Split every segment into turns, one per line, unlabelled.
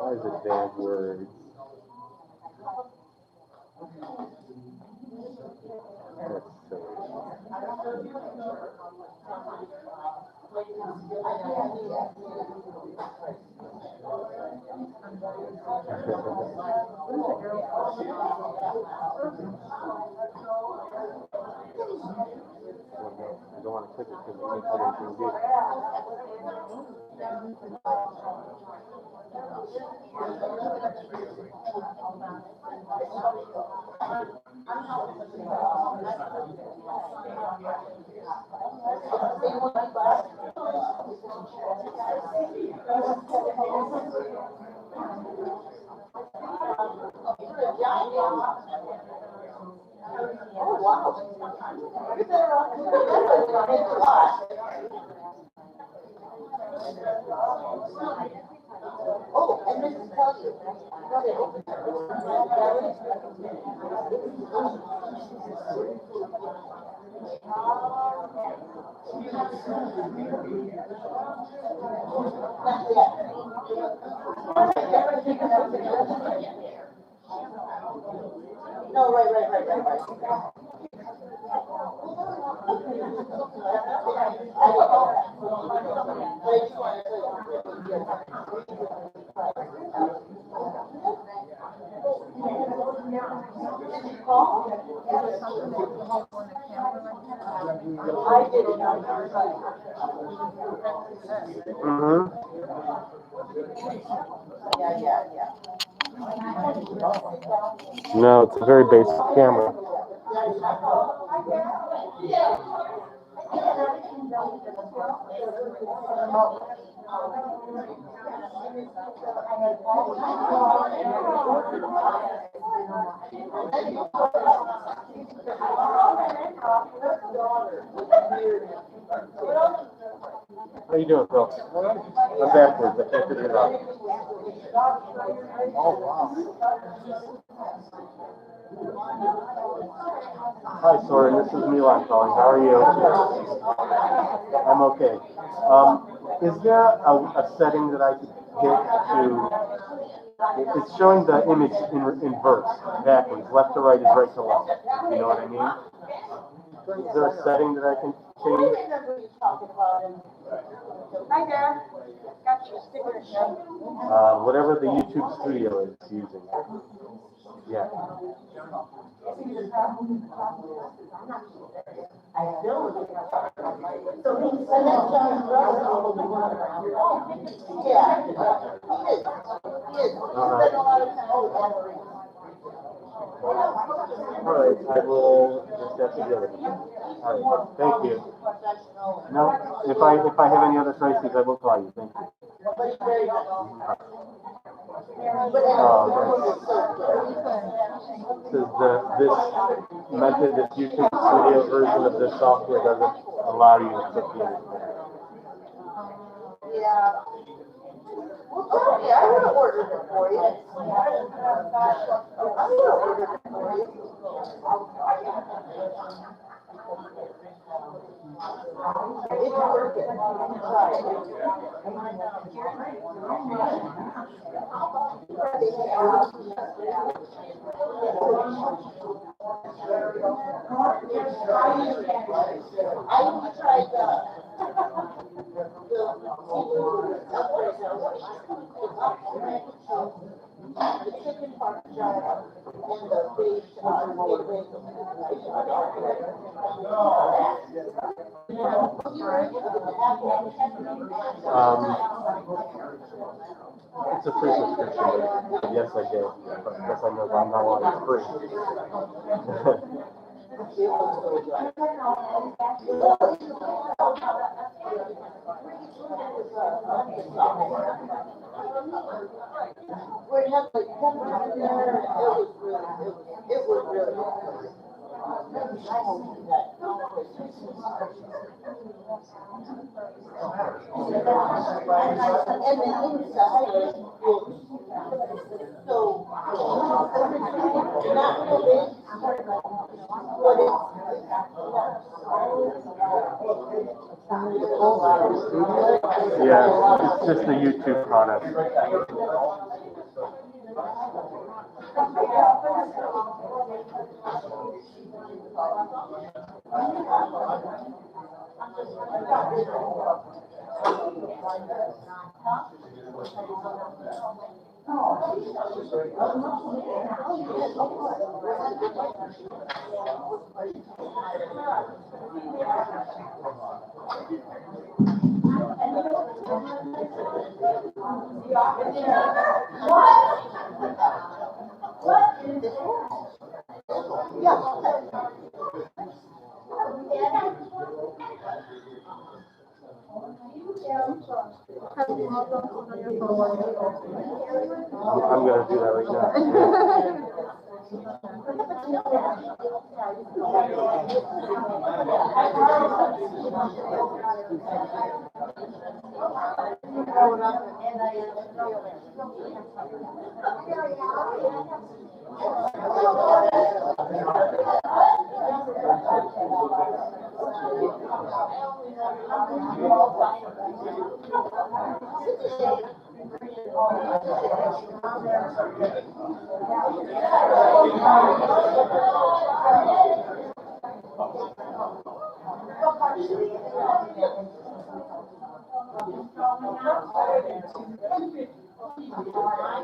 Is it bad words? That's silly. I don't want to click it because I can't put anything good.
Oh, wow. You better off. Oh, and this is tell you. No, right.
Mm-hmm.
Yeah.
No, it's a very basic camera. How you doing, Phil? I'm backwards. I can't figure it out. Oh, wow. Hi, Soren. This is Milan calling. How are you? I'm okay. Is there a setting that I could hit to... It's showing the image in verse, backwards. Left to right is right to left. You know what I mean? Is there a setting that I can change?
Hi there. Got your sticker show.
Whatever the YouTube studio is using. Yeah. All right, I will just have to deal with it. All right, thank you. No, if I have any other crises, I will call you. Thank you. This method, this YouTube Studio version of this software doesn't allow you to put the image there.
Yeah. Well, yeah, I would have ordered it for you. I would have ordered it for you. It's working. I tried the chicken parmigiano and the beef
It's a free subscription. Yes, I did. But I guess I know by now on it's free.
We had like 10 minutes there. It was really and the inside is so not so big, but it's
Yeah, it's just a YouTube product. I'm gonna do that right now.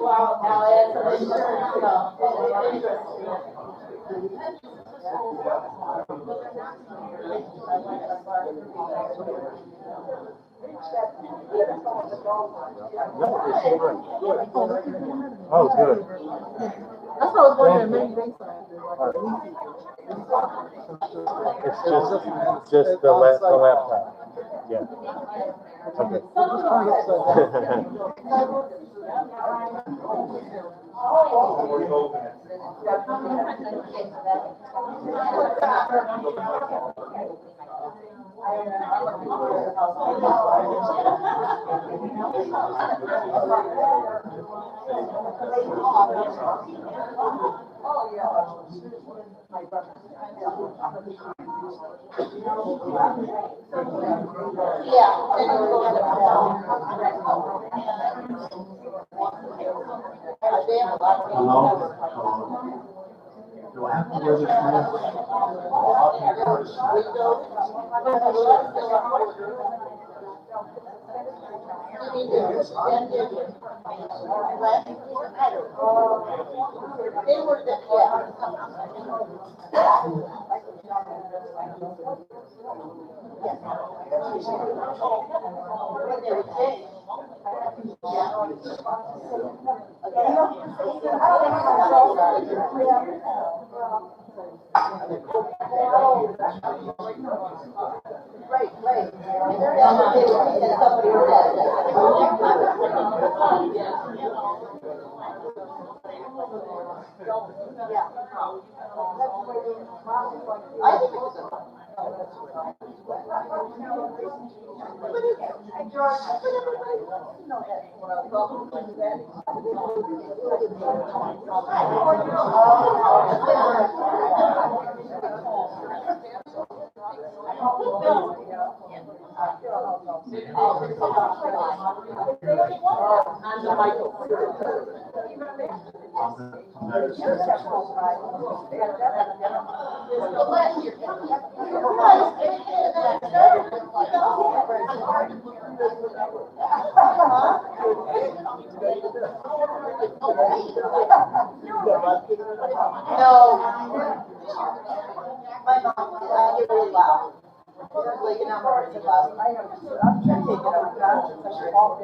Wow, now it's an insurance stuff.
Oh, good.
That's what I was wondering, maybe they signed it.
It's just the laptop. Yeah. Okay.
Hello? Do I have to wear this mask?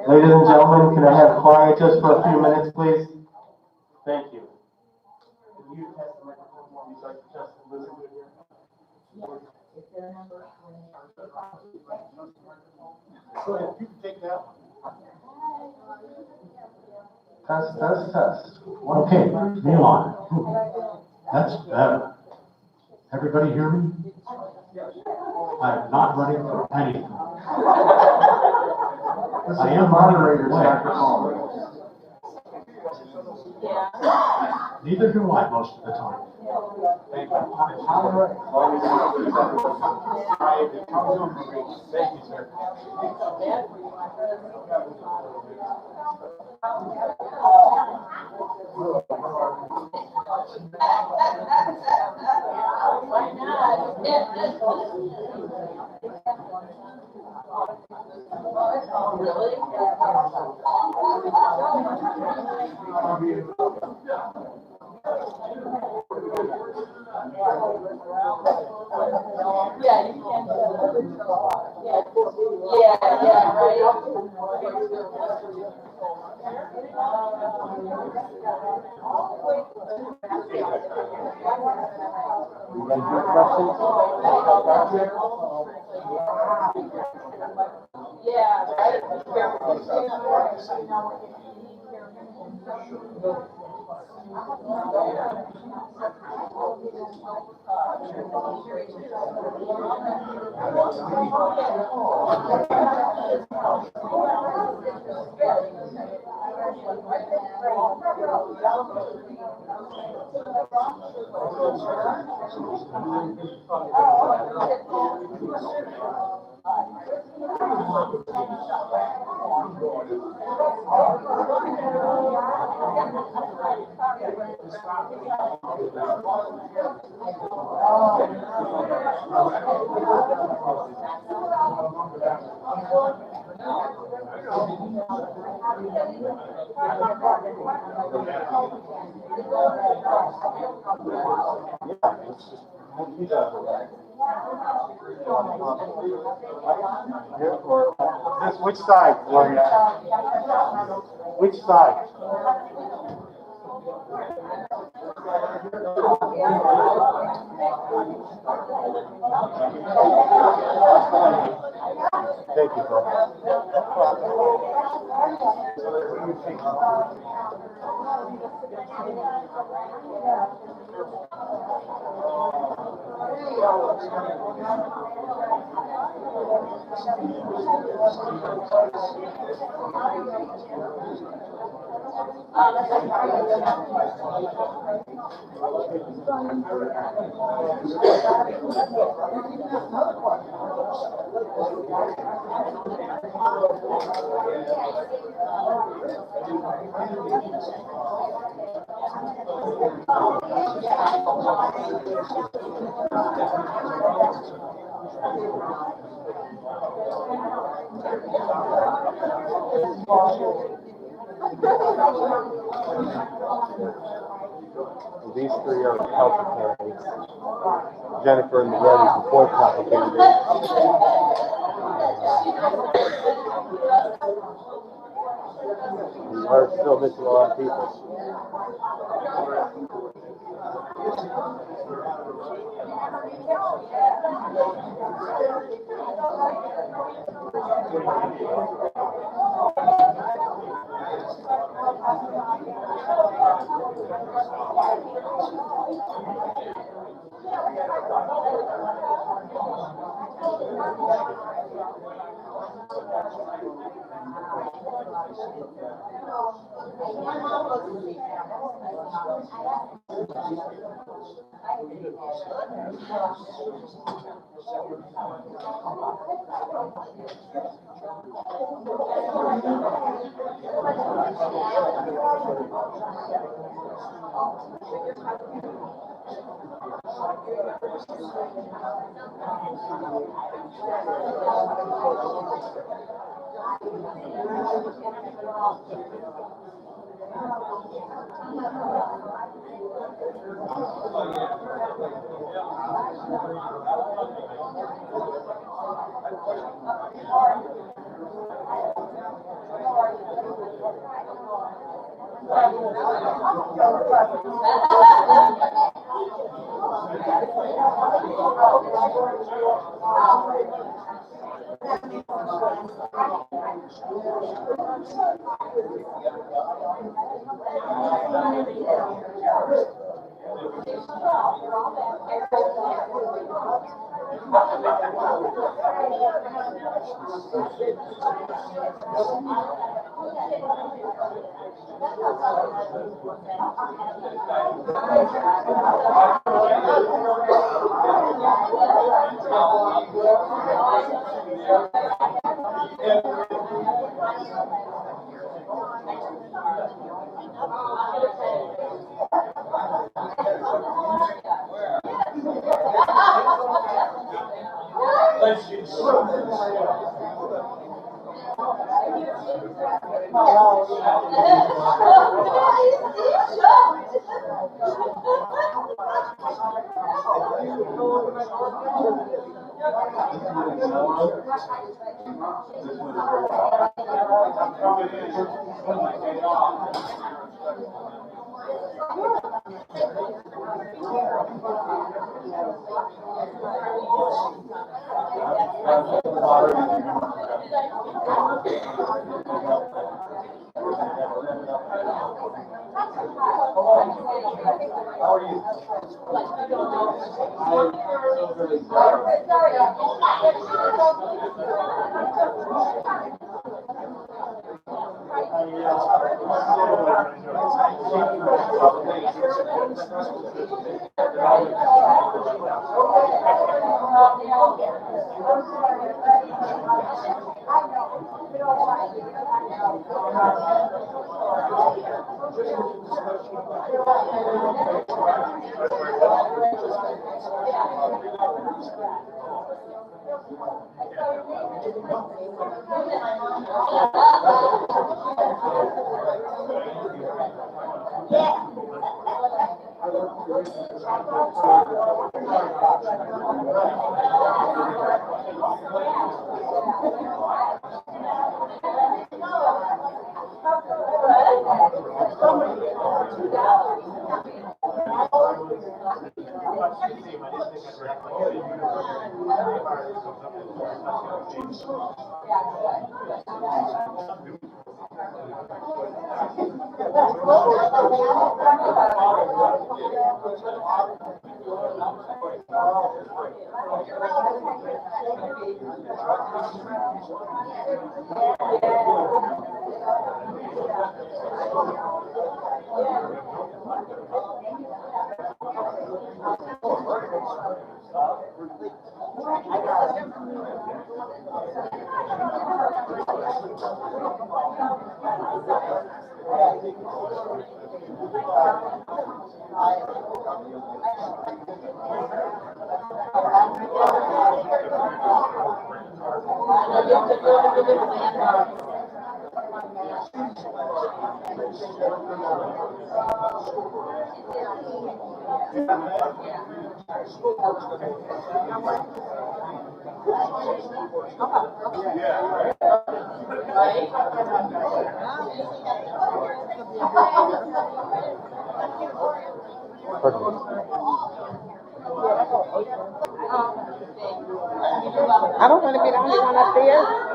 Ladies and gentlemen, can I have quiet just for a few minutes, please? Thank you. Can you test the microphone while we just listen to it here? Go ahead, you can take that one.
Test. Okay, me on. That's better. Everybody hear me? I'm not running for anything. I am moderator's microphone. Neither do I most of the time.
Thank you, sir.
Yeah, you can. Yeah,
You guys have questions?
Yeah, right.
Which side, Gloria? Which side? Thank you, bro. These three are helper candidates. Jennifer and Moretti, the fourth helper candidate. We are still missing a lot of people.
I don't want to be the only one up there.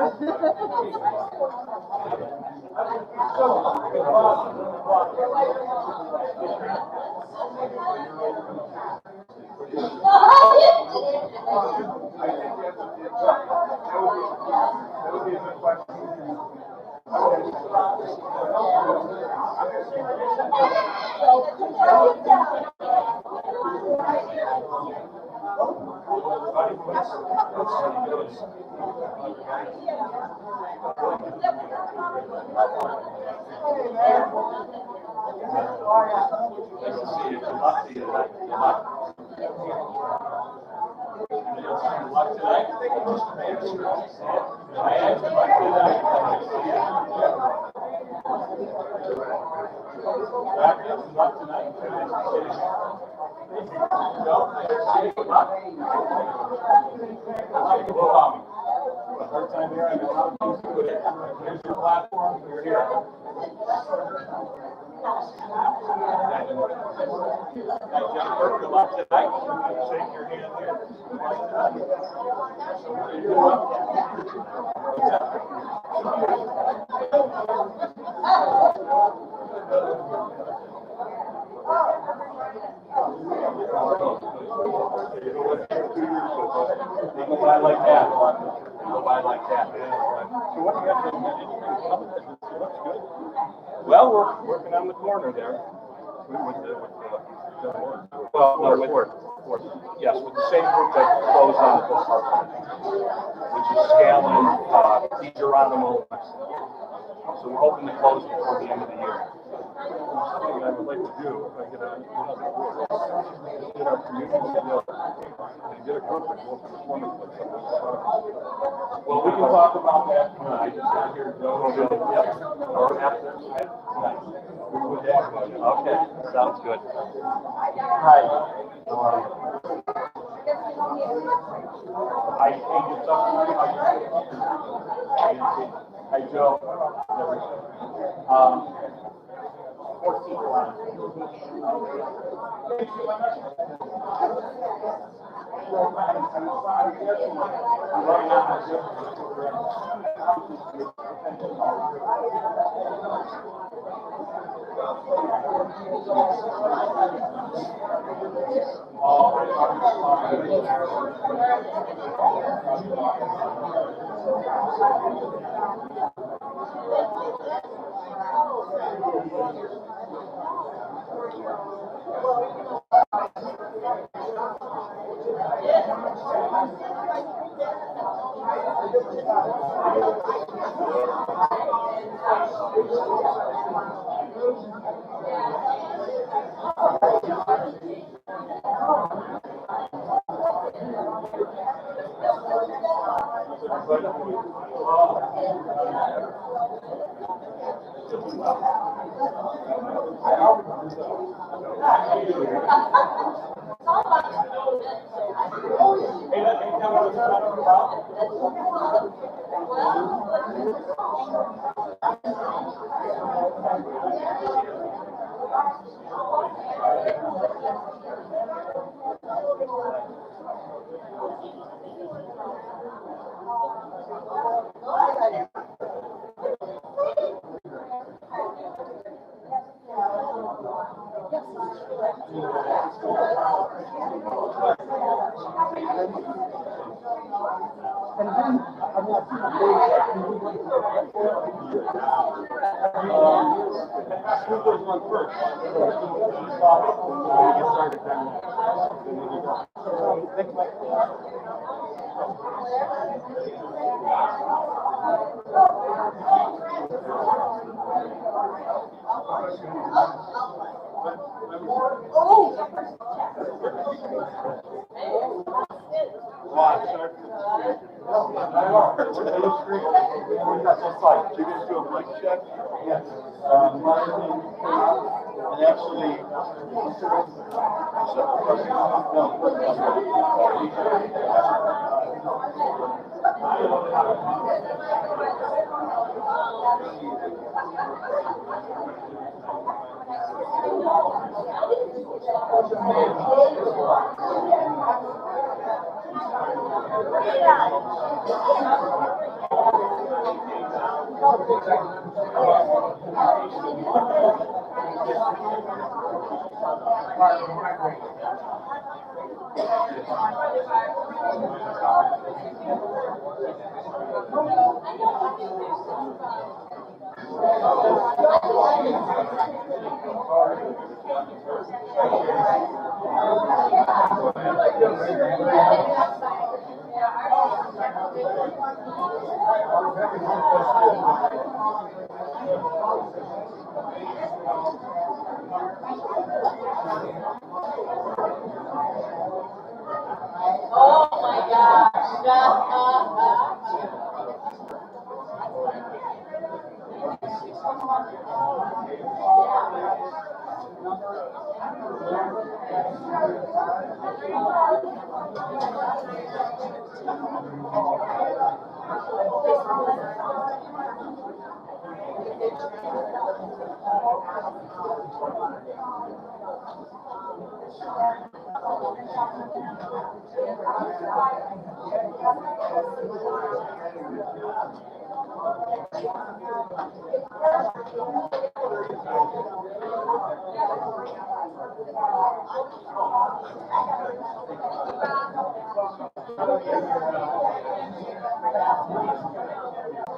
Go by like that. So what do you have to
Looks good. Well, we're working on the corner there. With the well, no, with yes, with the same group that closed on the book, which is Scallon, DiGeronimo. So we're hoping to close before the end of the year. Something I would like to do if I get on another board, get our community together and get a group and go for the swimming club. Well, we can talk about that tonight. It's not here. Or after. Okay, sounds good.
Hi.
Hi, Joe. 14 lines.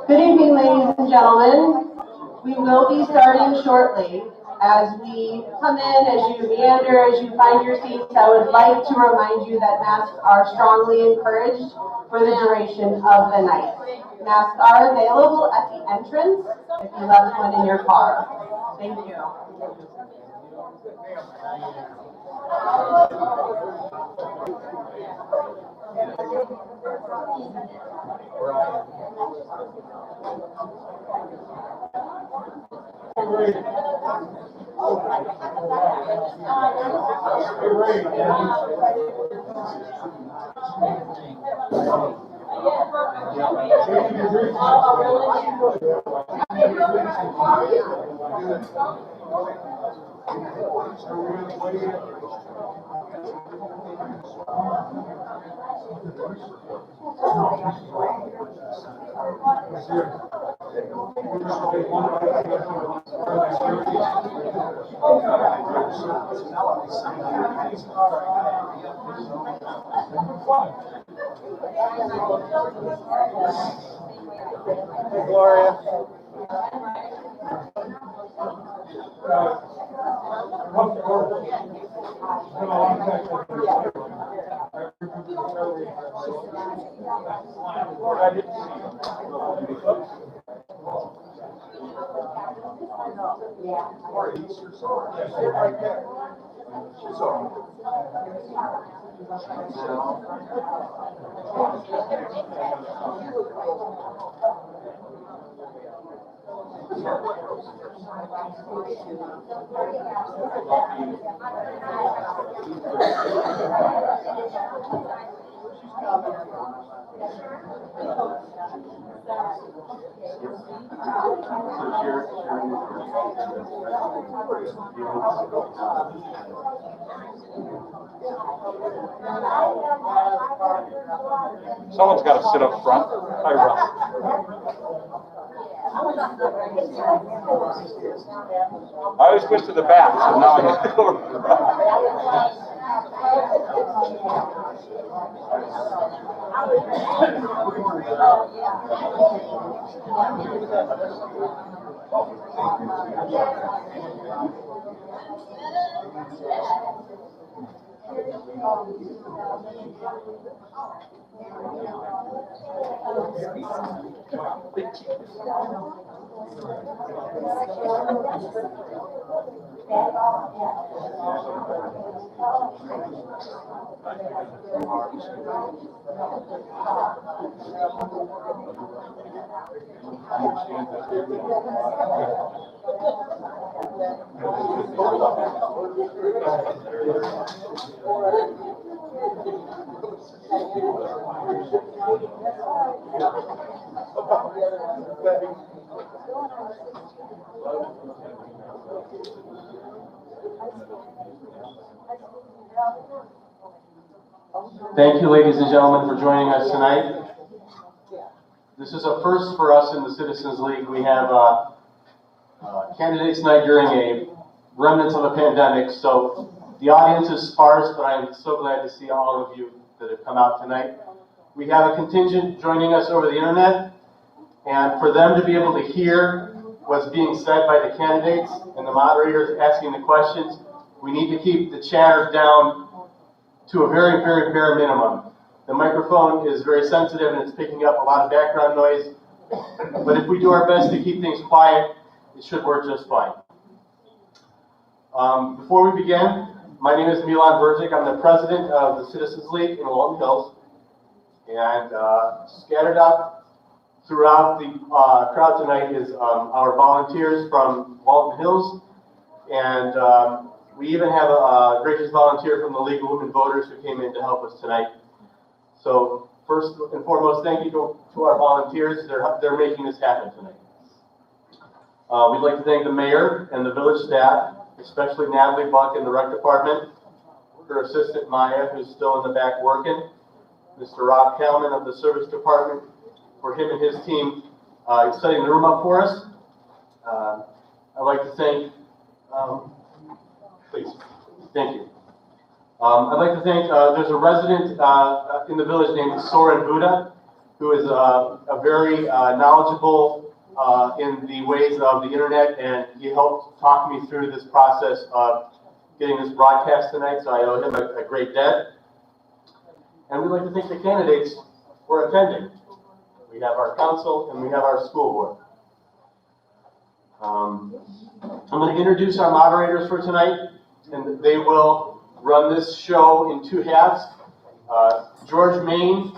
Good evening, ladies and gentlemen. We will be starting shortly. As we come in, as you meander, as you find your seats, I would like to remind you that masks are strongly encouraged for the duration of the night. Masks are available at the entrance if you left one in your car. Thank you.
Gloria. Someone's got to sit up front. I run. I always wish to the back, so now I have to go.
Thank you, ladies and gentlemen, for joining us tonight. This is a first for us in the Citizens League. We have candidates night during a remnants of a pandemic, so the audience is sparse, but I'm so glad to see all of you that have come out tonight. We have a contingent joining us over the internet, and for them to be able to hear what's being said by the candidates and the moderators asking the questions, we need to keep the chatter down to a very, very bare minimum. The microphone is very sensitive and it's picking up a lot of background noise, but if we do our best to keep things quiet, it should work just fine. Before we begin, my name is Milan Berzik. I'm the president of the Citizens League in Walton Hills, and scattered out throughout the crowd tonight is our volunteers from Walton Hills, and we even have a gracious volunteer from the League of Women Voters who came in to help us tonight. So first and foremost, thank you to our volunteers. They're making this happen tonight. We'd like to thank the mayor and the village staff, especially Natalie Buck in the rec department, her assistant Maya, who's still in the back working, Mr. Rob Kalman of the service department, for him and his team setting the room up for us. I'd like to thank, please, thank you. I'd like to thank, there's a resident in the village named Soren Buddha, who is a very knowledgeable in the ways of the internet, and he helped talk me through this process of getting this broadcast tonight, so I owe him a great debt. And we'd like to thank the candidates for attending. We have our council and we have our school board. I'm going to introduce our moderators for tonight, and they will run this show in two halves. George Main,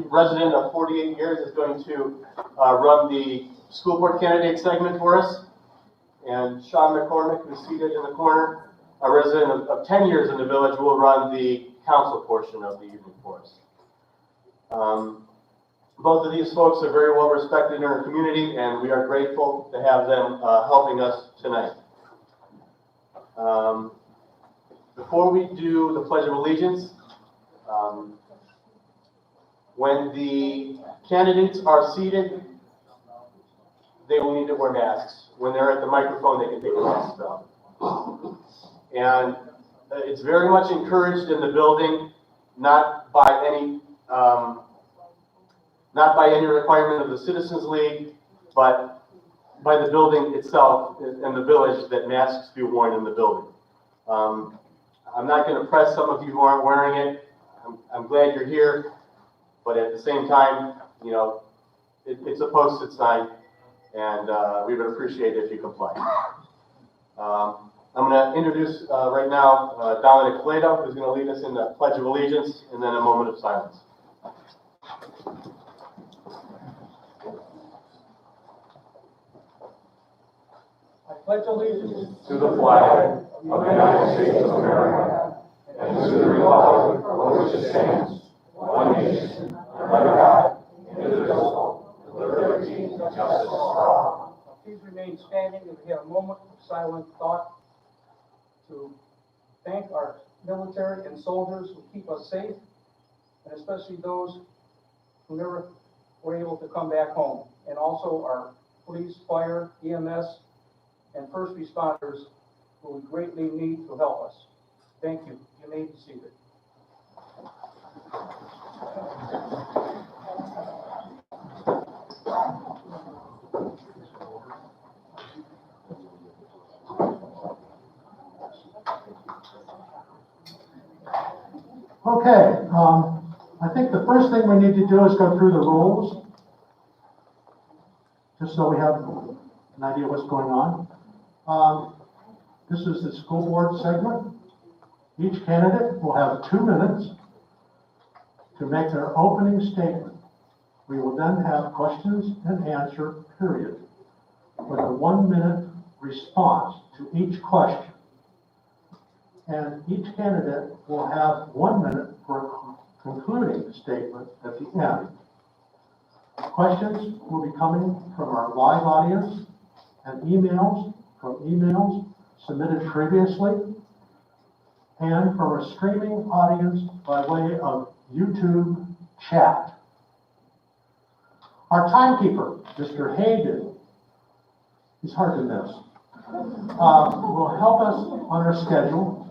resident of 48 years, is going to run the school board candidate segment for us. And Sean McCormick, who's seated in the corner, a resident of 10 years in the village, will run the council portion of the evening for us. Both of these folks are very well respected in our community, and we are grateful to have them helping us tonight. Before we do the Pledge of Allegiance, when the candidates are seated, they will need to wear masks. When they're at the microphone, they can take their masks off. And it's very much encouraged in the building, not by any requirement of the Citizens League, but by the building itself and the village, that masks be worn in the building. I'm not going to press some of you who aren't wearing it. I'm glad you're here, but at the same time, you know, it's a posted sign, and we would appreciate it if you comply. I'm going to introduce right now Dominic Plato, who's going to lead us in the Pledge of Allegiance, and then a moment of silence.
I pledge allegiance
To the flag of the United States of America, and to the republic for which it stands, one nation, under God, indivisible, with liberty and justice for all.
Please remain standing and we have a moment of silent thought to thank our military and soldiers who keep us safe, and especially those who never were able to come back home, and also our police, fire, EMS, and first responders who we greatly need to help us. Thank you. You may be seated.
Okay, I think the first thing we need to do is go through the rules, just so we have an idea what's going on. This is the school board segment. Each candidate will have 2 minutes to make their opening statement. We will then have questions and answer period, with a 1-minute response to each question. And each candidate will have 1 minute for a concluding statement at the end. Questions will be coming from our live audience and emails submitted previously, and from a streaming audience by way of YouTube chat. Our timekeeper, Mr. Hayden, he's hard to miss, will help us on our schedule.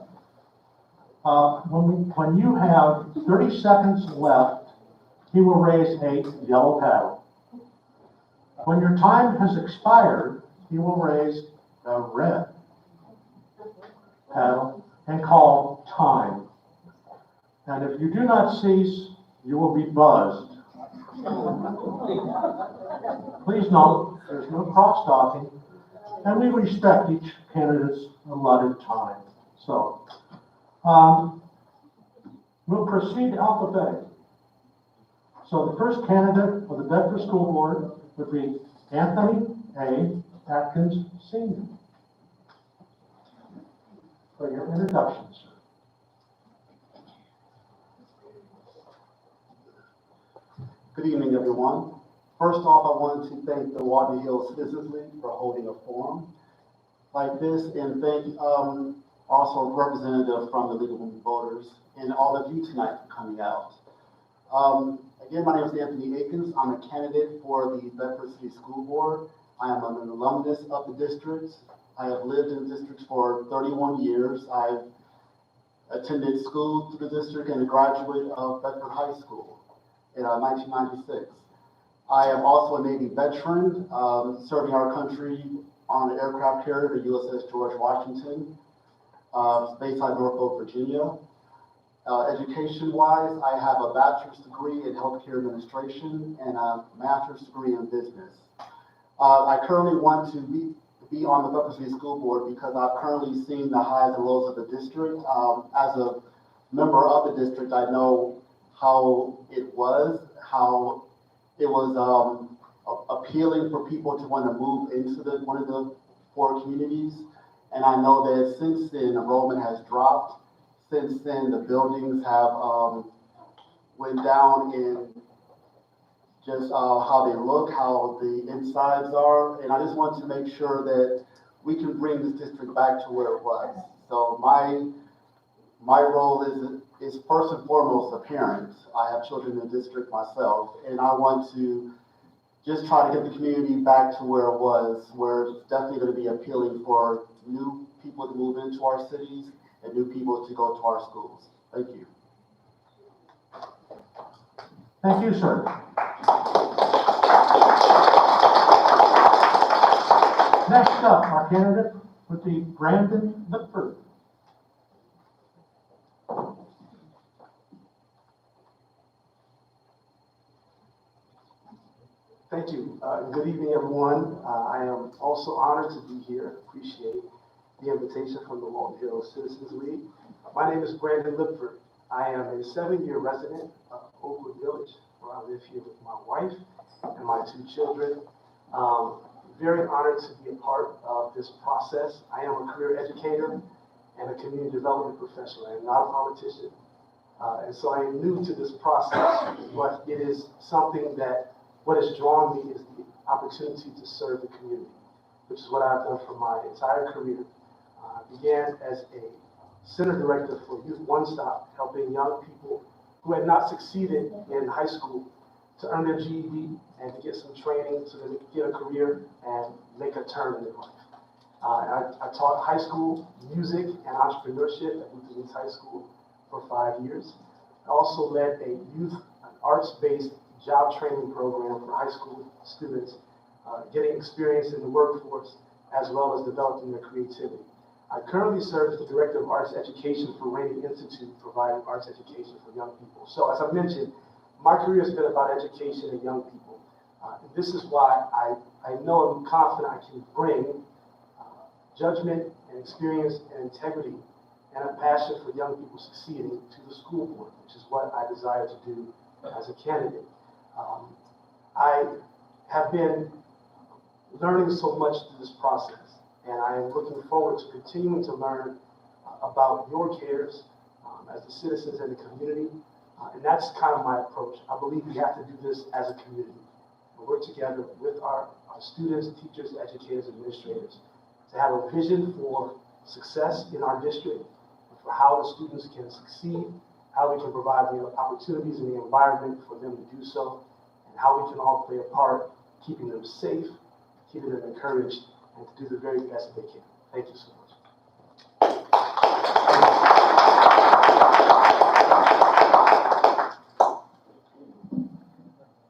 When you have 30 seconds left, he will raise a yellow paddle. When your time has expired, he will raise a red paddle and call time. And if you do not cease, you will be buzzed. Please note, there's no cross-talking, and we respect each candidate's allotted time. So, we'll proceed alphabetically. So the first candidate for the Bedford School Board would be Anthony A. Atkins, Sr. For your introduction, sir.
Good evening, everyone. First off, I wanted to thank the Walton Hills Citizens League for holding a forum like this, and thank also representatives from the League of Women Voters and all of you tonight for coming out. Again, my name is Anthony Akins. I'm a candidate for the Bedford City School Board. I am an alumnus of the district. I have lived in the district for 31 years. I've attended school through the district and a graduate of Bedford High School in 1996. I am also a Navy veteran, serving our country on an aircraft carrier, the USS George Washington, based out of Norfolk, Virginia. Education-wise, I have a bachelor's degree in healthcare administration and a master's degree in business. I currently want to be on the Butler City School Board because I've currently seen the highs and lows of the district. As a member of the district, I know how it was appealing for people to want to move into one of the four communities. And I know that since then, enrollment has dropped. Since then, the buildings have went down in just how they look, how the insides are. And I just want to make sure that we can bring this district back to where it was. So my role is first and foremost a parent. I have children in the district myself, and I want to just try to get the community back to where it was, where it's definitely going to be appealing for new people to move into our cities and new people to go to our schools. Thank you.
Thank you, sir. Next up, our candidate would be Brandon Lipford.
Thank you. Good evening, everyone. I am also honored to be here. Appreciate the invitation from the Walton Hills Citizens League. My name is Brandon Lipford. I am a 7-year resident of Oakwood Village, where I live here with my wife and my 2 children. Very honored to be a part of this process. I am a career educator and a community development professional. I am not a politician. And so I am new to this process, but it is something that what has drawn me is the opportunity to serve the community, which is what I've done for my entire career. I began as a center director for Youth One Stop, helping young people who had not succeeded in high school to earn their GED and to get some training so that they could get a career and make a turn in their life. I taught high school music and entrepreneurship at Luther East High School for 5 years. I also led a youth arts-based job training program for high school students, getting experience in the workforce as well as developing their creativity. I currently serve as the Director of Arts Education for Rainey Institute, providing arts education for young people. So as I mentioned, my career has been about education and young people. And this is why I know I'm confident I can bring judgment and experience and integrity and a passion for young people succeeding to the school board, which is what I desire to do as a candidate. I have been learning so much through this process, and I am looking forward to continuing to learn about your cares as the citizens and the community, and that's kind of my approach. I believe we have to do this as a community, and work together with our students, teachers, educators, administrators to have a vision for success in our district, and for how the students can succeed, how we can provide the opportunities and the environment for them to do so, and how we can all play a part keeping them safe, keeping them encouraged, and to do the very best they can. Thank you so much.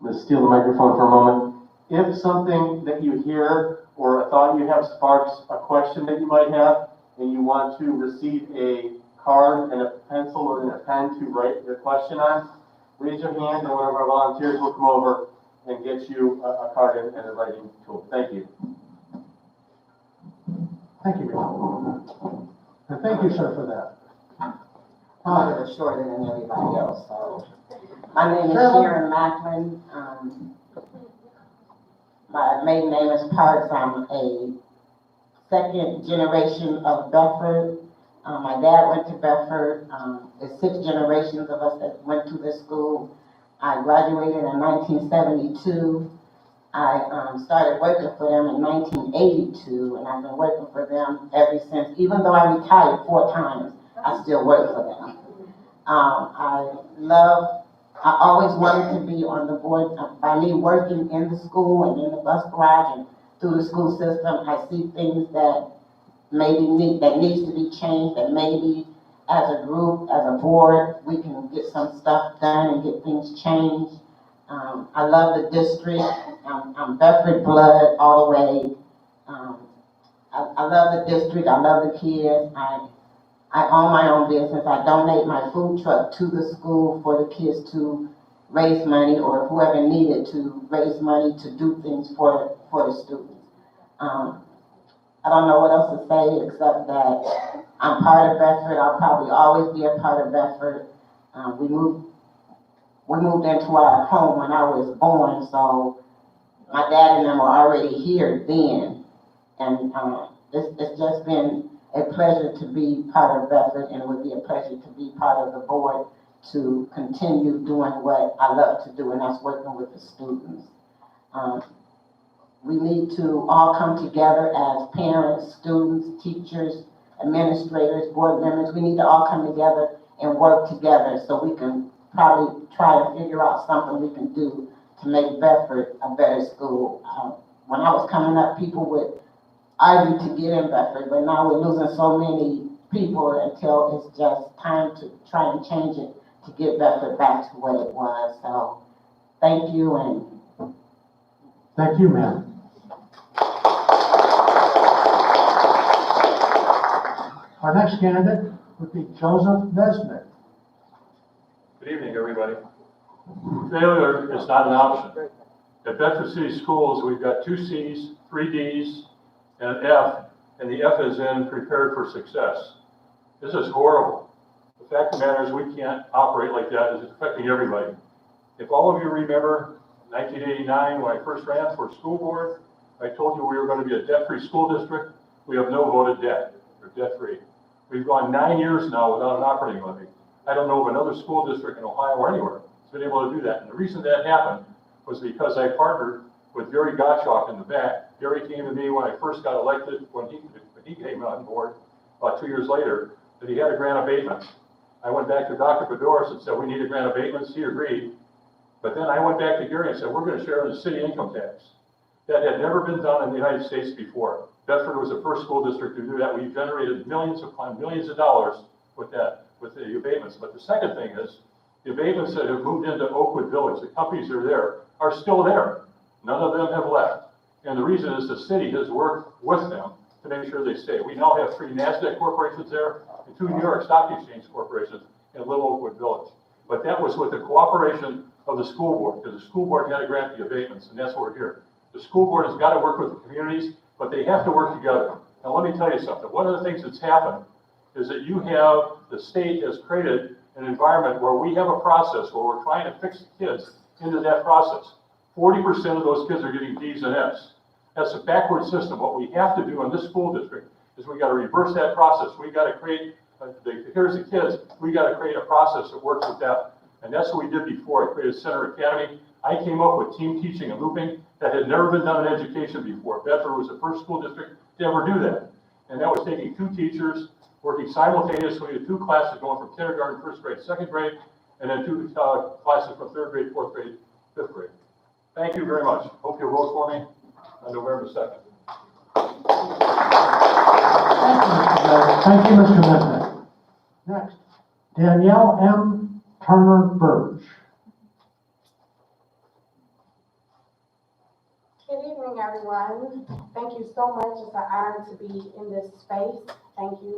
Let's steal the microphone for a moment. If something that you hear or a thought you have sparks a question that you might have, and you want to receive a card and a pencil or a pen to write your question on, raise your hand and one of our volunteers will come over and get you a card and a writing tool. Thank you.
Thank you, Ron. And thank you, sir, for that.
I'm a little shorter than everybody else, so. My name is Sharon Macklin. My maiden name is Parks. I'm a 2nd generation of Bedford. My dad went to Bedford. There's 6 generations of us that went to this school. I graduated in 1972. I started working for them in 1982, and I've been working for them ever since. Even though I retired 4 times, I still work for them. I always wanted to be on the board. By me working in the school and in the bus garage and through the school system, I see things that that needs to be changed, that maybe as a group, as a board, we can get some stuff done and get things changed. I love the district. I'm Bedford blood all the way. I love the district. I love the kids. I own my own business. I donate my food truck to the school for the kids to raise money, or whoever needed to raise money to do things for the students. I don't know what else to say except that I'm part of Bedford. I'll probably always be a part of Bedford. We moved into our home when I was born, so my dad and them were already here then. And it's just been a pleasure to be part of Bedford, and it would be a pleasure to be part of the board to continue doing what I love to do, and that's working with the students. We need to all come together as parents, students, teachers, administrators, board members. We need to all come together and work together so we can probably try to figure out something we can do to make Bedford a better school. When I was coming up, people would argue to get in Bedford, but now we're losing so many people until it's just time to try and change it to get Bedford back to what it was. So thank you, and
Thank you, ma'am. Our next candidate would be Joseph Nesbitt.
Good evening, everybody. Failure is not an option. At Bedford City Schools, we've got 2 C's, 3 D's, and an F, and the F is in prepared for success. This is horrible. The fact of the matter is we can't operate like that. It's affecting everybody. If all of you remember 1989, when I first ran for school board, I told you we were going to be a debt-free school district. We have no voted debt. We're debt-free. We've gone 9 years now without an operating levy. I don't know of another school district in Ohio or anywhere that's been able to do that. And the reason that happened was because I partnered with Gary Gottschalk in the back. Gary came to me when I first got elected, when he came on board about 2 years later, that he had a grant abatement. I went back to Dr. Fedoris and said, we need a grant abatement. He agreed. But then I went back to Gary and said, we're going to share in the city income tax. That had never been done in the United States before. Bedford was the first school district to do that. We generated millions upon millions of dollars with that, with the abatements. But the second thing is, the abatements that have moved into Oakwood Village, the companies that are there, are still there. None of them have left. And the reason is the city has worked with them to make sure they stay. We now have 3 NASDAQ corporations there and 2 New York Stock Exchange corporations in Little Oakwood Village. But that was with the cooperation of the school board, because the school board had to grant the abatements, and that's why we're here. The school board has got to work with the communities, but they have to work together. Now, let me tell you something. One of the things that's happened is that you have, the state has created an environment where we have a process where we're trying to fix the kids into that process. 40% of those kids are getting D's and F's. That's a backward system. What we have to do in this school district is we got to reverse that process. We got to create, here's the kids, we got to create a process that works with that. And that's what we did before. I created Center Academy. I came up with team teaching and looping that had never been done in education before. Bedford was the first school district to ever do that. And that was taking 2 teachers, working simultaneously with 2 classes going from kindergarten, 1st grade, 2nd grade, and then 2 classes from 3rd grade, 4th grade, 5th grade. Thank you very much. Hope you'll vote for me on November 2nd.
Thank you, Mr. Nesbitt. Next, Danielle M. Turner Burge.
Good evening, everyone. Thank you so much. It's an honor to be in this space. Thank you,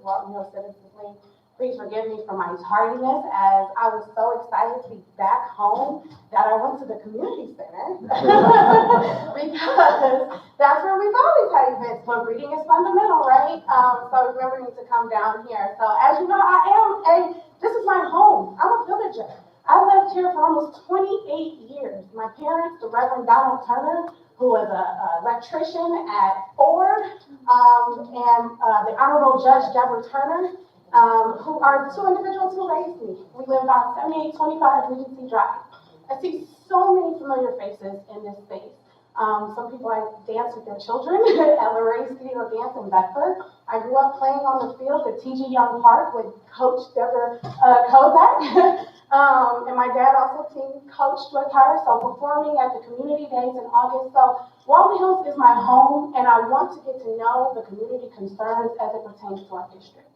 Walton Hill Citizens League. Please forgive me for my tardiness, as I was so excited to be back home that I went to the community center because that's where we've always had events. But reading is fundamental, right? So remembering to come down here. So as you know, this is my home. I'm a villager. I lived here for almost 28 years. My parents, the Reverend Donald Turner, who was an electrician at Ford, and the Honorable Judge Deborah Turner, who are the 2 individuals who raised me. We live on 7825 Regency Drive. I see so many familiar faces in this space. Some people I dance with their children at Lorraine Studio Dance in Bedford. I grew up playing on the field at T.G. Young Park with Coach Deborah Kozak. And my dad also team coached with her, so performing at the community days in August. So Walton Hills is my home, and I want to get to know the community concerns as it pertains to our district.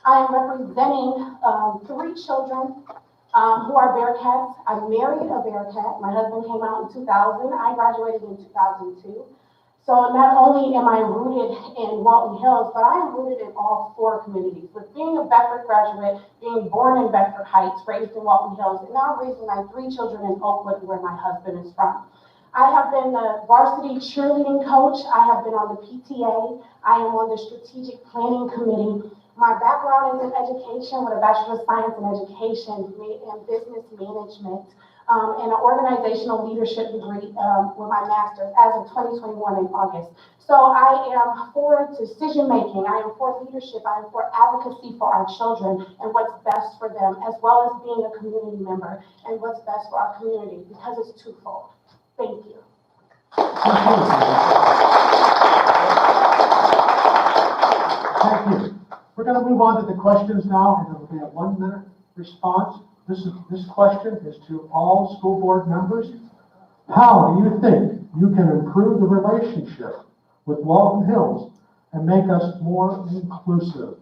I am representing 3 children who are Bearcats. I married a Bearcat. My husband came out in 2000. I graduated in 2002. So not only am I rooted in Walton Hills, but I am rooted in all four communities. With being a Bedford graduate, being born in Bedford Heights, raised in Walton Hills, and now raising my 3 children in Oakwood, where my husband is from. I have been the varsity cheerleading coach. I have been on the PTA. I am on the strategic planning committee. My background is in education with a Bachelor of Science in Education and Business Management. And an organizational leadership degree with my master's as of 2021 in August. So I am for decision making, I am for leadership, I am for advocacy for our children and what's best for them, as well as being a community member and what's best for our community, because it's twofold. Thank you.
Thank you. We're going to move on to the questions now, and it'll be a 1-minute response. This question is to all school board members. How do you think you can improve the relationship with Walton Hills and make us more inclusive?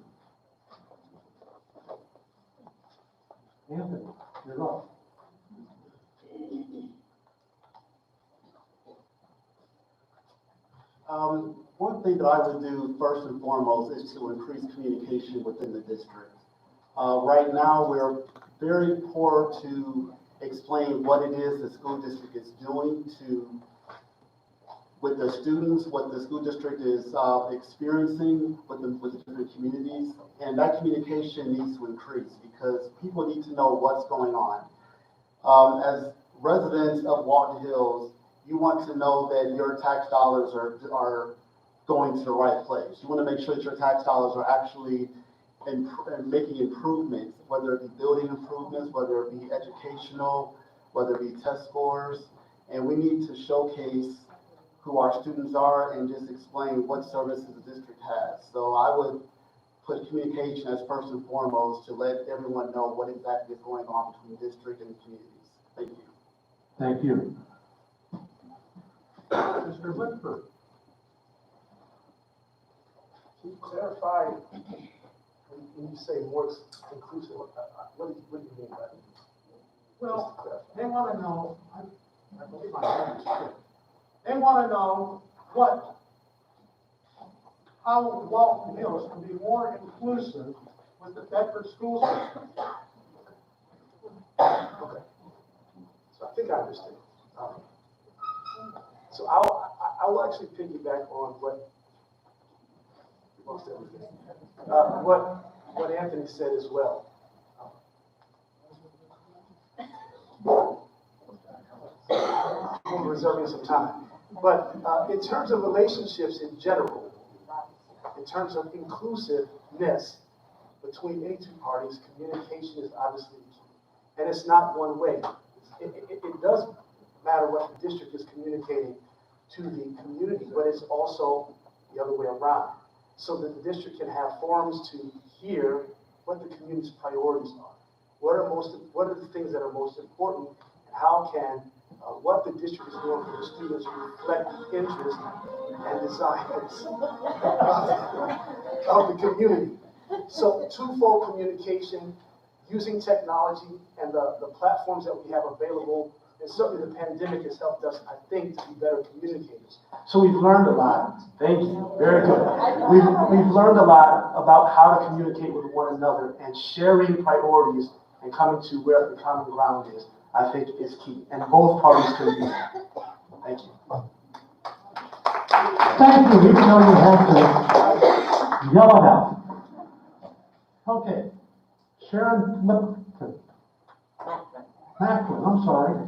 Anthony, you're up.
One thing that I would do first and foremost is to increase communication within the district. Right now, we're very poor to explain what it is the school district is doing with the students, what the school district is experiencing with the different communities. And that communication needs to increase because people need to know what's going on. As residents of Walton Hills, you want to know that your tax dollars are going to the right place. You want to make sure that your tax dollars are actually making improvements, whether it be building improvements, whether it be educational, whether it be test scores. And we need to showcase who our students are and just explain what services the district has. So I would put communication as first and foremost to let everyone know what exactly is going on between the district and the communities. Thank you.
Thank you. Mr. Whitford.
Can you clarify when you say more inclusive, what do you mean by that?
Well, they want to know, I believe I understood. They want to know how Walton Hills can be more inclusive with the Bedford school system.
Okay. So I think I understand. So I will actually piggyback on what Anthony said as well. I'm reserving some time. But in terms of relationships in general, in terms of inclusiveness between any two parties, communication is obviously key. And it's not one way. It does matter what the district is communicating to the community, but it's also the other way around. So that the district can have forums to hear what the community's priorities are. What are the things that are most important, and how can what the district is doing for the students reflect the interest and desires of the community. So twofold communication, using technology and the platforms that we have available, and certainly the pandemic has helped us, I think, to be better communicators.
So we've learned a lot. Thank you. Very good. We've learned a lot about how to communicate with one another, and sharing priorities and coming to where the common ground is, I think, is key. And both parties can do that. Thank you.
Thank you, even though you had to yell it out. Okay. Sharon Macklin, I'm sorry.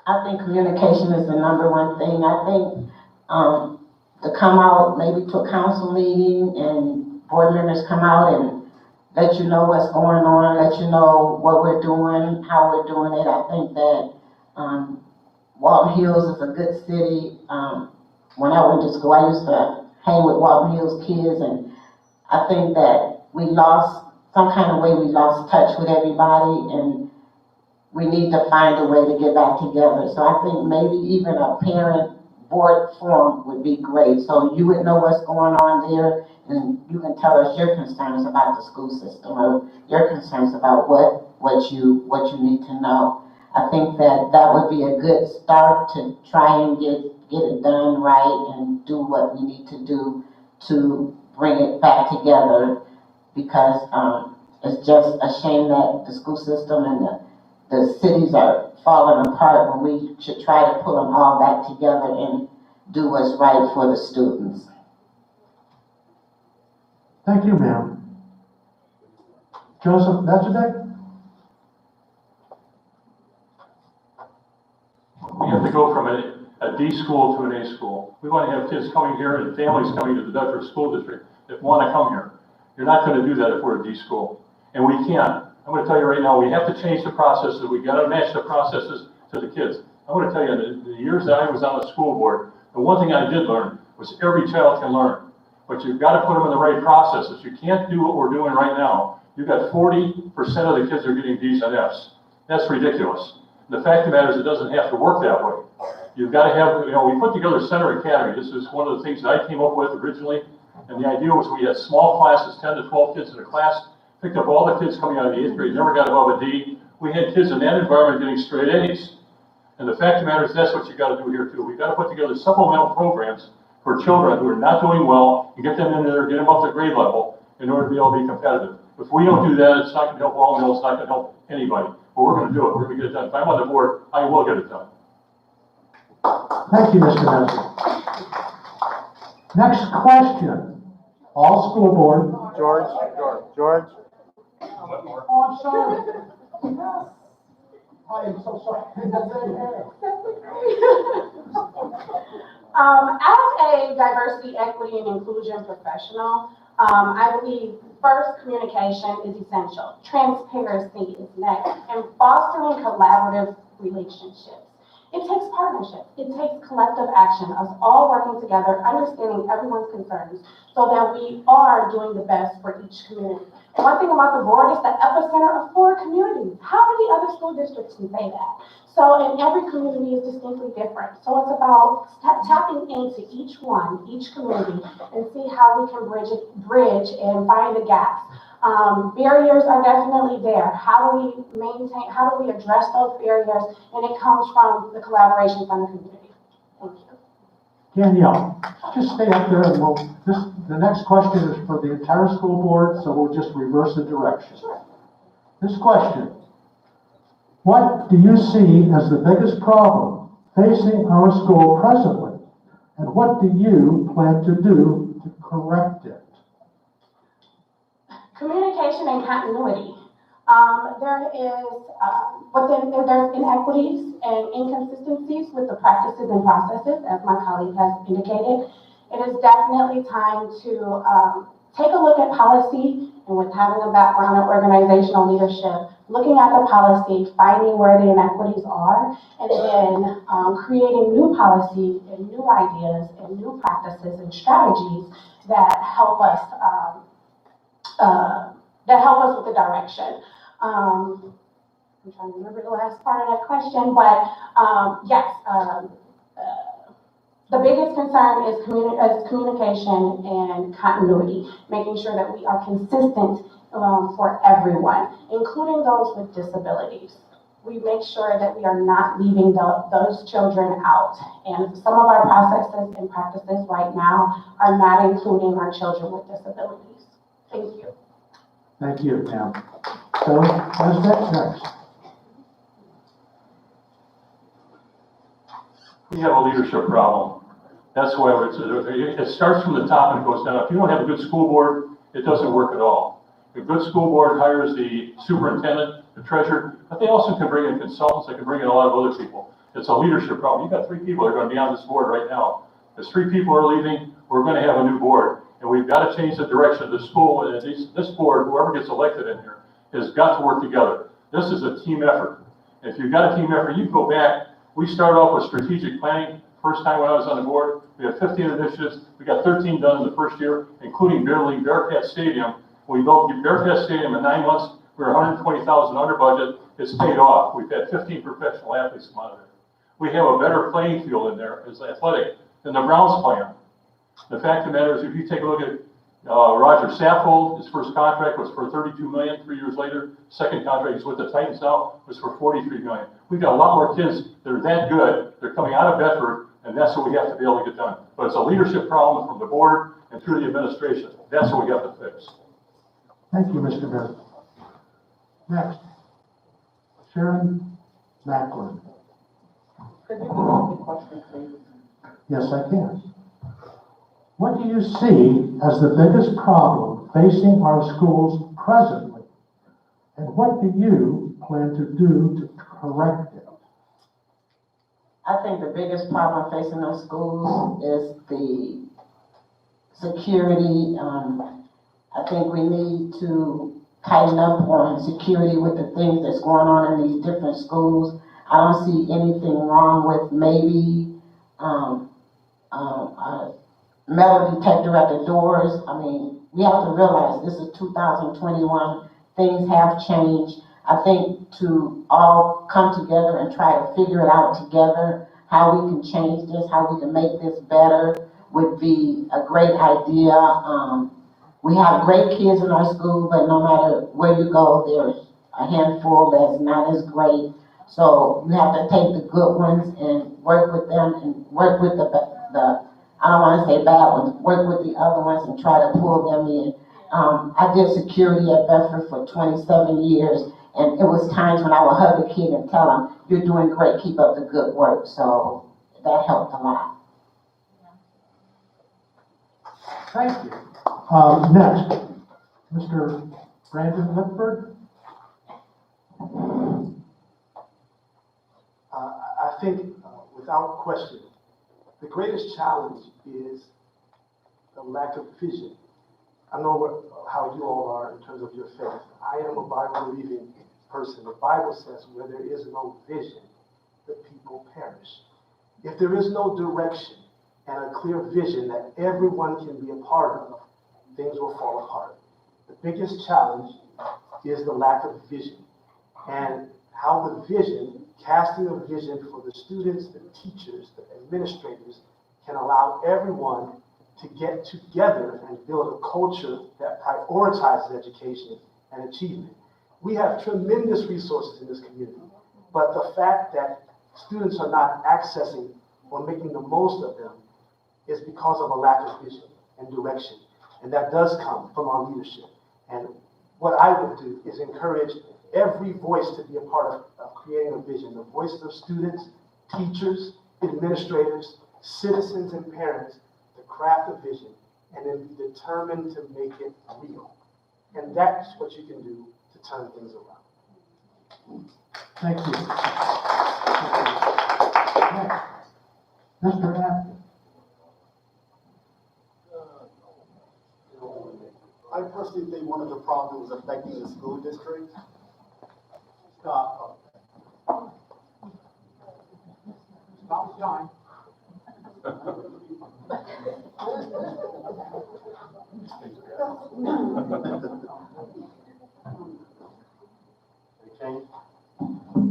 I think communication is the #1 thing. I think to come out maybe to a council meeting and board members come out and let you know what's going on, let you know what we're doing, how we're doing it. I think that Walton Hills is a good city. When I went to school, I used to hang with Walton Hills kids, and I think that we lost touch with everybody, and we need to find a way to get back together. So I think maybe even a parent board forum would be great. So you would know what's going on there, and you can tell us your concerns about the school system or your concerns about what you need to know. I think that would be a good start to try and get it done right and do what we need to do to bring it back together, because it's just a shame that the school system and the cities are falling apart when we should try to pull them all back together and do what's right for the students.
Thank you, ma'am. Joseph Metcedek?
We have to go from a D school to an A school. We want to have kids coming here and families coming to the Bedford School District that want to come here. You're not going to do that if we're a D school. And we can't. I'm going to tell you right now, we have to change the processes. We got to match the processes to the kids. I'm going to tell you, in the years that I was on the school board, the one thing I did learn was every child can learn. But you've got to put them in the right processes. You can't do what we're doing right now. You've got 40% of the kids are getting D's and F's. That's ridiculous. The fact of the matter is, it doesn't have to work that way. You've got to have, we put together Center Academy. This is one of the things that I came up with originally. And the idea was we had small classes, 10 to 12 kids in a class, picked up all the kids coming out of the 8th grade, never got above a D. We had kids in that environment getting straight A's. And the fact of the matter is, that's what you got to do here too. We've got to put together supplemental programs for children who are not doing well and get them in there, get them up to grade level in order to be able to be competitive. If we don't do that, it's not going to help Walton Hill, it's not going to help anybody. But we're going to do it. We're going to get it done. If I'm on the board, I will get it done.
Thank you, Mr. Messer. Next question. All school board.
George.
Oh, I'm sorry. I am so sorry.
As a diversity, equity, and inclusion professional, I believe first, communication is essential. Transparency is next, and fostering collaborative relationships. It takes partnership. It takes collective action, us all working together, understanding everyone's concerns, so that we are doing the best for each community. One thing about the board is the epicenter of 4 communities. How many other school districts can say that? So, and every community is distinctly different. So it's about tapping into each one, each community, and see how we can bridge and find the gaps. Barriers are definitely there. How do we address those barriers? And it comes from the collaboration from the community. Thank you.
Danielle, just stay up there and the next question is for the entire school board, so we'll just reverse the direction.
Sure.
This question, what do you see as the biggest problem facing our school presently? And what do you plan to do to correct it?
Communication and continuity. There's inequities and inconsistencies with the practices and processes, as my colleague has indicated. It is definitely time to take a look at policy, and with having a background in organizational leadership, looking at the policy, finding where the inequities are, and then creating new policies and new ideas and new practices and strategies that help us with the direction. I'm trying to remember the last part of that question, but yes, the biggest concern is communication and continuity, making sure that we are consistent for everyone, including those with disabilities. We make sure that we are not leaving those children out. And some of our processes and practices right now are not including our children with disabilities. Thank you.
Thank you, Pam. So, what's next?
We have a leadership problem. That's why it starts from the top and it goes down. If you don't have a good school board, it doesn't work at all. A good school board hires the superintendent, the treasurer, but they also can bring in consultants. They can bring in a lot of other people. It's a leadership problem. You've got 3 people that are going to be on this board right now. As 3 people are leaving, we're going to have a new board. And we've got to change the direction of the school. And this board, whoever gets elected in here, has got to work together. This is a team effort. If you've got a team effort, you go back. We started off with strategic planning. First time when I was on the board, we had 15 initiatives. We got 13 done in the first year, including building Bearcat Stadium. We built Bearcat Stadium in 9 months. We were $120,000 under budget. It's paid off. We've had 15 professional athletes come out of it. we have a better playing field in there as athletic than the Browns plan. The fact of the matter is, if you take a look at Roger Saffold, his first contract was for $32 million. 3 years later, second contract is with the Titans now, was for $43 million. We've got a lot more kids that are that good. They're coming out of Bedford, and that's what we have to be able to get done. But it's a leadership problem from the board and through the administration. That's what we have to fix.
Thank you, Mr. Bennett. Next, Sharon Macklin.
Could you repeat the question, please?
Yes, I can. What do you see as the biggest problem facing our schools presently? And what do you plan to do to correct it?
I think the biggest problem facing our schools is the security. I think we need to tighten up on security with the things that's going on in these different schools. I don't see anything wrong with maybe metal detector at the doors. I mean, we have to realize this is 2021. Things have changed. I think to all come together and try to figure it out together, how we can change this, how we can make this better would be a great idea. We have great kids in our school, but no matter where you go, there's a handful that's not as great. So you have to take the good ones and work with them and work with the I don't want to say bad ones, work with the other ones and try to pull them in. I did security at Bedford for 27 years, and it was times when I would hug a kid and tell them, "You're doing great, keep up the good work." So that helped a lot.
Thank you. Next, Mr. Brandon Lipford.
I think, without question, the greatest challenge is the lack of vision. I know how you all are in terms of your faith. I am a Bible-believing person. The Bible says where there is no vision, the people perish. If there is no direction and a clear vision that everyone can be a part of, things will fall apart. The biggest challenge is the lack of vision, and how the vision, casting a vision for the students, the teachers, the administrators, can allow everyone to get together and build a culture that prioritizes education and achievement. We have tremendous resources in this community, but the fact that students are not accessing or making the most of them is because of a lack of vision and direction. And that does come from our leadership. And what I would do is encourage every voice to be a part of creating a vision. The voices of students, teachers, administrators, citizens, and parents to craft a vision and then be determined to make it real. And that's what you can do to turn things around.
Thank you. Next, Mr. Apple.
I personally think one of the problems affecting the school district, stop time.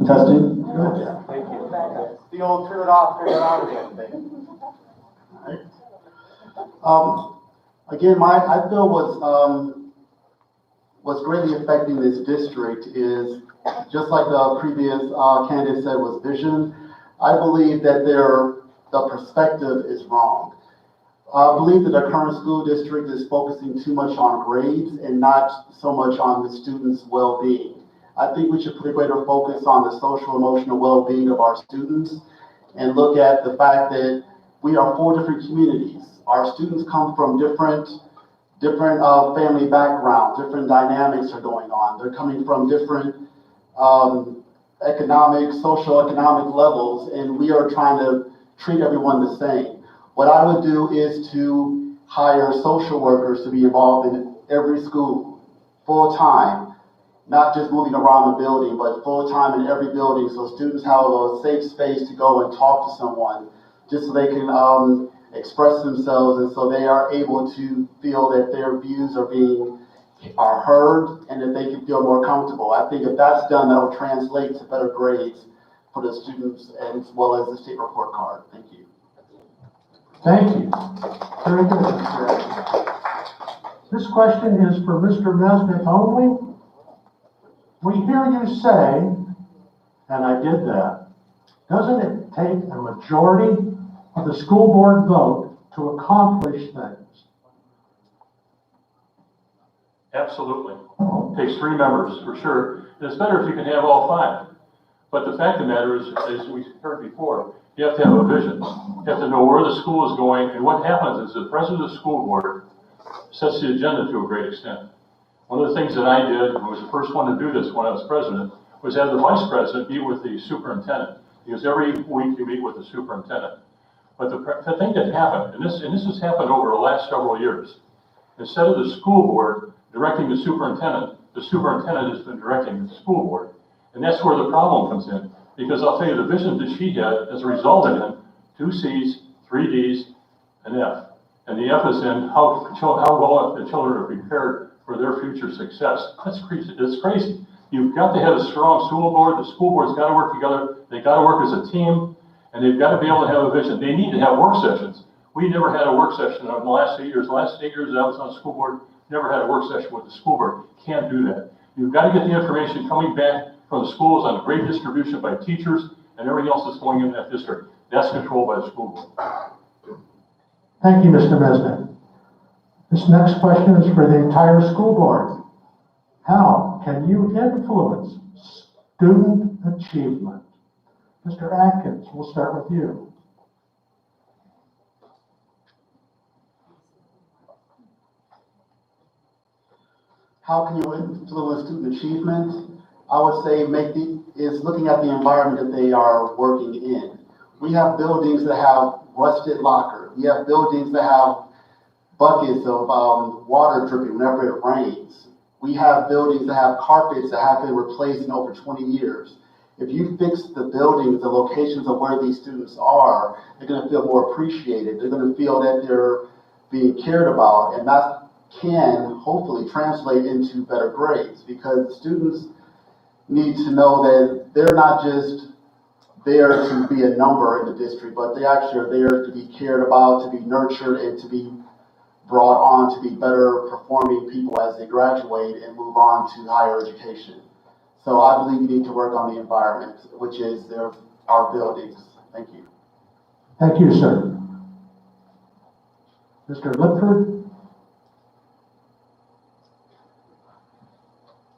Testing.
Good. Thank you.
The old turn it off, turn it on again thing. Again, I feel what's greatly affecting this district is, just like the previous candidate said, was vision. I believe that the perspective is wrong. I believe that the current school district is focusing too much on grades and not so much on the students' well-being. I think we should put a greater focus on the social emotional well-being of our students and look at the fact that we are 4 different communities. Our students come from different family backgrounds, different dynamics are going on. They're coming from different socioeconomic levels, and we are trying to treat everyone the same. What I would do is to hire social workers to be involved in every school, full-time, not just moving around the building, but full-time in every building, so students have a safe space to go and talk to someone, just so they can express themselves, and so they are able to feel that their views are heard and that they can feel more comfortable. I think if that's done, that will translate to better grades for the students as well as the state report card. Thank you.
Thank you. Very good, Mr. Ashton. This question is for Mr. Mesnick only. We hear you say, and I did that, doesn't it take a majority of the school board vote to accomplish things?
Absolutely. It takes 3 members, for sure. And it's better if you can have all 5. But the fact of the matter is, as we heard before, you have to have a vision. You have to know where the school is going, and what happens is the president of the school board sets the agenda to a great extent. One of the things that I did, and was the first one to do this when I was president, was have the vice president meet with the superintendent. Because every week you meet with the superintendent. But the thing that happened, and this has happened over the last several years, instead of the school board directing the superintendent has been directing the school board. And that's where the problem comes in. Because I'll tell you, the vision that she had has resulted in 2 C's, 3 D's, an F. And the F is in how well the children are prepared for their future success. That's crazy. It's crazy. You've got to have a strong school board. The school board's got to work together. They've got to work as a team, and they've got to be able to have a vision. They need to have work sessions. We never had a work session in the last 8 years. The last 8 years that I was on the school board, never had a work session with the school board. Can't do that. You've got to get the information coming back from the schools on the grade distribution by teachers and everything else that's going in that district. That's controlled by the school board.
Thank you, Mr. Mesnick. This next question is for the entire school board. How can you influence student achievement? Mr. Atkins, we'll start with you.
How can you influence student achievement? I would say is looking at the environment that they are working in. We have buildings that have rusted lockers. We have buildings that have buckets of water dripping whenever it rains. We have buildings that have carpets that have been replaced in over 20 years. If you fix the buildings, the locations of where these students are, they're going to feel more appreciated. They're going to feel that they're being cared about, and that can hopefully translate into better grades, because the students need to know that they're not just there to be a number in the district, but they actually are there to be cared about, to be nurtured, and to be brought on to be better performing people as they graduate and move on to higher education. So I believe you need to work on the environment, which is our buildings. Thank you.
Thank you, sir. Mr. Lipford?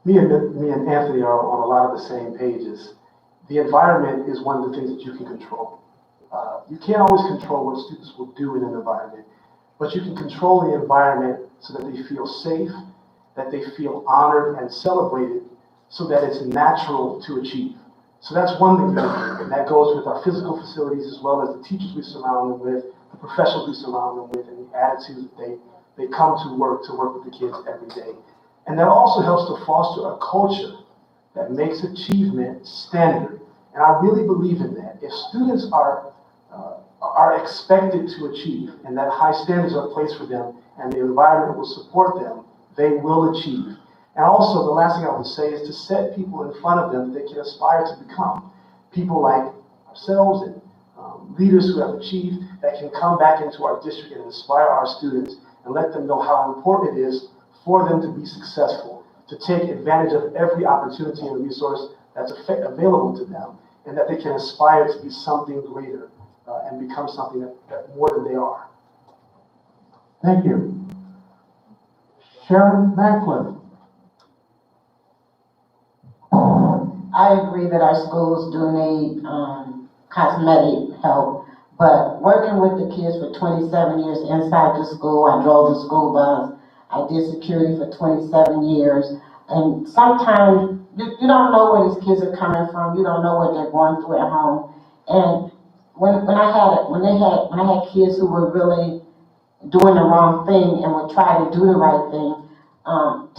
Me and Anthony are on a lot of the same pages. The environment is one of the things that you can control. You can't always control what students will do in an environment, but you can control the environment so that they feel safe, that they feel honored and celebrated, so that it's natural to achieve. So that's one thing we can do, and that goes with our physical facilities as well as the teachers we surround them with, the professionals we surround them with, and the attitudes that they come to work with the kids every day. And that also helps to foster a culture that makes achievement standard. And I really believe in that. If students are expected to achieve, and that high standards are placed for them, and the environment will support them, they will achieve. And also, the last thing I would say is to set people in front of them that they can aspire to become. People like ourselves and leaders who have achieved, that can come back into our district and inspire our students and let them know how important it is for them to be successful, to take advantage of every opportunity and resource that's available to them, and that they can aspire to be something greater and become something that more than they are.
Thank you. Sharon Macklin.
I agree that our schools do need cosmetic help, but working with the kids for 27 years inside the school, I drove the school bus, I did security for 27 years, and sometimes you don't know where these kids are coming from, you don't know what they're going through at home. And when I had kids who were really doing the wrong thing and would try to do the right thing,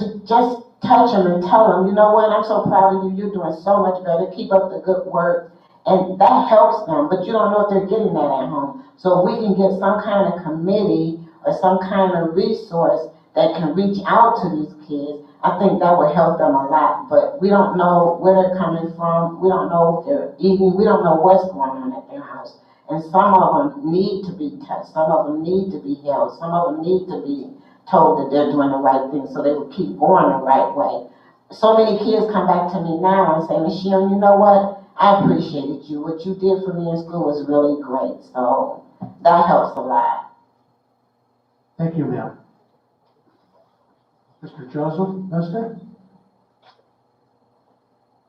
to just touch them and tell them, you know what, I'm so proud of you, you're doing so much better, keep up the good work. And that helps them, but you don't know if they're getting that at home. So if we can get some kind of committee or some kind of resource that can reach out to these kids, I think that would help them a lot. But we don't know where they're coming from. We don't know if they're eating. We don't know what's going on at their house. And some of them need to be touched. Some of them need to be held. Some of them need to be told that they're doing the right thing so they will keep going the right way. So many kids come back to me now and say, Michelle, you know what? I appreciated you. What you did for me in school was really great. So that helps a lot.
Thank you, ma'am. Mr. Joseph Mesnick?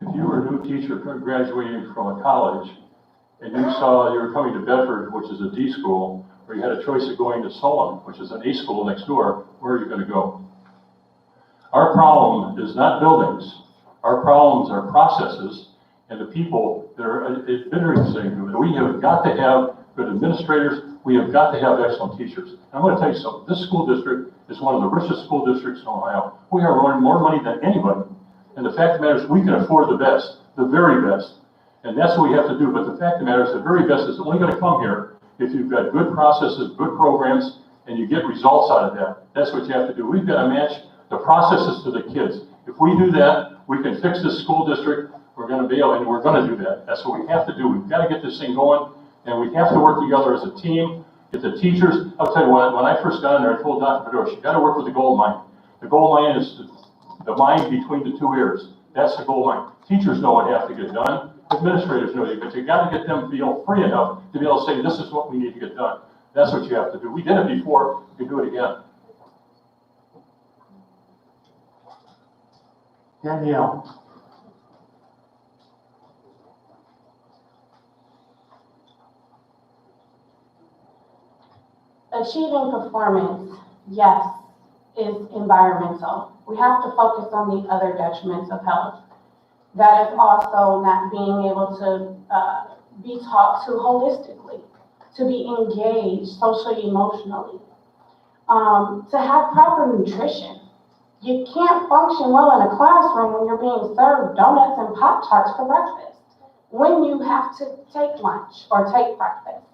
If you were a new teacher graduating from a college and you saw you were coming to Bedford, which is a D school, or you had a choice of going to Solon, which is an A school next door, where are you going to go? Our problem is not buildings. Our problems are processes and the people that are administering it. We have got to have good administrators. We have got to have excellent teachers. And I'm going to tell you something. This school district is one of the richest school districts in Ohio. We are running more money than anybody. And the fact of the matter is we can afford the best, the very best. And that's what we have to do. But the fact of the matter is the very best is only going to come here if you've got good processes, good programs, and you get results out of that. That's what you have to do. We've got to match the processes to the kids. If we do that, we can fix this school district. We're going to be able, and we're going to do that. That's what we have to do. We've got to get this thing going, and we have to work together as a team. Get the teachers. I'll tell you what, when I first got in there, I told Dr. Bedore, you got to work with the gold mine. The gold mine is the mine between the two ears. That's the gold mine. Teachers know what has to get done. Administrators know it, but you got to get them to feel free enough to be able to say, this is what we need to get done. That's what you have to do. We did it before. We can do it again.
Danielle?
Achieving performance, yes, is environmental. We have to focus on the other detriments of health. That is also not being able to be taught to holistically, to be engaged socially, emotionally, to have proper nutrition. You can't function well in a classroom when you're being served donuts and Pop-Tarts for breakfast, when you have to take lunch or take breakfast.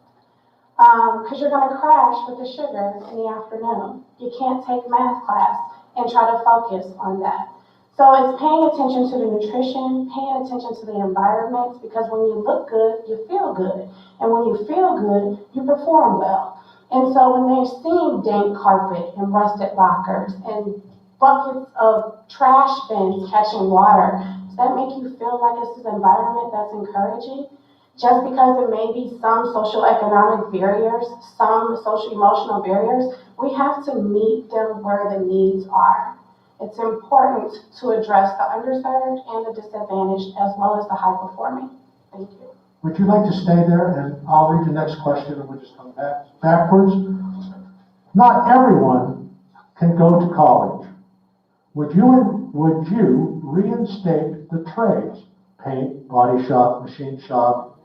Because you're going to crash with the sugar in the afternoon. You can't take math class and try to focus on that. So it's paying attention to the nutrition, paying attention to the environment, because when you look good, you feel good. And when you feel good, you perform well. And so when they're seeing dank carpet and rusted lockers and buckets of trash bins catching water, does that make you feel like it's an environment that's encouraging? Just because there may be some socioeconomic barriers, some social-emotional barriers, we have to meet them where the needs are. It's important to address the underserved and the disadvantaged as well as the high-performing. Thank you.
Would you like to stay there, and I'll read the next question and we'll just come backwards. Not everyone can go to college. Would you reinstate the trades, paint, body shop, machine shop,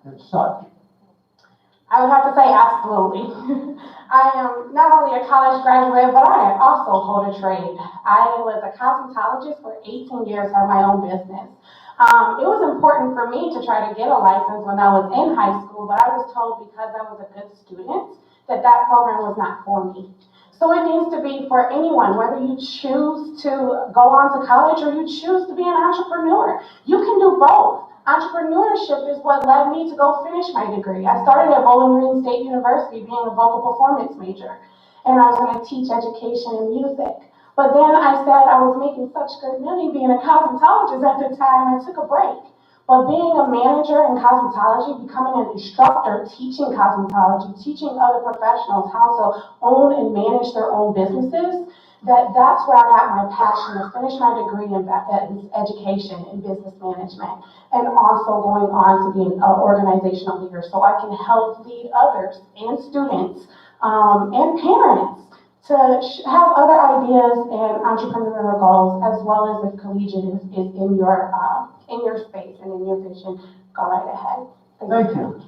and such?
I would have to say absolutely. I am not only a college graduate, but I also hold a trade. I was a cosmetologist for 18 years, had my own business. It was important for me to try to get a license when I was in high school, but I was told because I was a good student that that program was not for me. So it needs to be for anyone, whether you choose to go on to college or you choose to be an entrepreneur. You can do both. Entrepreneurship is what led me to go finish my degree. I started at Bowling Green State University being a vocal performance major, and I was going to teach education and music. But then I said I was making such good money being a cosmetologist at the time, I took a break. But being a manager in cosmetology, becoming an instructor, teaching cosmetology, teaching other professionals how to own and manage their own businesses, that's where I got my passion to finish my degree in education and business management, and also going on to be an organizational leader so I can help lead others and students and parents to have other ideas and entrepreneurial goals, as well as if collegiate is in your space and in your vision. Go right ahead.
Thank you,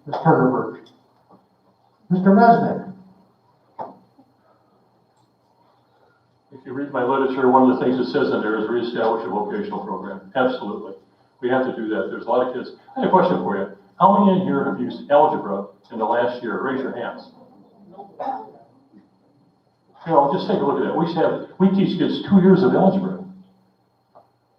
Ms. Turner-Birch. Mr. Mesnick.
If you read my literature, one of the things it says in there is reestablish a vocational program. Absolutely. We have to do that. There's a lot of kids. I have a question for you. How many in here have used algebra in the last year? Raise your hands. Just take a look at that. We teach kids 2 years of algebra.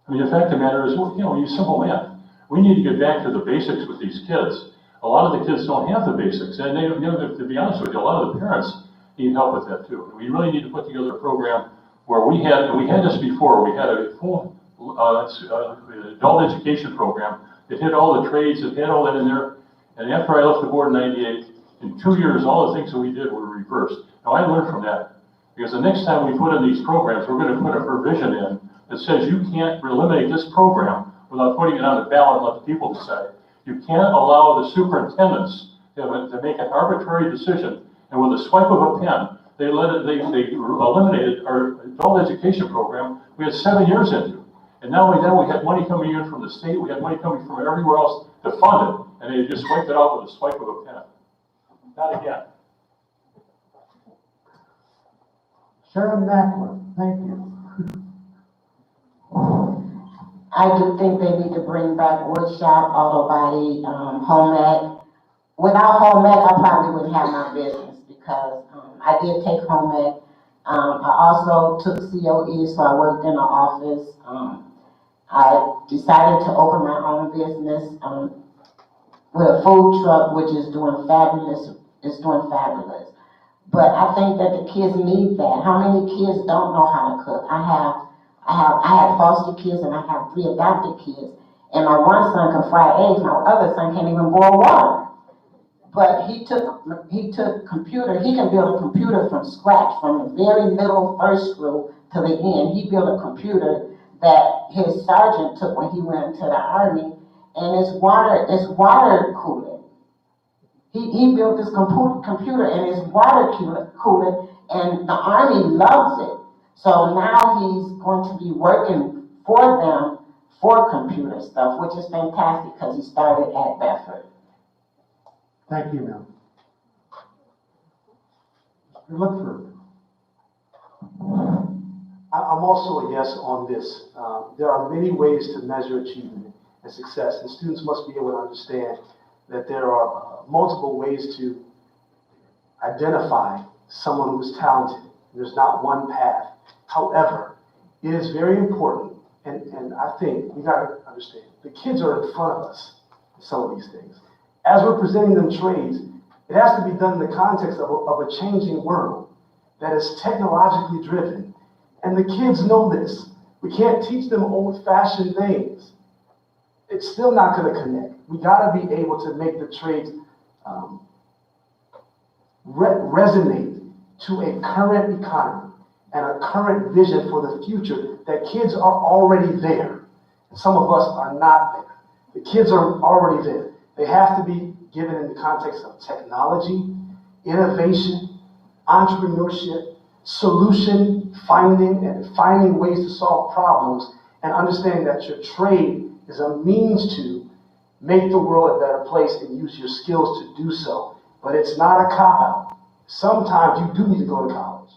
I mean, the fact of the matter is, use simple math. We need to get back to the basics with these kids. A lot of the kids don't have the basics, and to be honest with you, a lot of the parents need help with that too. We really need to put together a program where we had this before, we had a full adult education program that hit all the trades, that had all that in there. And after I left the board in '98, in 2 years, all the things that we did were reversed. Now, I learned from that, because the next time we put in these programs, we're going to put a provision in that says you can't eliminate this program without putting it on the ballot and let the people decide. You can't allow the superintendents to make an arbitrary decision, and with a swipe of a pen, they eliminated our adult education program we had 7 years into. And not only that, we had money coming in from the state, we had money coming from everywhere else to fund it, and they just wiped it out with a swipe of a pen. Not again.
Sharon Mackler, thank you.
I do think they need to bring back woodshop, auto body, home ec. Without home ec, I probably wouldn't have my business because I did take home ec. I also took COE, so I worked in an office. I decided to open my own business with a food truck, which is doing fabulous. It's doing fabulous. But I think that the kids need that. How many kids don't know how to cook? I had foster kids and I have 3 adopted kids. And my one son can fry eggs, my other son can't even boil water. But he took computer, he can build a computer from scratch, from the very middle first screw to the end. He built a computer that his sergeant took when he went into the Army, and it's water cooling. He built this computer and it's water cooling, and the Army loves it. So now he's going to be working for them for computer stuff, which is fantastic because he started at Bedford.
Thank you, ma'am. Mr. Lipford.
I'm also a yes on this. There are many ways to measure achievement and success, and students must be able to understand that there are multiple ways to identify someone who is talented. There's not one path. However, it is very important, and I think we got to understand, the kids are in front of us in some of these things. As we're presenting them trades, it has to be done in the context of a changing world that is technologically driven. And the kids know this. We can't teach them old-fashioned things. It's still not going to connect. We got to be able to make the trades resonate to a current economy and a current vision for the future, that kids are already there. Some of us are not there. The kids are already there. They have to be given in the context of technology, innovation, entrepreneurship, solution finding, and finding ways to solve problems, and understanding that your trade is a means to make the world a better place and use your skills to do so. But it's not a cop-out. Sometimes you do need to go to college.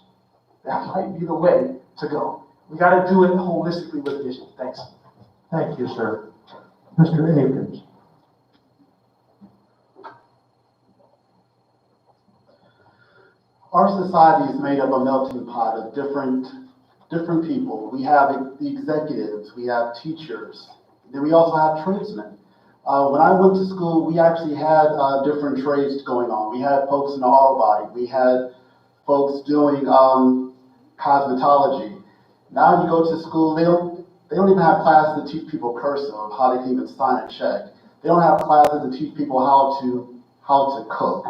That might be the way to go. We got to do it holistically with vision. Thanks.
Thank you, sir. Mr. Akins.
Our society is made of a melting pot of different people. We have the executives, we have teachers, then we also have tradesmen. When I went to school, we actually had different trades going on. We had folks in the auto body. We had folks doing cosmetology. Now you go to school, they don't even have classes to teach people cursive, how they can even sign a check. They don't have classes to teach people how to cook,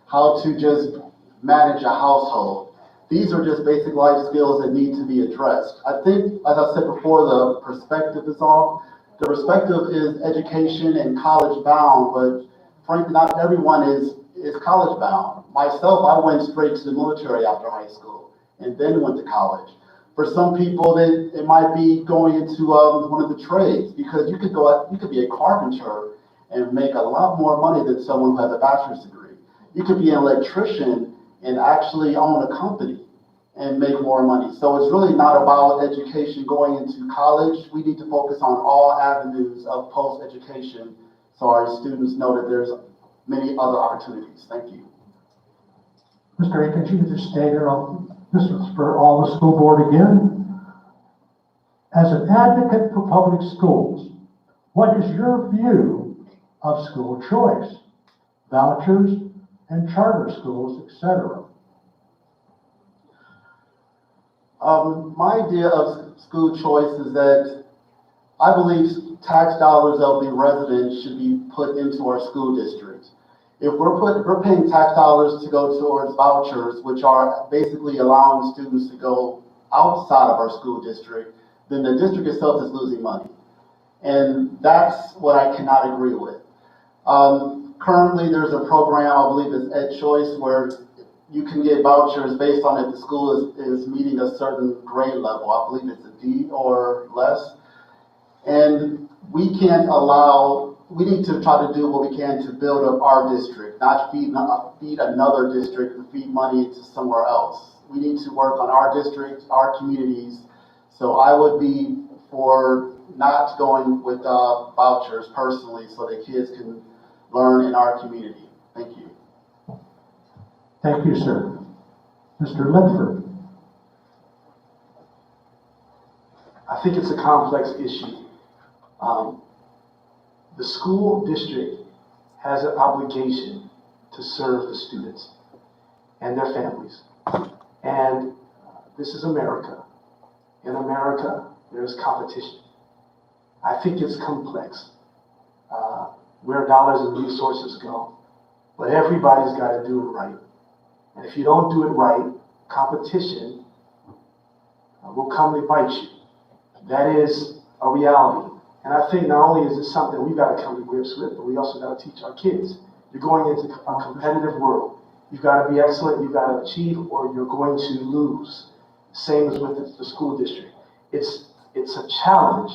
how to just manage a household. These are just basic life skills that need to be addressed. I think, as I said before, the perspective is off. The perspective is education and college bound, but frankly, not everyone is college bound. Myself, I went straight to the military after high school and then went to college. For some people, it might be going into one of the trades, because you could be a carpenter and make a lot more money than someone who has a bachelor's degree. You could be an electrician and actually own a company and make more money. So it's really not about education going into college. We need to focus on all avenues of post-education so our students know that there's many other opportunities. Thank you.
Mr. Akins, you can just stay there. This is for all the school board again. As an advocate for public schools, what is your view of school choice, vouchers, and charter schools, etc.?
My idea of school choice is that I believe tax dollars of the residents should be put into our school districts. If we're paying tax dollars to go towards vouchers, which are basically allowing students to go outside of our school district, then the district itself is losing money. And that's what I cannot agree with. Currently, there's a program, I believe it's Ed Choice, where you can get vouchers based on if the school is meeting a certain grade level. I believe it's a D or less. And we can't allow, we need to try to do what we can to build up our district, not feed another district and feed money to somewhere else. We need to work on our district, our communities. So I would be for not going with vouchers personally so that kids can learn in our community. Thank you.
Thank you, sir. Mr. Ledford.
I think it's a complex issue. The school district has an obligation to serve the students and their families. And this is America. In America, there's competition. I think it's complex where dollars and resources go, but everybody's got to do it right. And if you don't do it right, competition will come to bite you. That is a reality. And I think not only is it something we've got to come to grips with, but we also got to teach our kids. You're going into a competitive world. You've got to be excellent, you've got to achieve, or you're going to lose. Same as with the school district. It's a challenge.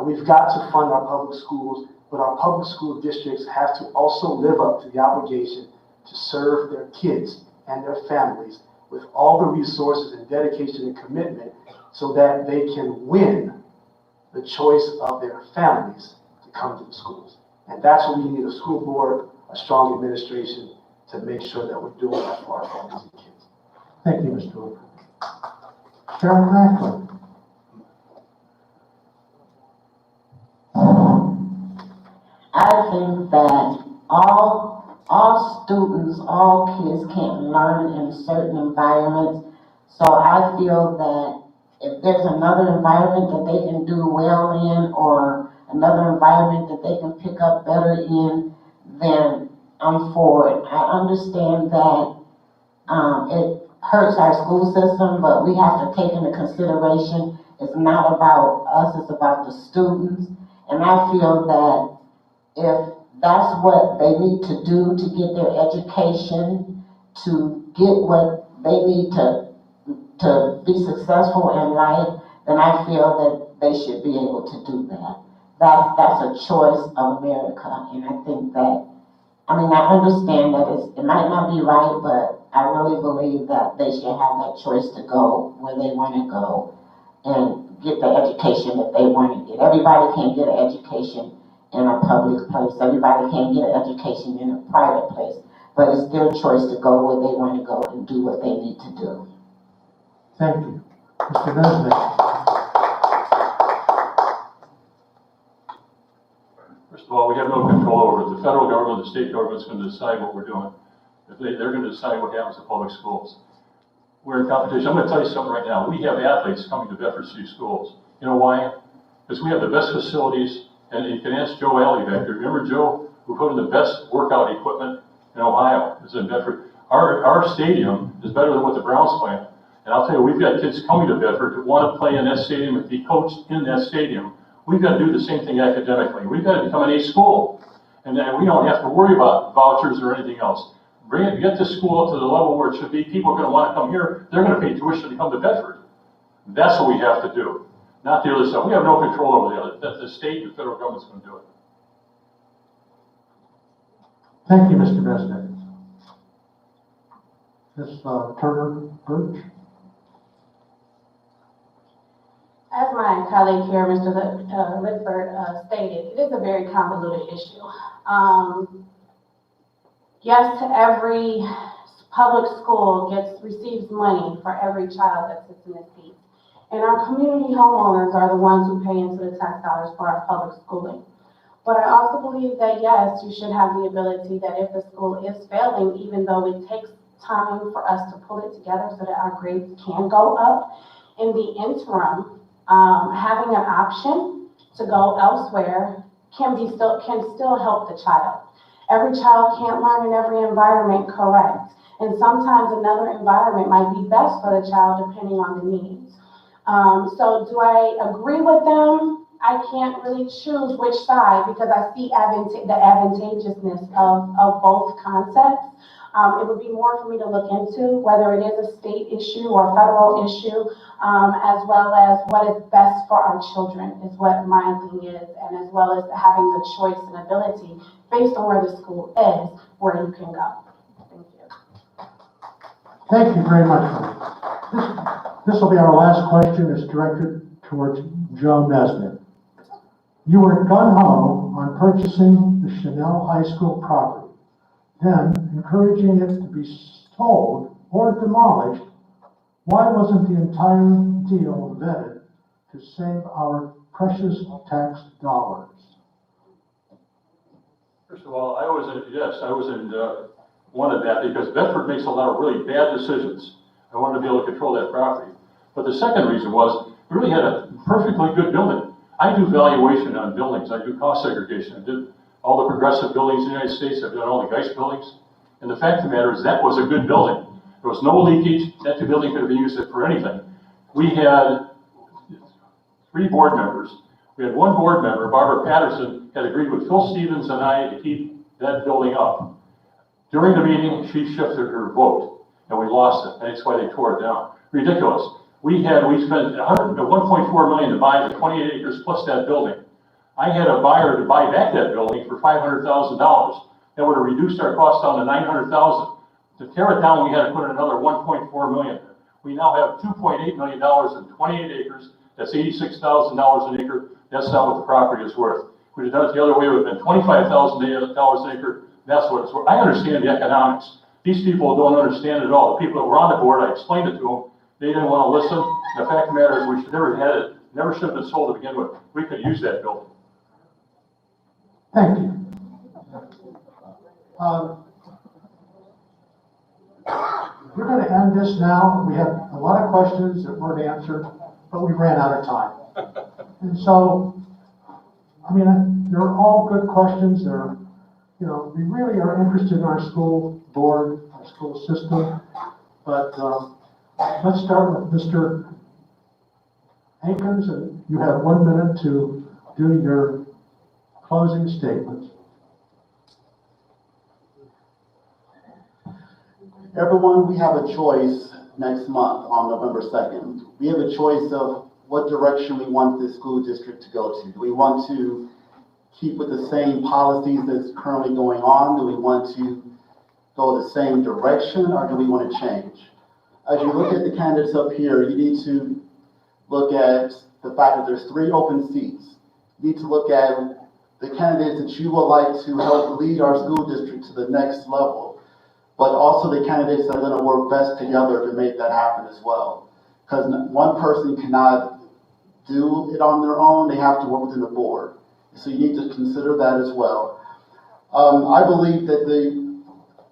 We've got to fund our public schools, but our public school districts have to also live up to the obligation to serve their kids and their families with all the resources and dedication and commitment so that they can win the choice of their families to come to the schools. And that's what we need: a school board, a strong administration to make sure that we're doing that for our families and kids.
Thank you, Mr. Ledford. Sharon Macklin.
I think that all students, all kids can learn in certain environments. So I feel that if there's another environment that they can do well in, or another environment that they can pick up better in, then I'm for it. I understand that it hurts our school system, but we have to take into consideration it's not about us, it's about the students. And I feel that if that's what they need to do to get their education, to get what they need to be successful in life, then I feel that they should be able to do that. That's a choice of America, and I think that, I understand that it might not be right, but I really believe that they should have that choice to go where they want to go and get the education that they want to get. Everybody can't get an education in a public place. Everybody can't get an education in a private place, but it's their choice to go where they want to go and do what they need to do.
Thank you. Mr. Nesbitt.
First of all, we have no control over it. The federal government, the state government's going to decide what we're doing. They're going to decide what happens to public schools. We're in competition. I'm going to tell you something right now. We have athletes coming to Bedford City Schools. You know why? Because we have the best facilities, and you can ask Joe Alley back there. Remember Joe, who put in the best workout equipment in Ohio? It's in Bedford. Our stadium is better than what the Browns play. And I'll tell you, we've got kids coming to Bedford who want to play in that stadium and be coached in that stadium. We've got to do the same thing academically. We've got to become an A school. And then we don't have to worry about vouchers or anything else. Get the school up to the level where it should be. People are going to want to come here. They're going to pay tuition to come to Bedford. That's what we have to do, not the other stuff. We have no control over the other. The state and the federal government's going to do it.
Thank you, Mr. Nesbitt. Ms. Turner Birch.
As my colleague here, Mr. Lickford, stated, it is a very convoluted issue. Yes to every public school receives money for every child that sits in the seat. And our community homeowners are the ones who pay into the tax dollars for our public schooling. But I also believe that, yes, you should have the ability that if the school is failing, even though it takes time for us to pull it together so that our grades can go up, in the interim, having an option to go elsewhere can still help the child. Every child can't learn in every environment, correct. And sometimes another environment might be best for the child depending on the needs. So do I agree with them? I can't really choose which side because I see the advantageousness of both concepts. It would be more for me to look into whether it is a state issue or federal issue, as well as what is best for our children is what my thing is, and as well as having the choice and ability based on where the school is, where you can go. Thank you.
Thank you very much. This will be our last question. It's directed towards Joe Nesbitt. You were gung-ho on purchasing the Chanel High School property, then encouraging it to be sold or demolished. Why wasn't the entire deal vetted to save our precious tax dollars?
First of all, I wanted that because Bedford makes a lot of really bad decisions. I wanted to be able to control that property. But the second reason was we really had a perfectly good building. I do valuation on buildings. I do cost segregation. I did all the progressive buildings in the United States. I've done all the Geist buildings. And the fact of the matter is that was a good building. There was no leakage. That building could have been used for anything. We had 3 board members. We had 1 board member, Barbara Patterson, had agreed with Phil Stevens and I to keep that building up. During the meeting, she shifted her vote, and we lost it. That's why they tore it down. Ridiculous. We spent $1.4 million to buy the 28 acres plus that building. I had a buyer to buy back that building for $500,000. That would have reduced our cost down to $900,000. To tear it down, we had to put in another $1.4 million. We now have $2.8 million in 28 acres. That's $86,000 an acre. That's not what the property is worth. If we'd have done it the other way, it would have been $25,000 an acre. That's what it's worth. I understand the economics. These people don't understand it at all. The people that were on the board, I explained it to them. They didn't want to listen. The fact of the matter is we should never had it. Never should have been sold to begin with. We could use that building.
Thank you. We're going to end this now. We had a lot of questions that weren't answered, but we ran out of time. And so, I mean, they're all good questions. We really are interested in our school board, our school system. But let's start with Mr. Hankins, and you have 1 minute to do your closing statements.
Everyone, we have a choice next month on November 2nd. We have a choice of what direction we want this school district to go to. Do we want to keep with the same policies that's currently going on? Do we want to go the same direction, or do we want to change? As you look at the candidates up here, you need to look at the fact that there's 3 open seats. You need to look at the candidates that you would like to help lead our school district to the next level, but also the candidates that are going to work best together to make that happen as well. Because one person cannot do it on their own, they have to work within the board. So you need to consider that as well. I believe that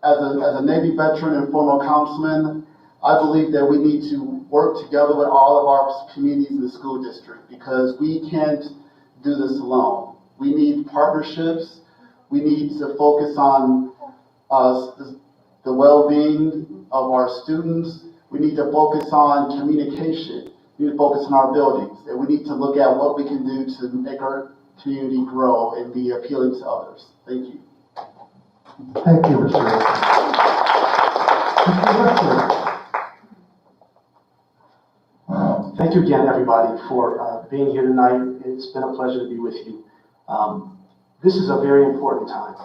as a Navy veteran and former councilman, I believe that we need to work together with all of our communities in the school district because we can't do this alone. We need partnerships. We need to focus on the well-being of our students. We need to focus on communication. We need to focus on our buildings. And we need to look at what we can do to make our community grow and be appealing to others. Thank you.
Thank you, Mr. Richard.
Thank you again, everybody, for being here tonight. It's been a pleasure to be with you. This is a very important time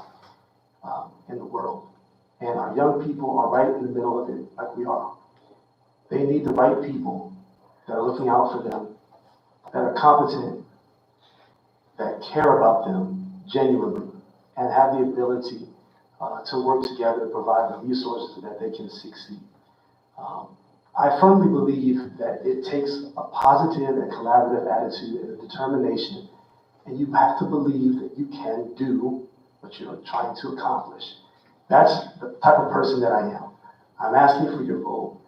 in the world, and our young people are right in the middle of it, like we are. They need the right people that are looking out for them, that are competent, that care about them genuinely, and have the ability to work together to provide the resources that they can succeed. I firmly believe that it takes a positive and collaborative attitude and a determination, and you have to believe that you can do what you're trying to accomplish. That's the type of person that I am. I'm asking for your vote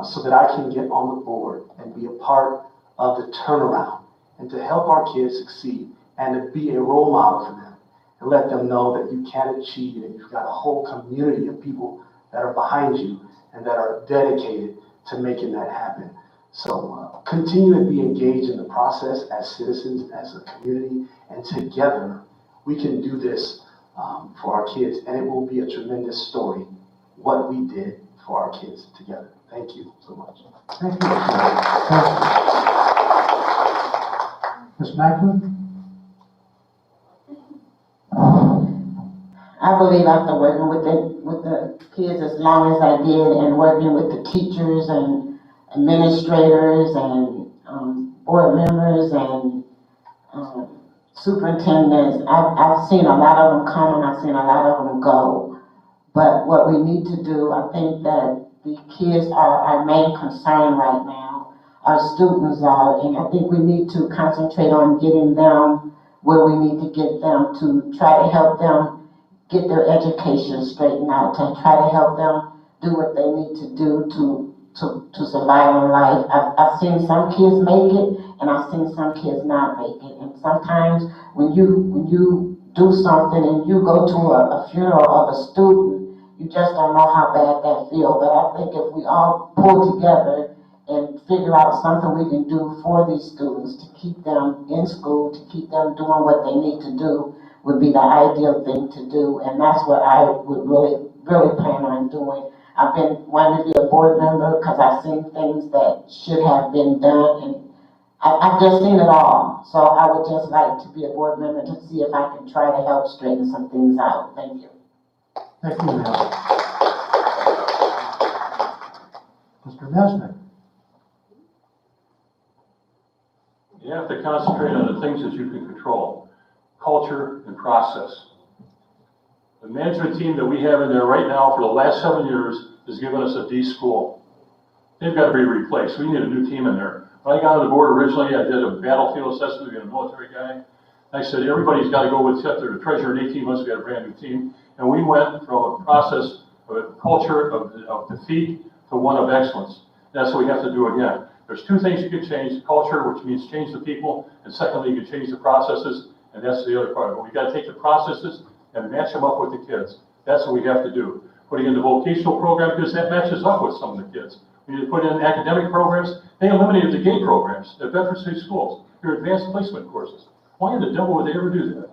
so that I can get on the board and be a part of the turnaround and to help our kids succeed and to be a role model for them and let them know that you can achieve and you've got a whole community of people that are behind you and that are dedicated to making that happen. So continue to be engaged in the process as citizens, as a community, and together we can do this for our kids, and it will be a tremendous story, what we did for our kids together. Thank you so much.
Thank you. Ms. Macklin?
I believe after working with the kids as long as I did and working with the teachers and administrators and board members and superintendents, I've seen a lot of them come and I've seen a lot of them go. But what we need to do, I think that the kids are our main concern right now. Our students are, and I think we need to concentrate on getting them where we need to get them to try to help them get their education straightened out, to try to help them do what they need to do to survive in life. I've seen some kids make it, and I've seen some kids not make it. And sometimes when you do something and you go to a funeral of a student, you just don't know how bad that feels. But I think if we all pull together and figure out something we can do for these students to keep them in school, to keep them doing what they need to do, would be the ideal thing to do, and that's what I would really plan on doing. I've been wanting to be a board member because I've seen things that should have been done, and I've just seen it all. So I would just like to be a board member to see if I can try to help straighten some things out. Thank you.
Thank you, ma'am. Mr. Mesnick?
You have to concentrate on the things that you can control. Culture and process. The management team that we have in there right now for the last 7 years has given us a D school. They've got to be replaced. We need a new team in there. When I got on the board originally, I did a battlefield assessment, we had a military guy. I said, everybody's got to go with the treasurer in 18 months, we got a brand new team. And we went from a process of a culture of defeat to one of excellence. That's what we have to do again. There's two things you can change: culture, which means change the people, and secondly, you can change the processes. And that's the other part. But we got to take the processes and match them up with the kids. That's what we have to do. Putting in the vocational program, because that matches up with some of the kids. We need to put in academic programs. They eliminated the GATE programs at Bedford City Schools. They're advanced placement courses. Why in the devil would they ever do that?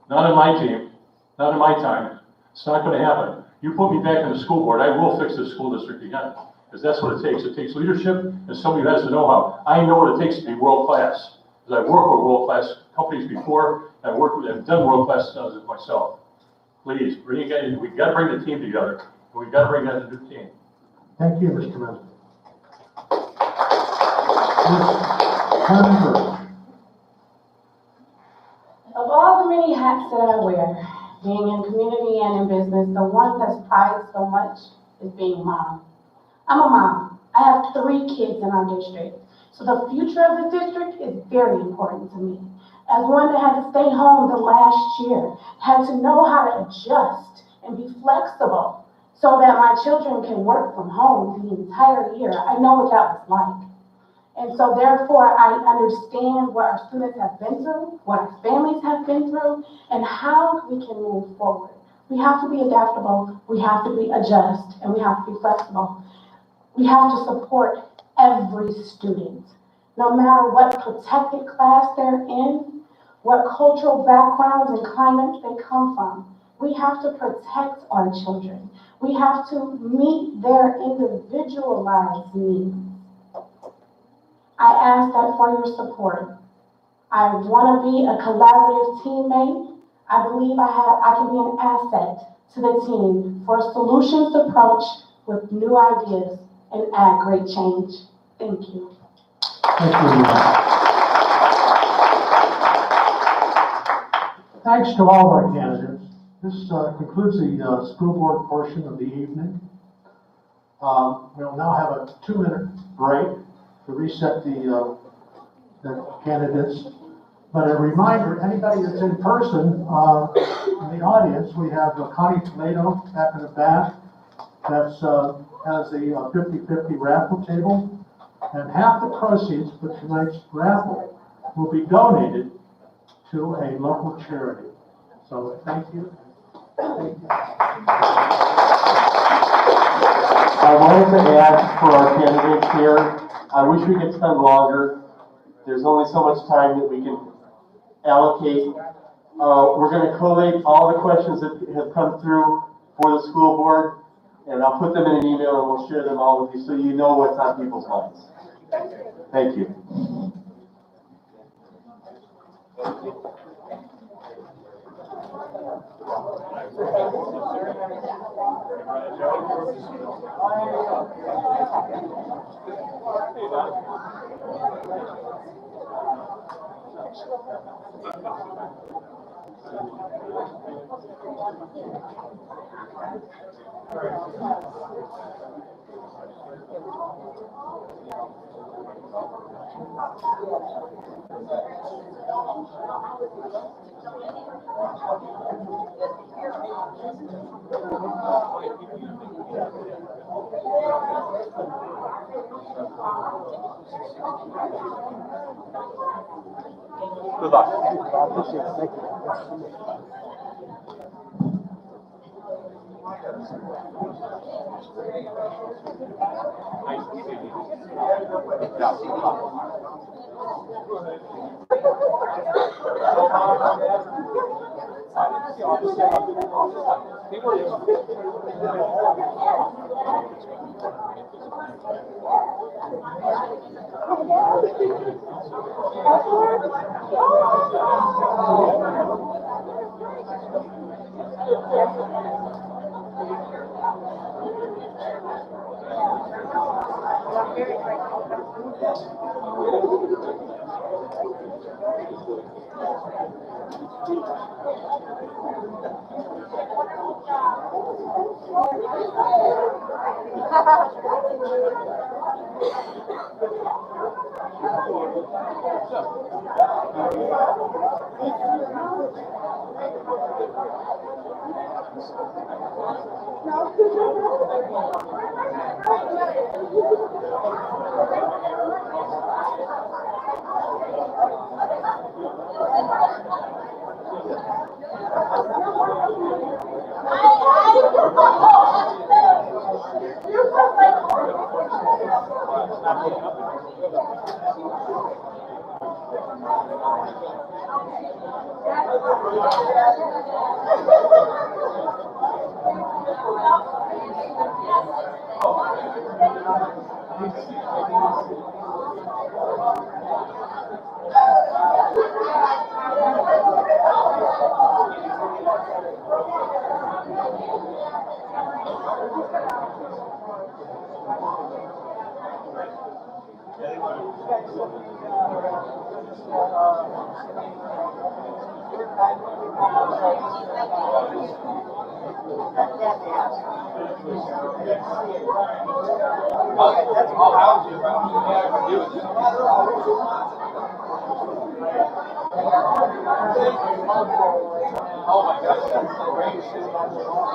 Not on my team. Not in my time. It's not going to happen. You put me back in the school board, I will fix this school district again. Because that's what it takes. It takes leadership and somebody who has the know-how. I know what it takes to be world class. Because I've worked with world-class companies before, I've done world-class stuff myself. Please, we got to bring the team together, and we've got to bring that new team.
Thank you, Mr. Mesnick.
Of all the many hats that I wear, being in community and in business, the one that's prized so much is being a mom. I'm a mom. I have 3 kids in our district. So the future of the district is very important to me. As one that had to stay home the last year, had to know how to adjust and be flexible so that my children can work from home the entire year. I know what that was like. And so therefore, I understand what our students have been through, what our families have been through, and how we can move forward. We have to be adaptable, we have to be adjust, and we have to be flexible. We have to support every student, no matter what protected class they're in, what cultural backgrounds and climates they come from. We have to protect our children. We have to meet their individualized needs. I ask that for your support. I want to be a collaborative teammate. I believe I can be an asset to the team for a solutions approach with new ideas and add great change. Thank you.
Thank you. Thanks to all of our candidates. This concludes the school board portion of the evening. We'll now have a 2-minute break to reset the candidates. But a reminder, anybody that's in person in the audience, we have Connie Tomato back in the back. That's has the 50-50 raffle table. And half the proceeds for tonight's raffle will be donated to a local charity. So thank you. Thank you.
I wanted to add for our candidates here, I wish we could spend longer. There's only so much time that we can allocate. We're going to collate all the questions that have come through for the school board, and I'll put them in an email and we'll share them all with you so you know what's on people's minds. Thank you.
Good luck.
Thank you.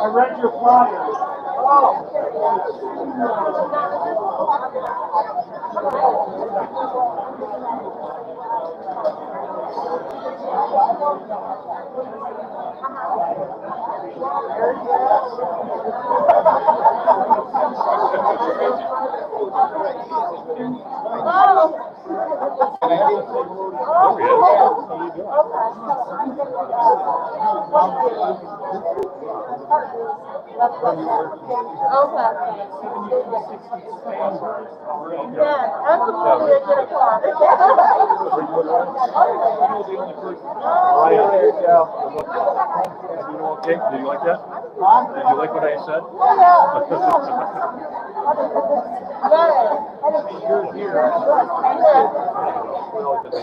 I read your flyer.
Okay, did you like that? Did you like what I said? You're here. I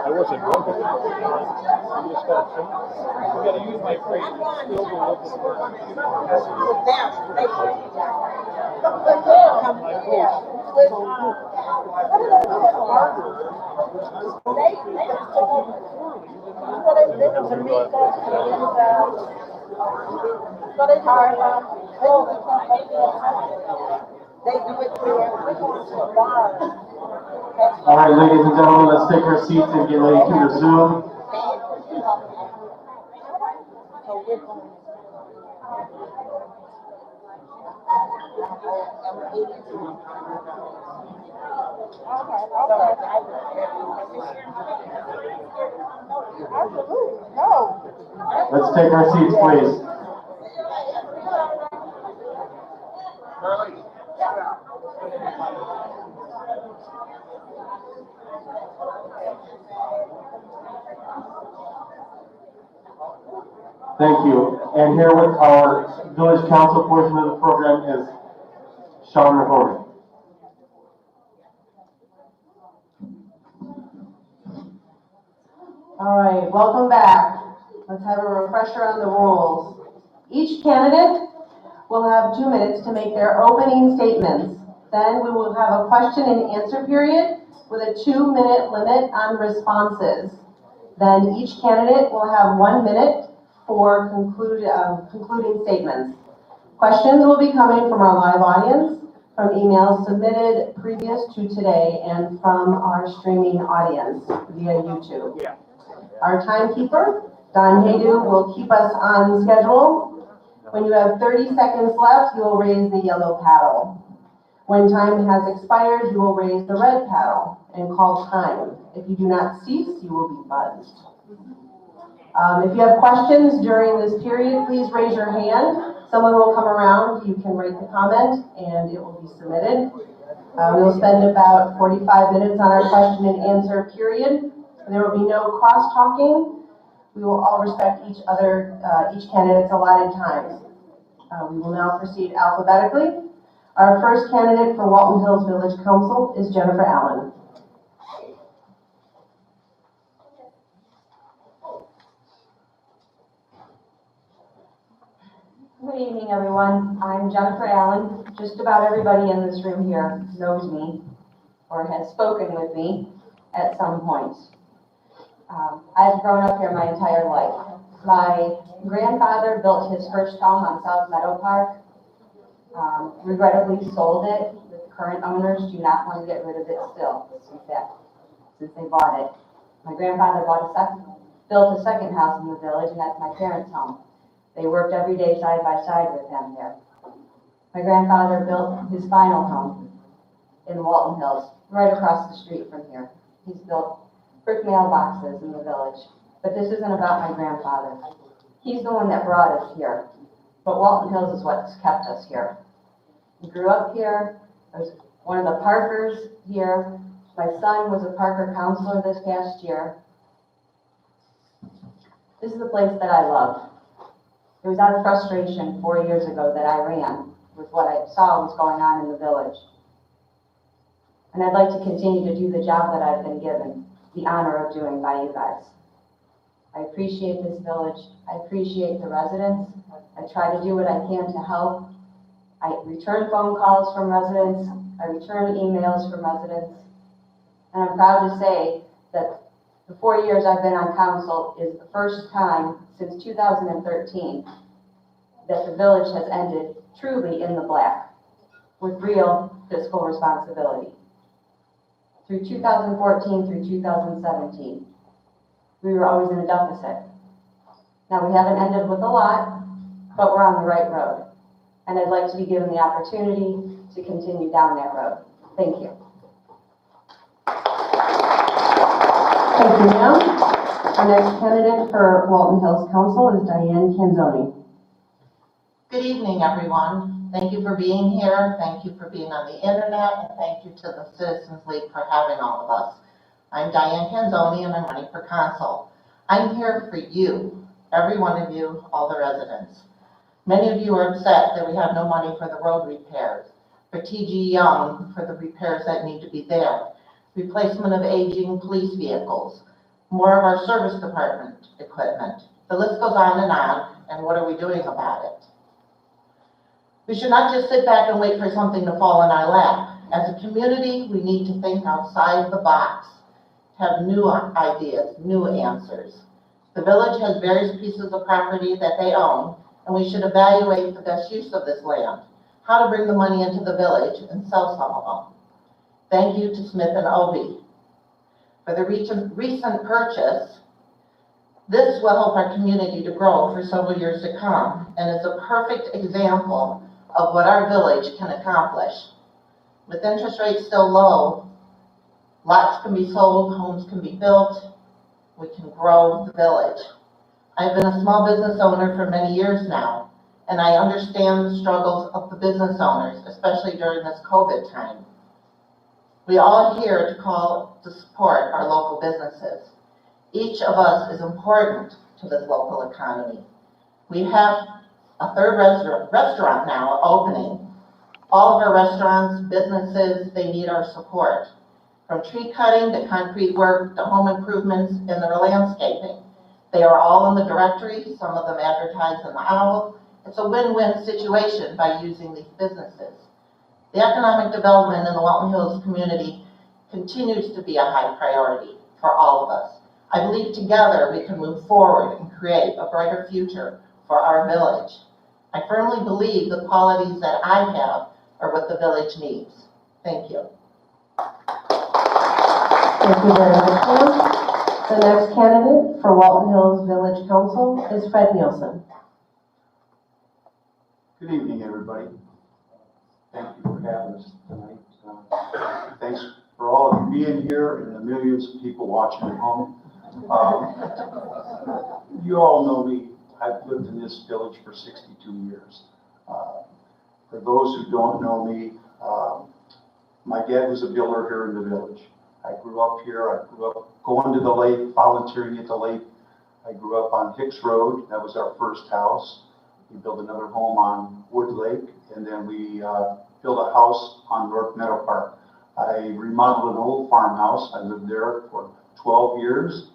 wasn't looking. You just got to you got to use my phrase. Still the look of work.
All right, ladies and gentlemen, let's take our seats and get ready to resume. Let's take our seats, please. Thank you. And here with our village council portion of the program is Sean McCormick.
All right, welcome back. Let's have a refresher on the rules. Each candidate will have 2 minutes to make their opening statements. Then we will have a question and answer period with a 2-minute limit on responses. Then each candidate will have 1 minute for concluding statements. Questions will be coming from our live audience, from emails submitted previous to today, and from our streaming audience via YouTube. Our timekeeper, Don Haydu, will keep us on schedule. When you have 30 seconds left, you will raise the yellow paddle. When time has expired, you will raise the red paddle and call time. If you do not cease, you will be buzzed. If you have questions during this period, please raise your hand. Someone will come around, you can write the comment, and it will be submitted. We will spend about 45 minutes on our question and answer period. There will be no cross-talking. We will all respect each candidate's allotted times. We will now proceed alphabetically. Our first candidate for Walton Hills Village Council is Jennifer Allen.
Good evening, everyone. I'm Jennifer Allen. Just about everybody in this room here knows me or has spoken with me at some point. I've grown up here my entire life. My grandfather built his first home on South Meadow Park. Regrettably sold it. The current owners do not want to get rid of it still, since they bought it. My grandfather built a second house in the village, and that's my parents' home. They worked every day side by side with him there. My grandfather built his final home in Walton Hills, right across the street from here. He's built brick mailboxes in the village. But this isn't about my grandfather. He's the one that brought us here. But Walton Hills is what's kept us here. We grew up here. I was one of the Parkers here. My son was a Parker counselor this past year. This is a place that I love. It was out of frustration 4 years ago that I ran with what I saw was going on in the village. And I'd like to continue to do the job that I've been given the honor of doing by you guys. I appreciate this village. I appreciate the residents. I try to do what I can to help. I return phone calls from residents. I return emails from residents. And I'm proud to say that the 4 years I've been on council is the first time since 2013 that the village has ended truly in the black with real fiscal responsibility. Through 2014 through 2017, we were always in a deficit. Now we haven't ended with a lot, but we're on the right road. And I'd like to be given the opportunity to continue down that road. Thank you.
Thank you, ma'am. Our next candidate for Walton Hills Council is Diane Canzoni.
Good evening, everyone. Thank you for being here. Thank you for being on the internet, and thank you to the Citizens League for having all of us. I'm Diane Canzoni, and I'm running for council. I'm here for you. every one of you, all the residents. Many of you are upset that we have no money for the road repairs, for TG Young for the repairs that need to be there, replacement of aging police vehicles, more of our service department equipment. The list goes on, and what are we doing about it? We should not just sit back and wait for something to fall in our lap. As a community, we need to think outside the box, have new ideas, new answers. The village has various pieces of property that they own, and we should evaluate the best use of this land, how to bring the money into the village and sell some of them. Thank you to Smith and Obie for the recent purchase. This will help our community to grow for several years to come, and is a perfect example of what our village can accomplish. With interest rates still low, lots can be sold, homes can be built, we can grow the village. I've been a small business owner for many years now, and I understand the struggles of the business owners, especially during this COVID time. We all here to call to support our local businesses. Each of us is important to this local economy. We have a third restaurant now opening. All of our restaurants, businesses, they need our support. From tree cutting to concrete work to home improvements and their landscaping. They are all in the directory, some of them advertised in the Owl. It's a win-win situation by using these businesses. The economic development in the Walton Hills community continues to be a high priority for all of us. I believe together we can move forward and create a brighter future for our village. I firmly believe the qualities that I have are what the village needs. Thank you.
Thank you very much, Pam. The next candidate for Walton Hills Village Council is Fred Nielsen.
Good evening, everybody. Thank you for having us tonight. Thanks for all of you being here and the millions of people watching at home. You all know me. I've lived in this village for 62 years. For those who don't know me, my dad was a builder here in the village. I grew up here. I grew up going to the lake, volunteering at the lake. I grew up on Hicks Road. That was our first house. We built another home on Wood Lake, and then we built a house on North Meadow Park. I remodeled an old farmhouse. I lived there for 12 years,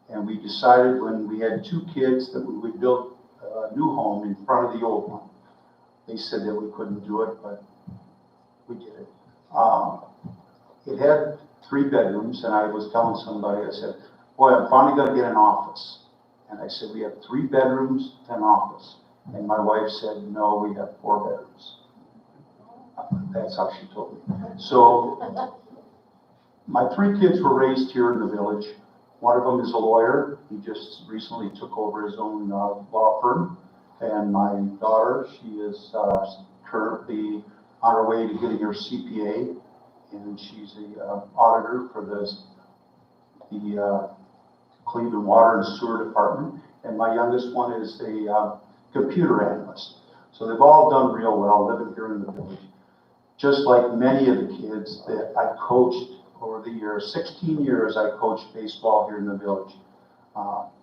and we decided when we had 2 kids that we would build a new home in front of the old one. They said that we couldn't do it, but we did it. It had 3 bedrooms, and I was telling somebody, I said, boy, I'm finally going to get an office. And I said, we have 3 bedrooms and an office. And my wife said, no, we have 4 bedrooms. That's how she told me. So my 3 kids were raised here in the village. One of them is a lawyer. He just recently took over his own law firm. And my daughter, she is currently on her way to getting her CPA. And she's the auditor for the Cleveland Water and Sewer Department. And my youngest one is a computer analyst. So they've all done real well living here in the village. Just like many of the kids that I coached over the years, 16 years I coached baseball here in the village.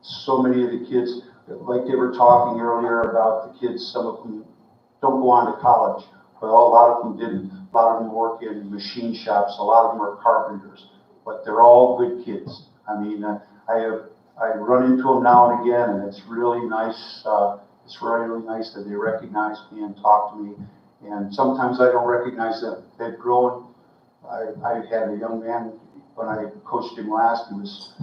So many of the kids, like they were talking earlier about the kids, some of them don't go on to college. Well, a lot of them didn't. A lot of them work in machine shops. A lot of them are carpenters. But they're all good kids. I mean, I run into them now and again, and it's really nice. It's really nice that they recognize me and talk to me. And sometimes I don't recognize them. They've grown. I had a young man, when I coached him last, he was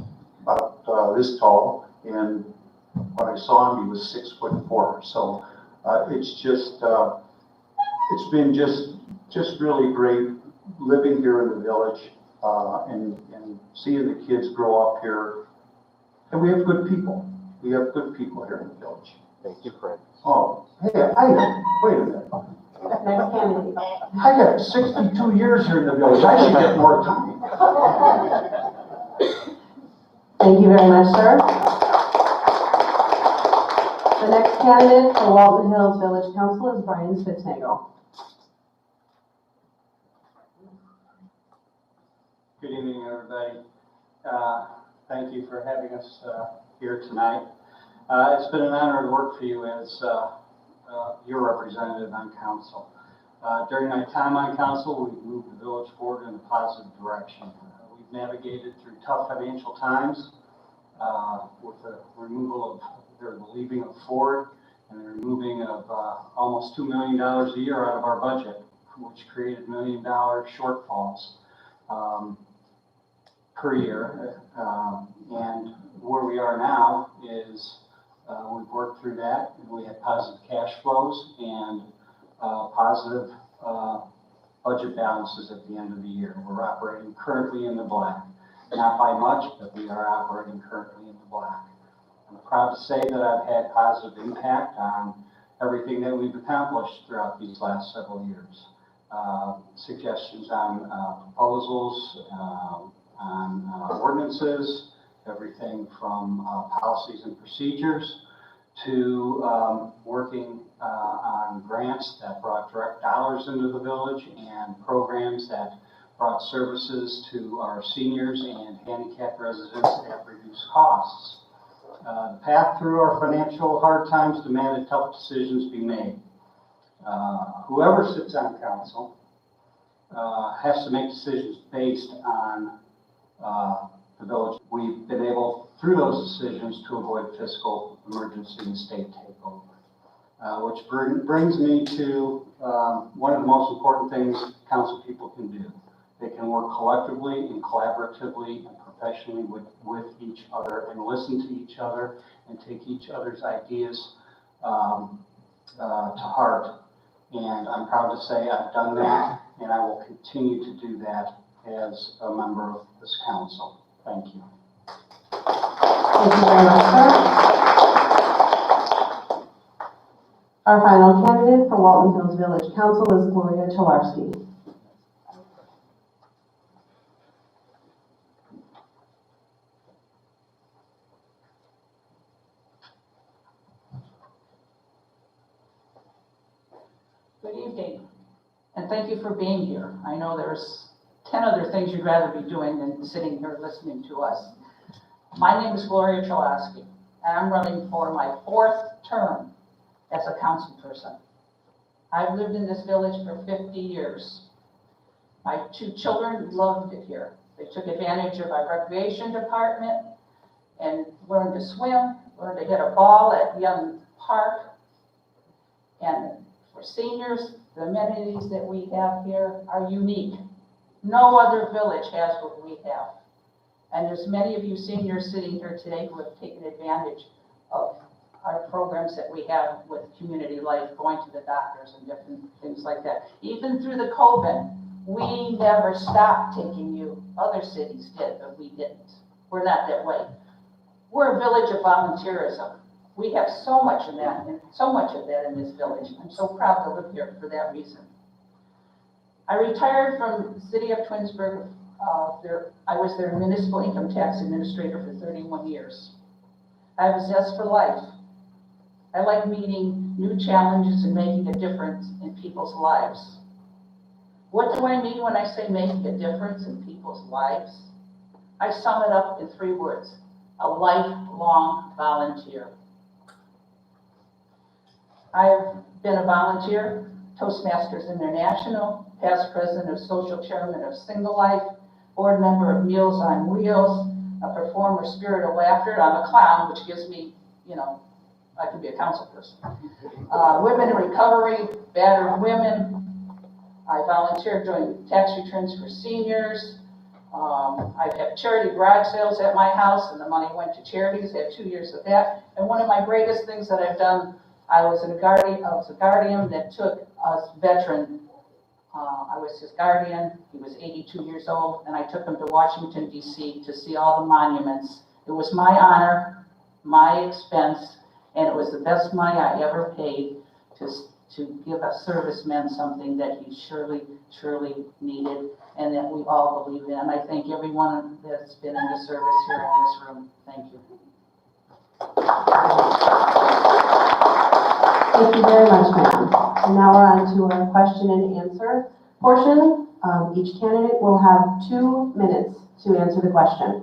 about this tall. And when I saw him, he was 6'4". So it's just, it's been just really great living here in the village and seeing the kids grow up here. And we have good people. We have good people here in the village.
Thank you, Fred.
Oh, hey, wait a minute.
Next candidate.
I got 62 years here in the village. I should get more time.
Thank you very much, sir. The next candidate for Walton Hills Village Council is Brian Spitznagel.
Good evening, everybody. Thank you for having us here tonight. It's been an honor to work for you as your representative on council. During my time on council, we've moved the village forward in a positive direction. We've navigated through tough financial times with the removal of, the leaving of Ford and the removing of almost $2 million a year out of our budget, which created $1 million shortfalls per year. And where we are now is we've worked through that, and we have positive cash flows and positive budget balances at the end of the year. We're operating currently in the black. Not by much, but we are operating currently in the black. I'm proud to say that I've had positive impact on everything that we've accomplished throughout these last several years. Suggestions on proposals, on ordinances, everything from policies and procedures to working on grants that brought direct dollars into the village and programs that brought services to our seniors and handicapped residents at reduced costs. The path through our financial hard times demanded tough decisions be made. Whoever sits on council has to make decisions based on the village. We've been able, through those decisions, to avoid fiscal emergency and state takeover. Which brings me to one of the most important things council people can do. They can work collectively and collaboratively and professionally with each other and listen to each other and take each other's ideas to heart. And I'm proud to say I've done that, and I will continue to do that as a member of this council. Thank you.
Thank you very much, sir. Our final candidate for Walton Hills Village Council is Gloria Tolarski.
Good evening, and thank you for being here. I know there's 10 other things you'd rather be doing than sitting here listening to us. My name is Gloria Chalaski, and I'm running for my 4th term as a council person. I've lived in this village for 50 years. My 2 children loved it here. They took advantage of our recreation department and learned to swim, learned to hit a ball at Young Park. And for seniors, the amenities that we have here are unique. No other village has what we have. And there's many of you seniors sitting here today who have taken advantage of our programs that we have with community life, going to the doctors and different things like that. Even through the COVID, we never stopped taking you. Other cities did, but we didn't. We're not that way. We're a village of volunteerism. We have so much of that in this village. I'm so proud to live here for that reason. I retired from the city of Twinsburg. I was their municipal income tax administrator for 31 years. I have a zest for life. I like meeting new challenges and making a difference in people's lives. What do I mean when I say making a difference in people's lives? I sum it up in 3 words: a lifelong volunteer. I've been a volunteer, Toastmasters International, past president of social chairman of Single Life, board member of Meals on Wheels, a performer, Spirit of Laughter. I'm a clown, which gives me, I can be a council person. Women in Recovery, battered women. I volunteered doing tax returns for seniors. I have charity garage sales at my house, and the money went to charities. I had 2 years of that. And one of my greatest things that I've done, I was a guardian that took a veteran. I was his guardian. He was 82 years old, and I took him to Washington, D.C. to see all the monuments. It was my honor, my expense, and it was the best money I ever paid to give a serviceman something that he surely needed and that we all believe in. And I thank everyone that's been in the service here in this room. Thank you.
Thank you very much, ma'am. And now we're on to our question and answer portion. Each candidate will have 2 minutes to answer the question.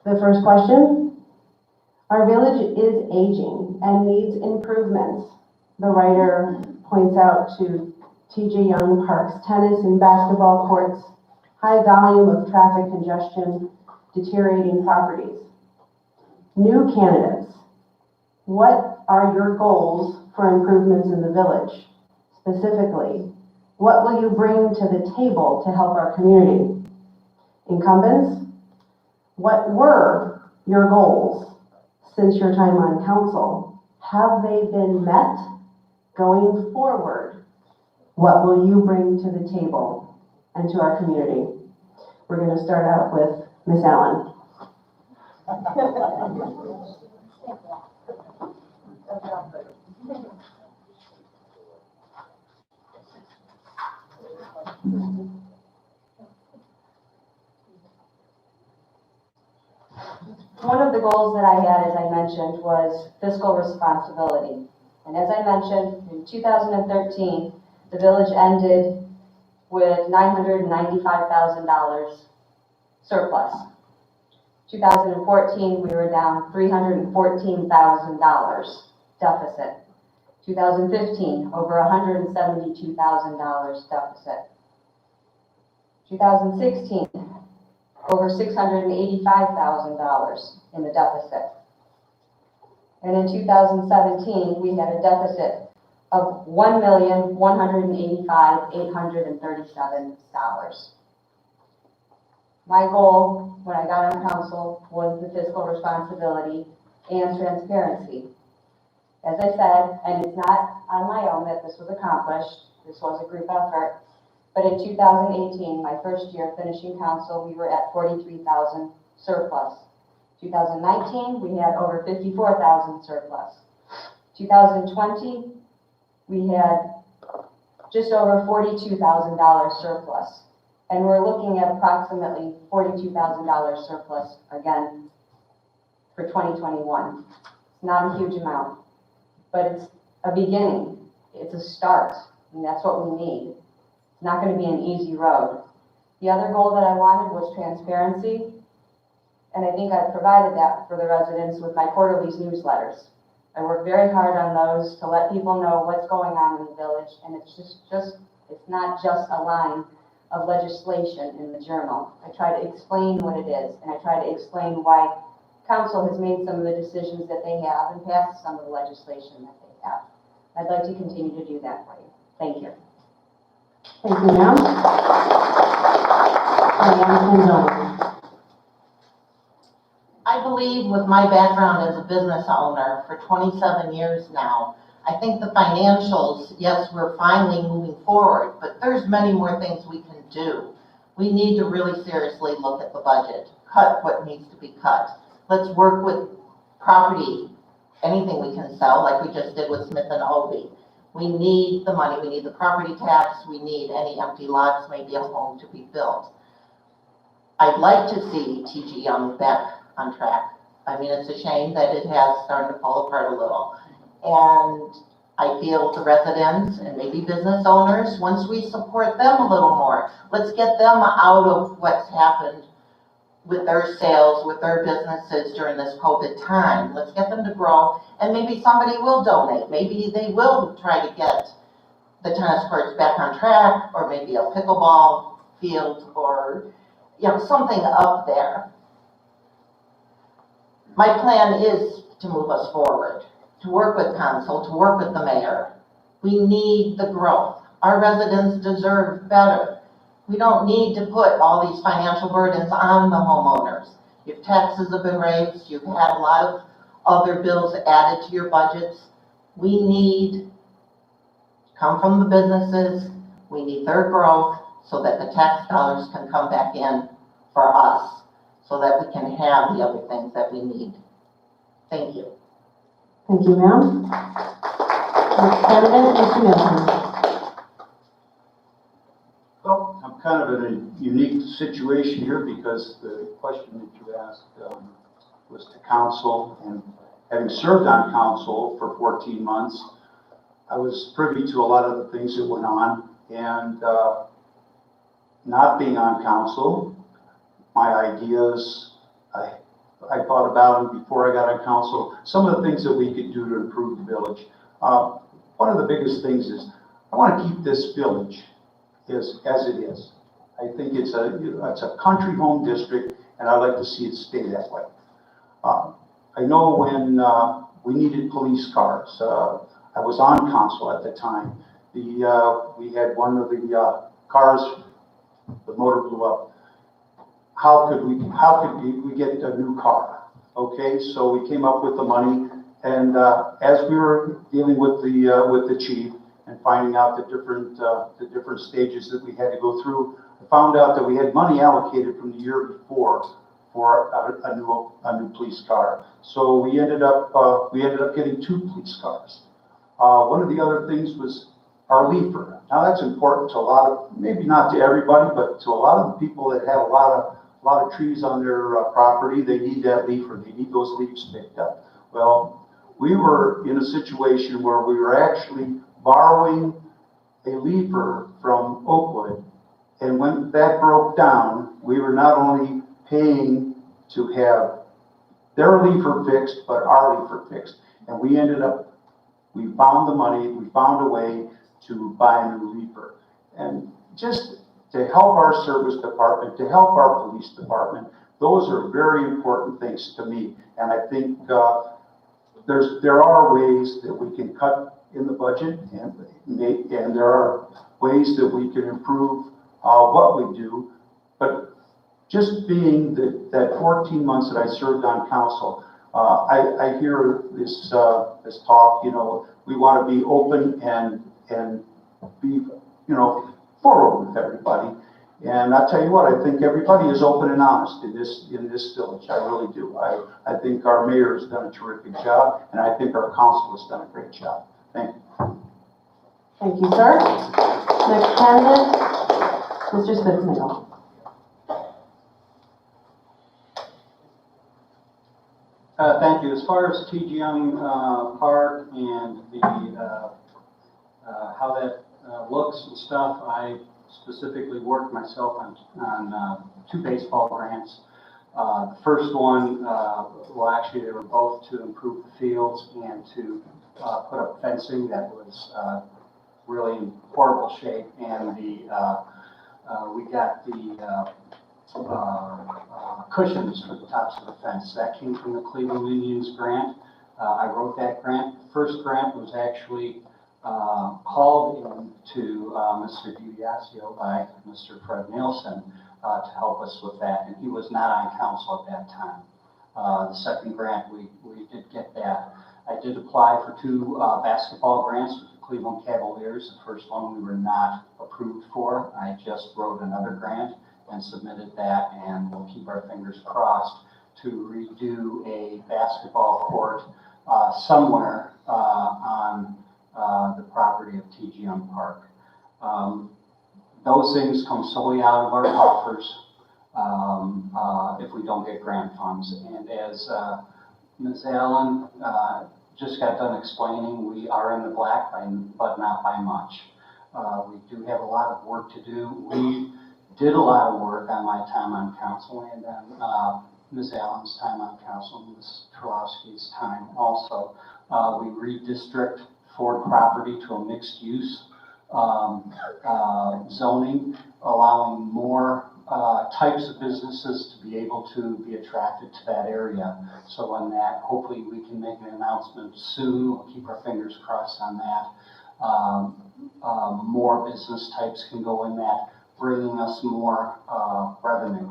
The first question, Our village is aging and needs improvements. The writer points out to T.J. Young Park's tennis and basketball courts, high volume of traffic congestion, deteriorating properties. New candidates, what are your goals for improvements in the village? Specifically, what will you bring to the table to help our community? Incumbents, what were your goals since your time on council? Have they been met? Going forward, what will you bring to the table and to our community? We're going to start out with Ms. Allen.
One of the goals that I had, as I mentioned, was fiscal responsibility. And as I mentioned, in 2013, the village ended with $995,000 surplus. 2014, we were down $314,000 deficit. 2015, over $172,000 deficit. 2016, over $685,000 in the deficit. And in 2017, we had a deficit of $1,185,837. My goal when I got on council was the fiscal responsibility and transparency. As I said, and it's not on my own that this was accomplished, this was a group effort, but in 2018, my first year finishing council, we were at 43,000 surplus. 2019, we had over 54,000 surplus. 2020, we had just over $42,000 surplus. And we're looking at approximately $42,000 surplus again for 2021. It's not a huge amount, but it's a beginning. It's a start, and that's what we need. It's not going to be an easy road. The other goal that I wanted was transparency, and I think I've provided that for the residents with my quarterly newsletters. I work very hard on those to let people know what's going on in the village, and it's not just a line of legislation in the journal. I try to explain what it is, and I try to explain why council has made some of the decisions that they have and passed some of the legislation that they have. I'd like to continue to do that for you. Thank you.
Thank you, ma'am.
I believe with my background as a business owner for 27 years now, I think the financials, yes, we're finally moving forward, but there's many more things we can do. We need to really seriously look at the budget, cut what needs to be cut. Let's work with property, anything we can sell, like we just did with Smith and Obie. We need the money, we need the property tax, we need any empty lots, maybe a home to be built. I'd like to see T.G. Young back on track. I mean, it's a shame that it has started to fall apart a little. And I feel the residents and maybe business owners, once we support them a little more, let's get them out of what's happened with their sales, with their businesses during this COVID time. Let's get them to grow, and maybe somebody will donate. Maybe they will try to get the tennis courts back on track, or maybe a pickleball field, or something up there. My plan is to move us forward, to work with council, to work with the mayor. We need the growth. Our residents deserve better. We don't need to put all these financial burdens on the homeowners. Your taxes have been raised, you've had a lot of other bills added to your budgets. We need to come from the businesses, we need their growth so that the tax dollars can come back in for us, so that we can have the other things that we need. Thank you.
Thank you, ma'am. Candidate, Mr. Nielsen.
Well, I'm kind of in a unique situation here because the question that you asked was to council, and having served on council for 14 months, I was privy to a lot of the things that went on, and not being on council, my ideas I thought about them before I got on council, some of the things that we could do to improve the village. One of the biggest things is I want to keep this village as it is. I think it's a country home district, and I'd like to see it stay that way. I know when we needed police cars, I was on council at the time. We had one of the cars, the motor blew up. How could we get a new car? Okay, so we came up with the money, and as we were dealing with the chief and finding out the different stages that we had to go through, I found out that we had money allocated from the year before for a new police car. So we ended up getting 2 police cars. One of the other things was our leafer. Now that's important to a lot of, maybe not to everybody, but to a lot of the people that have a lot of trees on their property. They need that leafer. They need those leaves picked up. Well, we were in a situation where we were actually borrowing a leafer from Oakwood, and when that broke down, we were not only paying to have their leafer fixed, but our leafer fixed. And we found the money, we found a way to buy a new leafer. And just to help our service department, to help our police department, those are very important things to me. And I think there are ways that we can cut in the budget, and there are ways that we can improve what we do. But just being that 14 months that I served on council, I hear this talk, we want to be open and be, forward with everybody. And I tell you what, I think everybody is open and honest in this village. I really do. I think our mayor has done a terrific job, and I think our council has done a great job. Thank you.
Thank you, sir. Next candidate, Mr. Spitznagel.
Thank you. As far as TGM Park and the how that looks and stuff, I specifically worked myself on 2 baseball grants. The first one, well, actually, they were both to improve the fields and to put up fencing that was really in horrible shape. And we got the cushions for the tops of the fence. That came from the Cleveland Indians grant. I wrote that grant. The first grant was actually called in to Mr. DiBiasio by Mr. Fred Nielsen to help us with that, and he was not on council at that time. The second grant, we did get that. I did apply for 2 basketball grants with the Cleveland Cavaliers. The first one we were not approved for. I just wrote another grant and submitted that, and we'll keep our fingers crossed to redo a basketball court somewhere on the property of TGM Park. Those things come solely out of our coffers if we don't get grant funds. And as Ms. Allen just got done explaining, we are in the black, but not by much. We do have a lot of work to do. We did a lot of work on my time on council and on Ms. Allen's time on council, Ms. Trolowski's time also. We redistrict Ford property to a mixed use zoning, allowing more types of businesses to be able to be attracted to that area. So on that, hopefully we can make an announcement soon. We'll keep our fingers crossed on that. More business types can go in that, bringing us more revenue.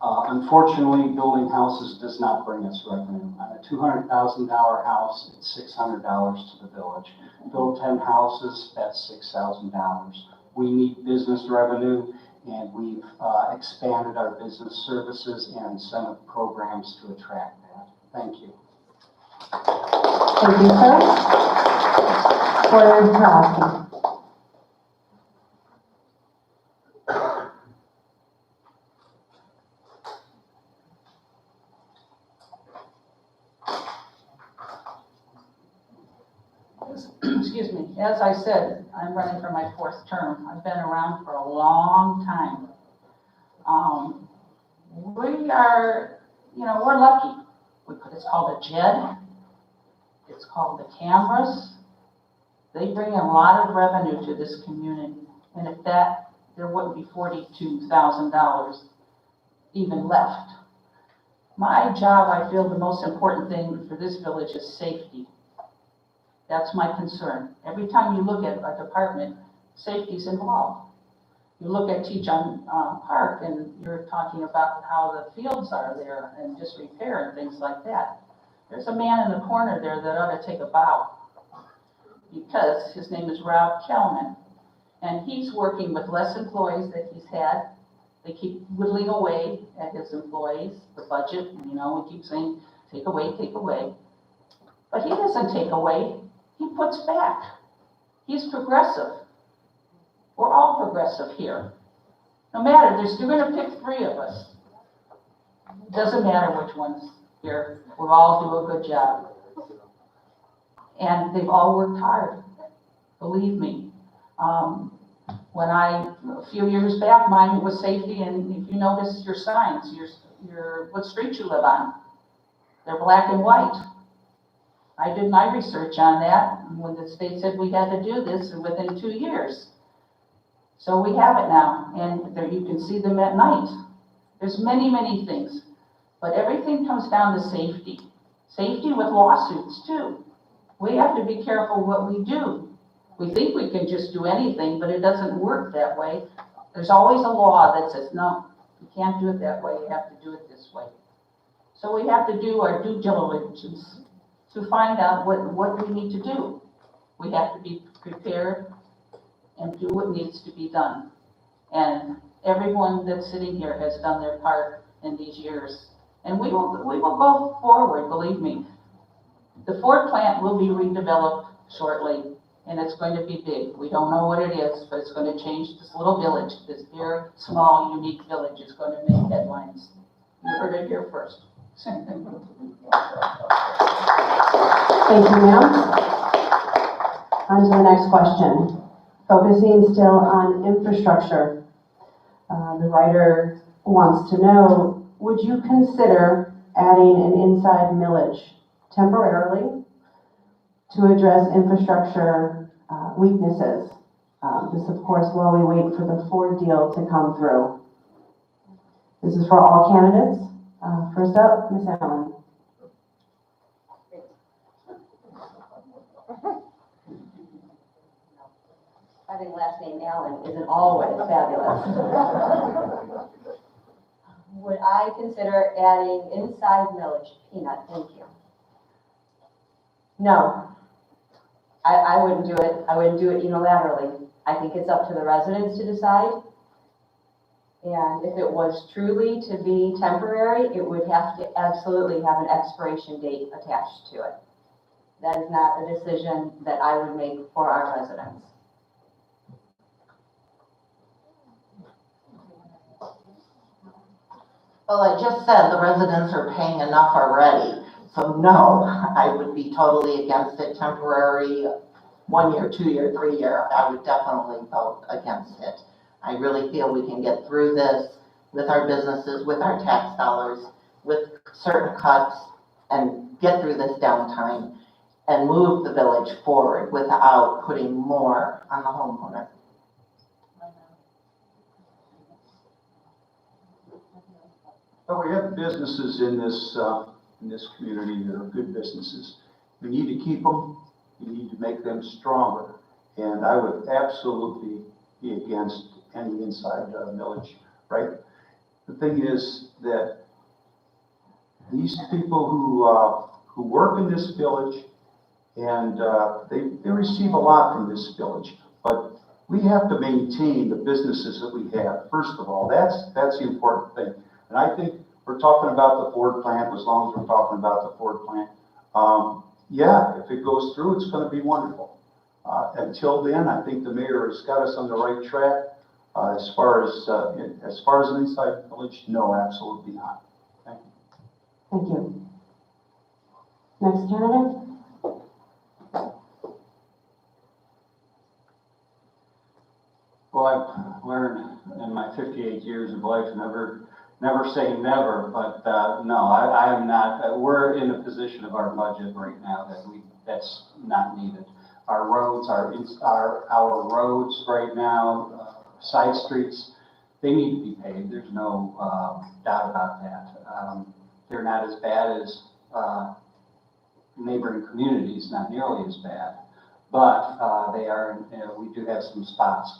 Unfortunately, building houses does not bring us revenue. On a $200,000 house, it's $600 to the village. Build 10 houses, that's $6,000. We need business revenue, and we've expanded our business services and incentive programs to attract that. Thank you.
Thank you, sir. Boyer Trolowski.
Excuse me, as I said, I'm running for my 4th term. I've been around for a long time. We are we're lucky. It's called a JED. It's called the cameras. They bring in a lot of revenue to this community. And if that, there wouldn't be $42,000 even left. My job, I feel the most important thing for this village is safety. That's my concern. Every time you look at a department, safety's involved. You look at Tejon Park and you're talking about how the fields are there and just repair and things like that. There's a man in the corner there that ought to take a bow because his name is Rob Kellman. And he's working with less employees that he's had. They keep whittling away at his employees, the budget, we keep saying, take away, take away. But he doesn't take away, he puts back. He's progressive. We're all progressive here. No matter, you're gonna pick 3 of us. It doesn't matter which one's here, we all do a good job. And they've all worked hard, believe me. When a few years back, mine was safety, and if you notice your signs, what street you live on, they're black and white. I did my research on that when the state said we had to do this within 2 years. So we have it now, and there you can see them at night. There's many, many things, but everything comes down to safety. Safety with lawsuits too. We have to be careful what we do. We think we can just do anything, but it doesn't work that way. There's always a law that says, no, you can't do it that way, you have to do it this way. So we have to do our due diligence to find out what we need to do. We have to be prepared and do what needs to be done. And everyone that's sitting here has done their part in these years. And we will go forward, believe me. The Ford plant will be redeveloped shortly, and it's going to be big. We don't know what it is, but it's going to change this little village. This very small, unique village is going to make headlines. You heard it here first.
Thank you, ma'am. On to the next question. Focusing still on infrastructure. The writer wants to know, would you consider adding an inside millage temporarily to address infrastructure weaknesses? This, of course, while we wait for the Ford deal to come through. This is for all candidates. First up, Ms. Allen.
Having last name Allen isn't always fabulous. Would I consider adding inside millage? Peanut, thank you. No, I wouldn't do it. I wouldn't do it unilaterally. I think it's up to the residents to decide. And if it was truly to be temporary, it would have to absolutely have an expiration date attached to it. That is not a decision that I would make for our residents.
Well, I just said the residents are paying enough already. So no, I would be totally against it. Temporary, 1 year, 2 year, 3 year, I would definitely vote against it. I really feel we can get through this with our businesses, with our tax dollars, with certain cuts, and get through this downtime and move the village forward without putting more on the homeowner.
But we have businesses in this community that are good businesses. We need to keep them. We need to make them stronger. And I would absolutely be against any inside millage, right? The thing is that these people who work in this village, and they receive a lot from this village, but we have to maintain the businesses that we have. First of all, that's the important thing. And I think we're talking about the Ford plant, as long as we're talking about the Ford plant. Yeah, if it goes through, it's going to be wonderful. Until then, I think the mayor has got us on the right track. As far as an inside village, no, absolutely not. Thank you.
Thank you. Next candidate.
Well, I've learned in my 58 years of life never never say never, but, no, I am not, we're in a position of our budget right now that's not needed. Our roads, our roads right now, side streets, they need to be paved. There's no, doubt about that. They're not as bad as, neighboring communities, not nearly as bad, but, they are, we do have some spots.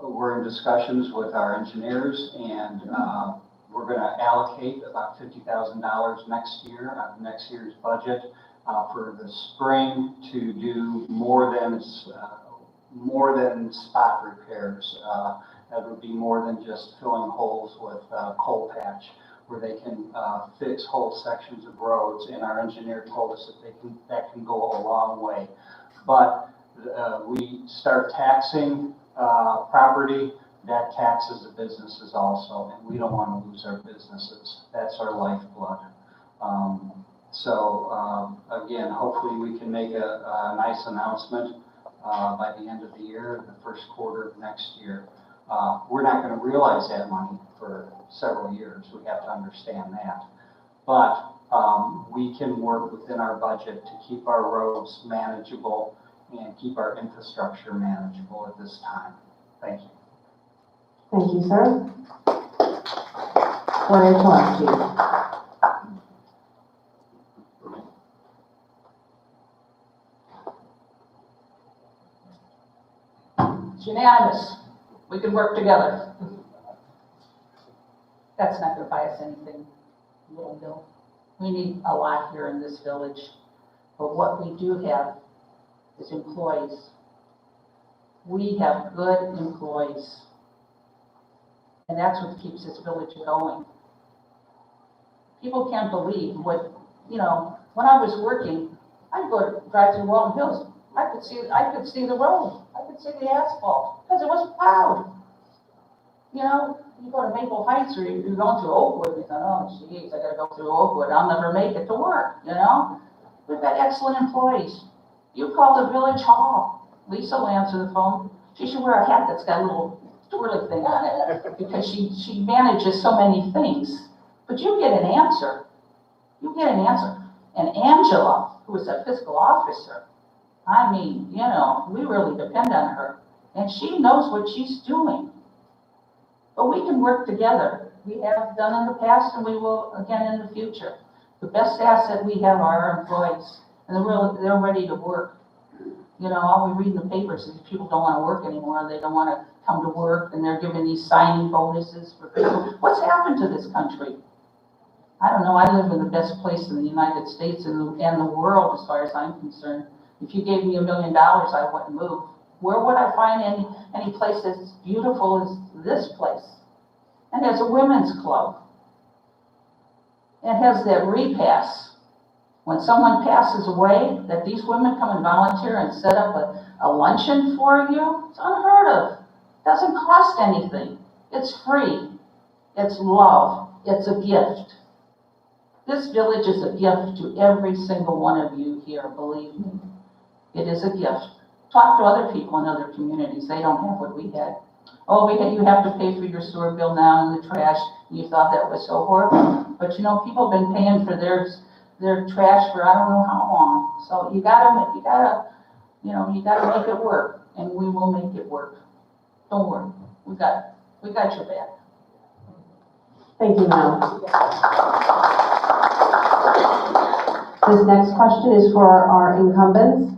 We're in discussions with our engineers, and we're going to allocate about $50,000 next year out of next year's budget for the spring to do more than spot repairs. That would be more than just filling holes with coal patch, where they can fix whole sections of roads. And our engineer told us that can go a long way. But we start taxing property, that taxes the businesses also, and we don't want to lose our businesses. That's our lifeblood. Again, hopefully we can make a nice announcement by the end of the year, the first quarter of next year. We're not going to realize that money for several years. We have to understand that. But we can work within our budget to keep our roads manageable and keep our infrastructure manageable at this time. Thank you.
Thank you, sir. Gloria Chaleski.
It's unanimous. We can work together. That's not going to buy us anything, little Bill. We need a lot here in this village, but what we do have is employees. We have good employees, and that's what keeps this village going. People can't believe what, when I was working, I'd drive through Walton Hills. I could see the road. I could see the asphalt, because it was plowed. You go to Maple Heights or you're going through Oakwood, you think, oh, geez, I gotta go through Oakwood. I'll never make it to work, We've got excellent employees. You call the village hall. Lisa will answer the phone. She should wear a hat that's got a little twirly thing on it, because she manages so many things. But you get an answer. And Angela, who is a fiscal officer, we really depend on her. And she knows what she's doing. But we can work together. We have done in the past, and we will again in the future. The best asset we have are our employees, and they're ready to work. All we read in the papers is people don't want to work anymore. They don't want to come to work, and they're giving these signing bonuses for people. What's happened to this country? I don't know. I live in the best place in the United States and the world, as far as I'm concerned. If you gave me $1 million, I wouldn't move. Where would I find any place as beautiful as this place? And there's a women's club. It has that repass. When someone passes away, that these women come and volunteer and set up a luncheon for you, it's unheard of. It doesn't cost anything. It's free. It's love. It's a gift. This village is a gift to every single one of you here, believe me. It is a gift. Talk to other people in other communities. They don't have what we had. Oh, you have to pay for your sewer bill now and the trash. You thought that was so horrible. But people have been paying for their trash for I don't know how long. So you gotta make it work, and we will make it work. Don't worry. We got your back.
Thank you, Mel. This next question is for our incumbents.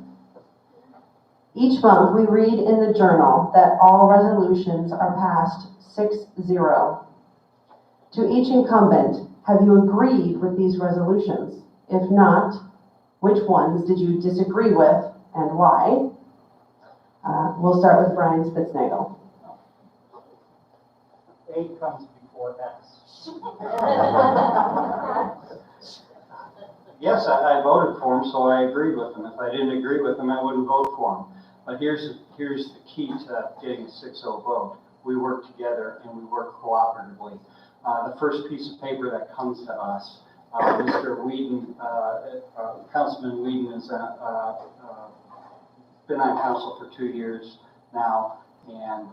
Each month, we read in the journal that all resolutions are passed 6-0. To each incumbent, have you agreed with these resolutions? If not, which ones did you disagree with and why? We'll start with Brian Spitznagel.
A comes before X.
Yes, I voted for him, so I agreed with him. If I didn't agree with him, I wouldn't vote for him. But here's the key to getting a 6-0 vote. We work together and we work cooperatively. The first piece of paper that comes to us, Mr. Whedon, Councilman Whedon has been on council for 2 years now, and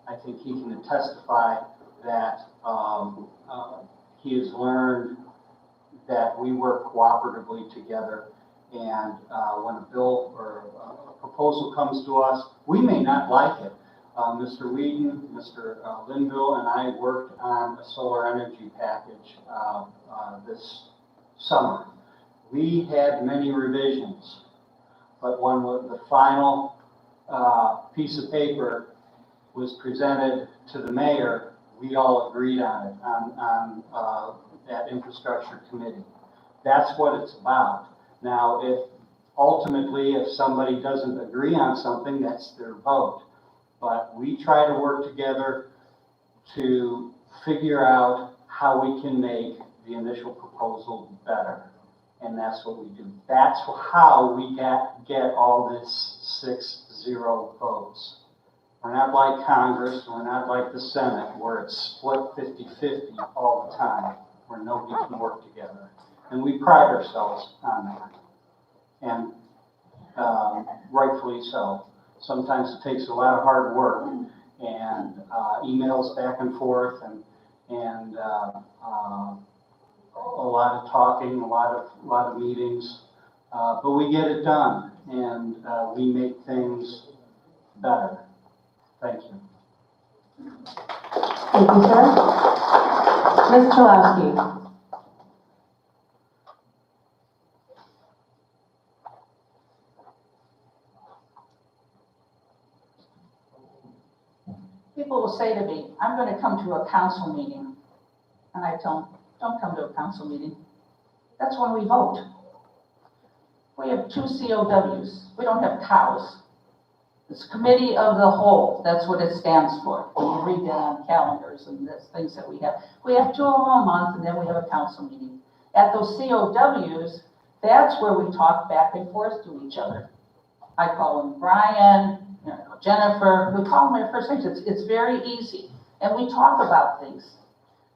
I think he can testify that he has learned that we work cooperatively together. And when a bill or a proposal comes to us, we may not like it. Mr. Whedon, Mr. Linville, and I worked on a solar energy package this summer. We had many revisions, but when the final piece of paper was presented to the mayor, we all agreed on it, on that infrastructure committee. That's what it's about. Now, if ultimately, if somebody doesn't agree on something, that's their vote. But we try to work together to figure out how we can make the initial proposal better. And that's what we do. That's how we get all this 6-0 votes. We're not like Congress, we're not like the Senate, where it's split 50-50 all the time, where nobody can work together. And we pride ourselves on that. And rightfully so. Sometimes it takes a lot of hard work and emails back and forth and a lot of talking, a lot of meetings, but we get it done and we make things better. Thank you.
Thank you, sir. Ms. Chalowski.
People will say to me, I'm going to come to a council meeting. And I tell them, don't come to a council meeting. That's when we vote. We have 2 COWs. We don't have cows. It's Committee of the Whole. That's what it stands for. When you read that on calendars and the things that we have. We have 2 of them a month, and then we have a council meeting. At those COWs, that's where we talk back and forth to each other. I call them Brian, Jennifer. We call them their first names. It's very easy. And we talk about things.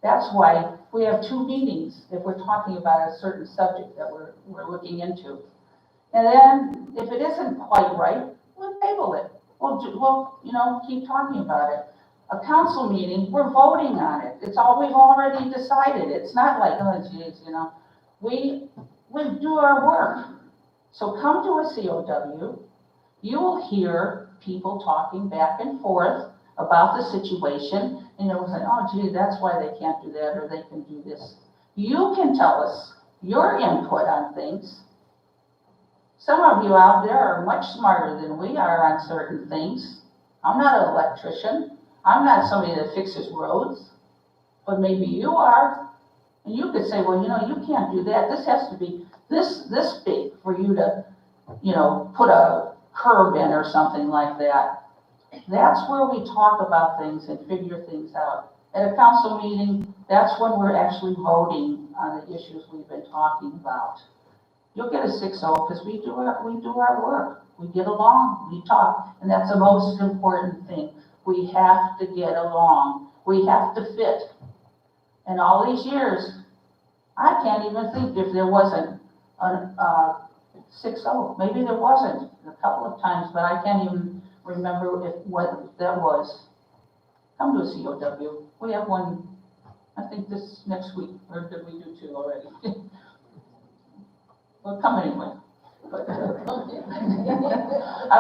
That's why we have 2 meetings if we're talking about a certain subject that we're looking into. And then if it isn't quite right, we'll table it. We'll keep talking about it. A council meeting, we're voting on it. It's all we've already decided. It's not like, oh geez, we do our work. So come to a COW. You will hear people talking back and forth about the situation, and you'll say, oh gee, that's why they can't do that or they can do this. You can tell us your input on things. Some of you out there are much smarter than we are on certain things. I'm not an electrician. I'm not somebody that fixes roads, but maybe you are. And you could say, well, you can't do that. This has to be this big for you to, put a curb in or something like that. That's where we talk about things and figure things out. At a council meeting, that's when we're actually voting on the issues we've been talking about. You'll get a 6-0 because we do our work. We get along, we talk, and that's the most important thing. We have to get along. We have to fit. And all these years, I can't even think if there wasn't a 6-0. Maybe there wasn't a couple of times, but I can't even remember what that was. Come to a COW. We have one, I think this next week, or did we do 2 already? Well, come anyway. But, I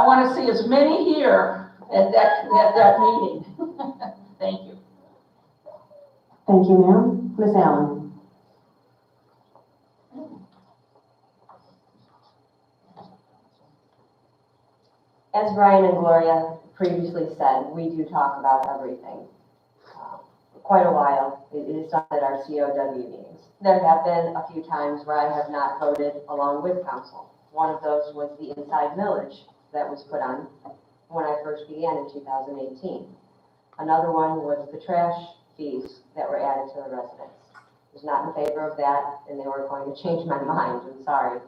want to see as many here at that meeting. Thank you.
Thank you, ma'am. Ms. Allen.
As Brian and Gloria previously said, we do talk about everything. Quite a while. It is done at our COW meetings. There have been a few times where I have not voted along with council. One of those was the inside millage that was put on when I first began in 2018. Another one was the trash fees that were added to the residents. I was not in favor of that, and they were going to change my mind. I'm sorry.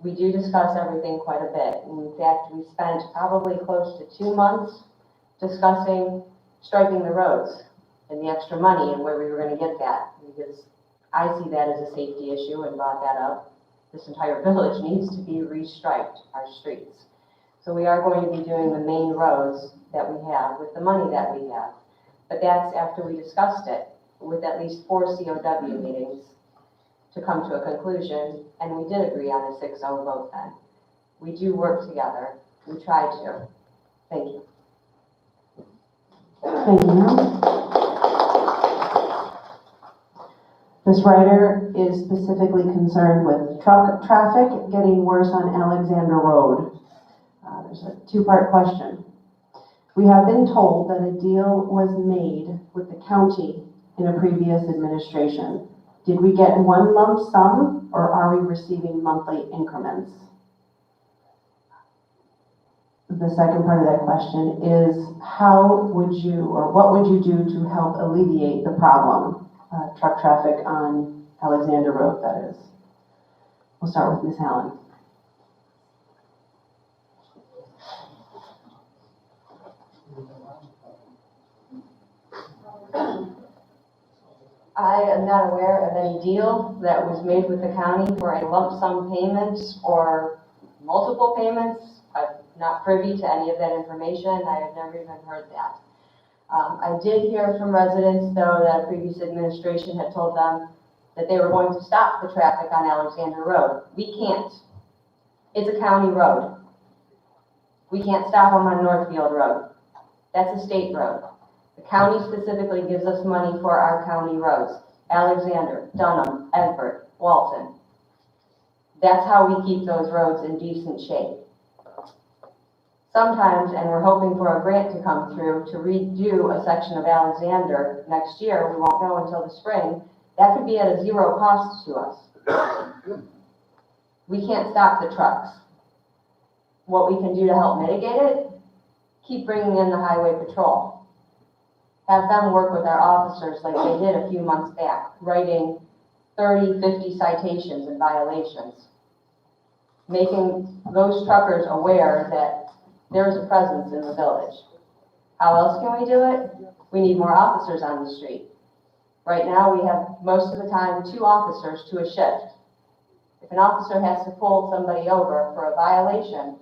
We do discuss everything quite a bit. In fact, we spent probably close to 2 months discussing striping the roads and the extra money and where we were going to get that, because I see that as a safety issue and brought that up. This entire village needs to be restriped, our streets. So we are going to be doing the main roads that we have with the money that we have. But that's after we discussed it with at least 4 COW meetings to come to a conclusion, and we did agree on a 6-0 vote then. We do work together. We try to. Thank you.
Thank you, ma'am. Ms. Ryder is specifically concerned with truck traffic getting worse on Alexander Road. There's a two-part question. We have been told that a deal was made with the county in a previous administration. Did we get one lump sum, or are we receiving monthly increments? The second part of that question is, how would you, or what would you do to help alleviate the problem? Truck traffic on Alexander Road, that is. We'll start with Ms. Allen.
I am not aware of any deal that was made with the county for a lump sum payment or multiple payments. I'm not privy to any of that information. I have never even heard that. I did hear from residents, though, that a previous administration had told them that they were going to stop the traffic on Alexander Road. We can't. It's a county road. We can't stop them on Northfield Road. That's a state road. The county specifically gives us money for our county roads. Alexander, Dunham, Edward, Walton. That's how we keep those roads in decent shape. Sometimes, and we're hoping for a grant to come through to redo a section of Alexander next year, we won't know until the spring, that could be at a zero cost to us. We can't stop the trucks. What we can do to help mitigate it, keep bringing in the highway patrol. Have them work with our officers like they did a few months back, writing 30, 50 citations and violations. Making those truckers aware that there's a presence in the village. How else can we do it? We need more officers on the street. Right now, we have most of the time 2 officers to a shift. If an officer has to pull somebody over for a violation,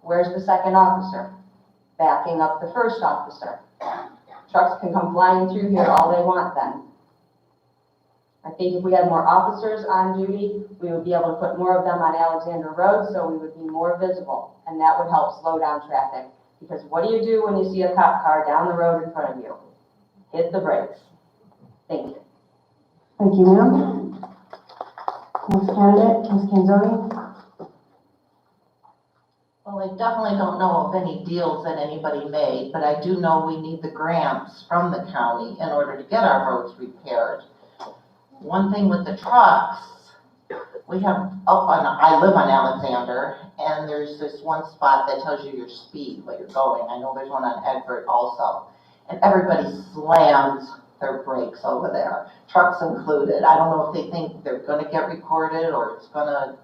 where's the second officer? Backing up the first officer. Trucks can come flying through here all they want then. I think if we had more officers on duty, we would be able to put more of them on Alexander Road, so we would be more visible, and that would help slow down traffic. Because what do you do when you see a cop car down the road in front of you? Hit the brakes. Thank you.
Thank you, ma'am. Next candidate, Ms. Canzoni.
Well, I definitely don't know of any deals that anybody made, but I do know we need the grants from the county in order to get our roads repaired. One thing with the trucks, we have I live on Alexander, and there's this one spot that tells you your speed, where you're going. I know there's one on Edward also. And everybody slams their brakes over there, trucks included. I don't know if they think they're gonna get recorded or it's gonna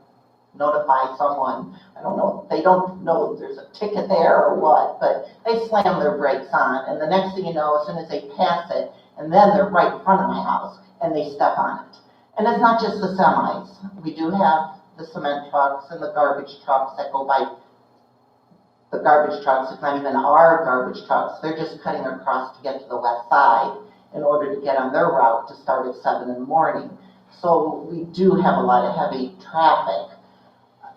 notify someone. I don't know. They don't know if there's a ticket there or what, but they slam their brakes on. And the next thing you know, as soon as they pass it, and then they're right in front of my house, and they step on it. And it's not just the semis. We do have the cement trucks and the garbage trucks that go by. The garbage trucks, it's not even our garbage trucks. They're just cutting across to get to the west side in order to get on their route to start at 7 in the morning. So we do have a lot of heavy traffic.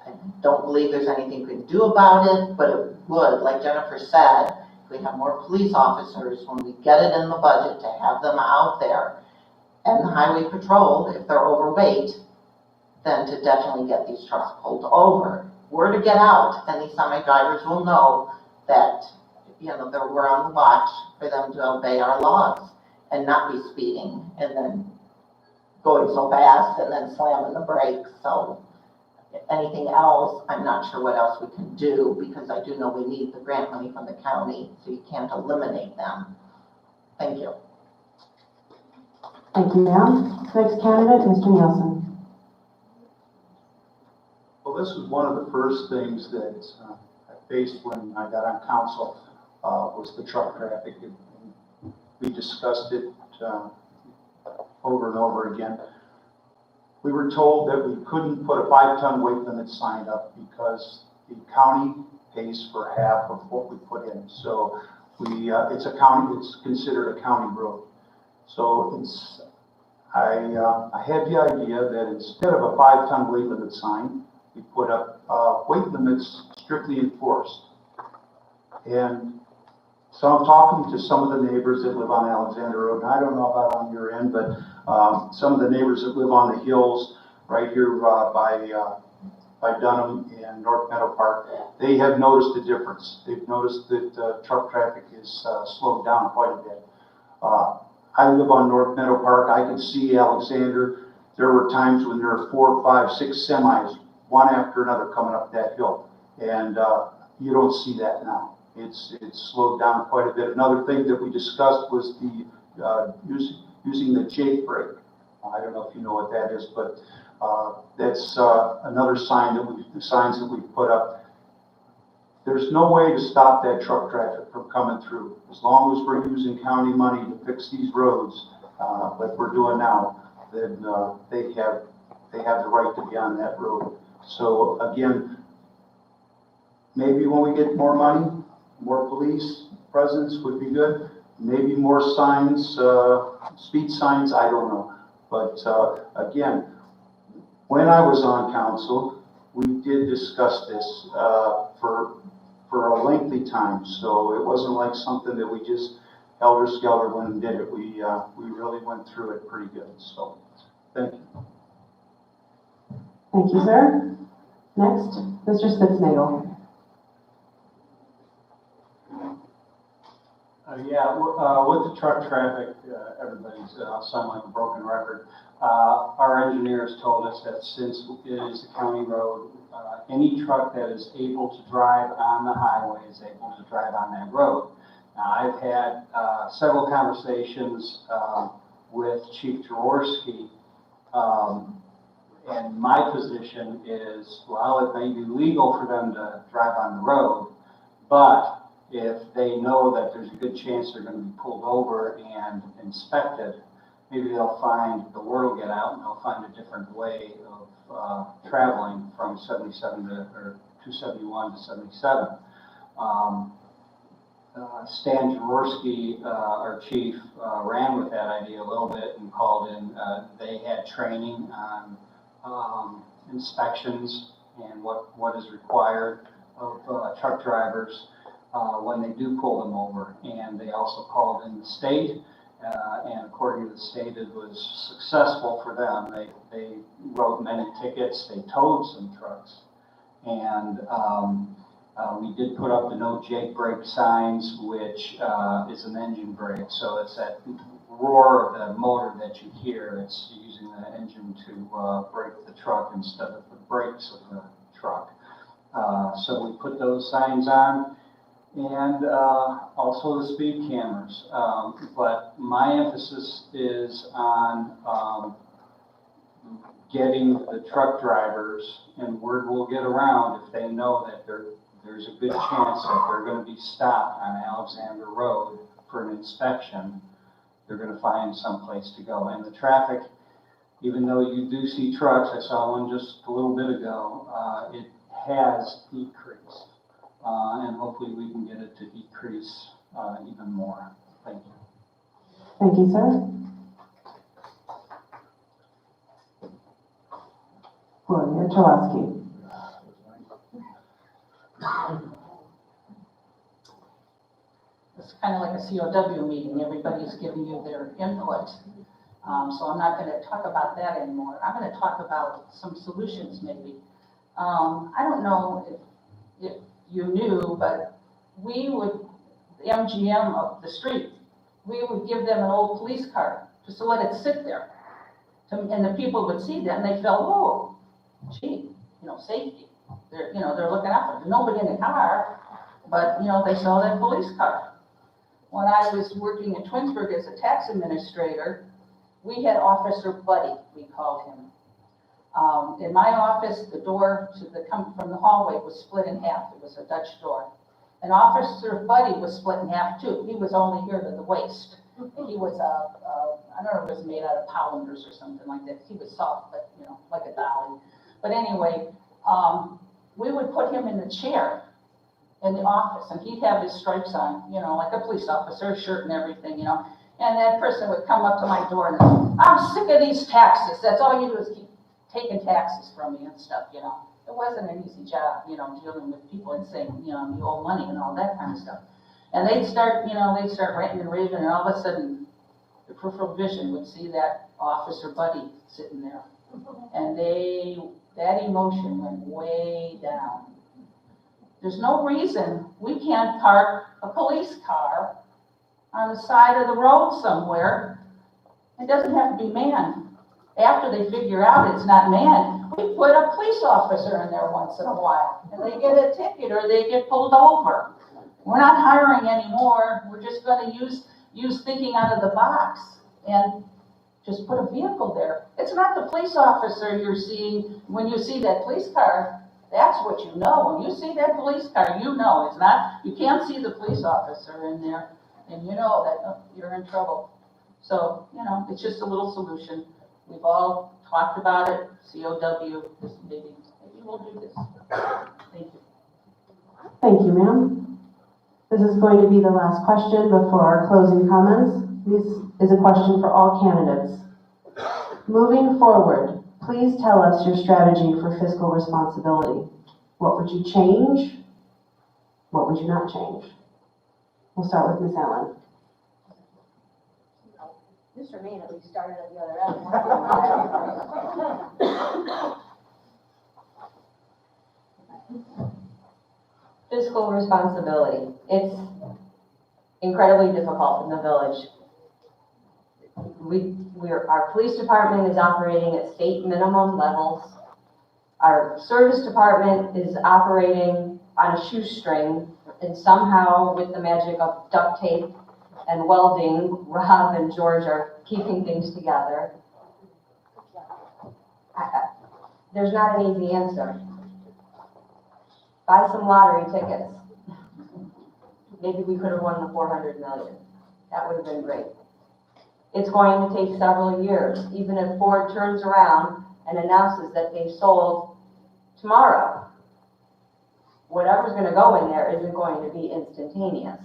I don't believe there's anything we can do about it, but it would, like Jennifer said, if we have more police officers, when we get it in the budget to have them out there, and the highway patrol, if they're overweight, then to definitely get these trucks pulled over. We're to get out, and these semi-drivers will know that, that we're on the watch for them to obey our laws and not be speeding and then going so fast and then slamming the brakes. So anything else, I'm not sure what else we can do, because I do know we need the grant money from the county, so you can't eliminate them. Thank you.
Thank you, ma'am. Next candidate, Mr. Nielsen.
Well, this was one of the first things that I faced when I got on council, was the truck traffic. We discussed it over and over again. We were told that we couldn't put a 5-ton weight limit sign up because the county pays for half of what we put in. So it's a county, it's considered a county road. So I had the idea that instead of a 5-ton weight limit sign, we put up, weight limits strictly enforced. And so I'm talking to some of the neighbors that live on Alexander Road, and I don't know about on your end, but some of the neighbors that live on the hills right here by Dunham and North Meadow Park, they have noticed a difference. They've noticed that truck traffic is slowed down quite a bit. I live on North Meadow Park. I can see Alexander. There were times when there were 4, 5, 6 semis, one after another, coming up that hill, and you don't see that now. It's slowed down quite a bit. Another thing that we discussed was the using the Jake brake. I don't know if you know what that is, but that's another signs that we've put up. There's no way to stop that truck traffic from coming through. As long as we're using county money to fix these roads, like we're doing now, then they have the right to be on that road. So again, maybe when we get more money, more police presence would be good. Maybe more signs, speed signs, I don't know. But again, when I was on council, we did discuss this for a lengthy time. So it wasn't like something that we just helter-skelter went and did it. We really went through it pretty good. So thank you.
Thank you, sir. Next, Mr. Spitznagel.
With the truck traffic, everybody's, I'll sound like a broken record. Our engineers told us that since it is a county road, any truck that is able to drive on the highway is able to drive on that road. Now, I've had several conversations with Chief Jaworski, and my position is, well, it may be legal for them to drive on the road, but if they know that there's a good chance they're going to be pulled over and inspected, maybe they'll find, the word will get out and they'll find a different way of traveling from 77 or 271 to 77. Stan Jaworski, our chief, ran with that idea a little bit and called in, they had training on inspections and what is required of truck drivers when they do pull them over. And they also called in the state, and according to the state, it was successful for them. They wrote many tickets, they towed some trucks, and we did put up the no Jake brake signs, which is an engine brake, so it's that roar of the motor that you hear. It's using the engine to brake the truck instead of the brakes of the truck. So we put those signs on, and also the speed cameras. But my emphasis is on getting the truck drivers, and word will get around if they know that there's a good chance that they're going to be stopped on Alexander Road for an inspection. They're going to find some place to go. And the traffic, even though you do see trucks, I saw one just a little bit ago, it has decreased. And hopefully we can get it to decrease even more. Thank you.
Thank you, sir. Gloria Chalaski.
It's kind of like a COW meeting. Everybody's giving you their input. So I'm not going to talk about that anymore. I'm going to talk about some solutions maybe. I don't know if you knew, but we would, the MGM of the street, we would give them an old police car just to let it sit there. And the people would see that and they felt, oh, gee, safety. They're looking out for it. There's nobody in the car, but, they saw that police car. When I was working in Twinsburg as a tax administrator, we had Officer Buddy, we called him. In my office, the door to come from the hallway was split in half. It was a Dutch door. And Officer Buddy was split in half too. He was only here to the waist. And he was I don't know if it was made out of polymers or something like that. He was soft, but like a dolly. But anyway, we would put him in the chair in the office, and he'd have his stripes on, you know, like a police officer, shirt and everything, you know. And that person would come up to my door and, I'm sick of these taxes. That's all you do is keep taking taxes from me and stuff, you know. It wasn't an easy job, you know, dealing with people and saying, you know, you owe money and all that kind of stuff. And they'd start ranting and raving, and all of a sudden, the peripheral vision would see that officer buddy sitting there. And that emotion went way down. There's no reason we can't park a police car on the side of the road somewhere. It doesn't have to be manned. After they figure out it's not manned, we put a police officer in there once in a while, and they get a ticket or they get pulled over. We're not hiring anymore. We're just going to use thinking out of the box and just put a vehicle there. It's not the police officer you're seeing when you see that police car. That's what you know. When you see that police car, you know it's not. You can't see the police officer in there, and you know that you're in trouble. So, you know, it's just a little solution. We've all talked about it. COW, maybe we'll do this. Thank you.
Thank you, ma'am. This is going to be the last question before our closing comments. This is a question for all candidates. Moving forward, please tell us your strategy for fiscal responsibility. What would you change? What would you not change? We'll start with Ms. Allen.
Mr. Maine at least started at the other end. Fiscal responsibility. It's incredibly difficult in the village. Our police department is operating at state minimum levels. Our service department is operating on a shoestring, and somehow with the magic of duct tape and welding, Rob and George are keeping things together. There's not an easy answer. Buy some lottery tickets. Maybe we could have won the 400 million. That would have been great. It's going to take several years, even if Ford turns around and announces that they sold tomorrow. Whatever's going to go in there isn't going to be instantaneous.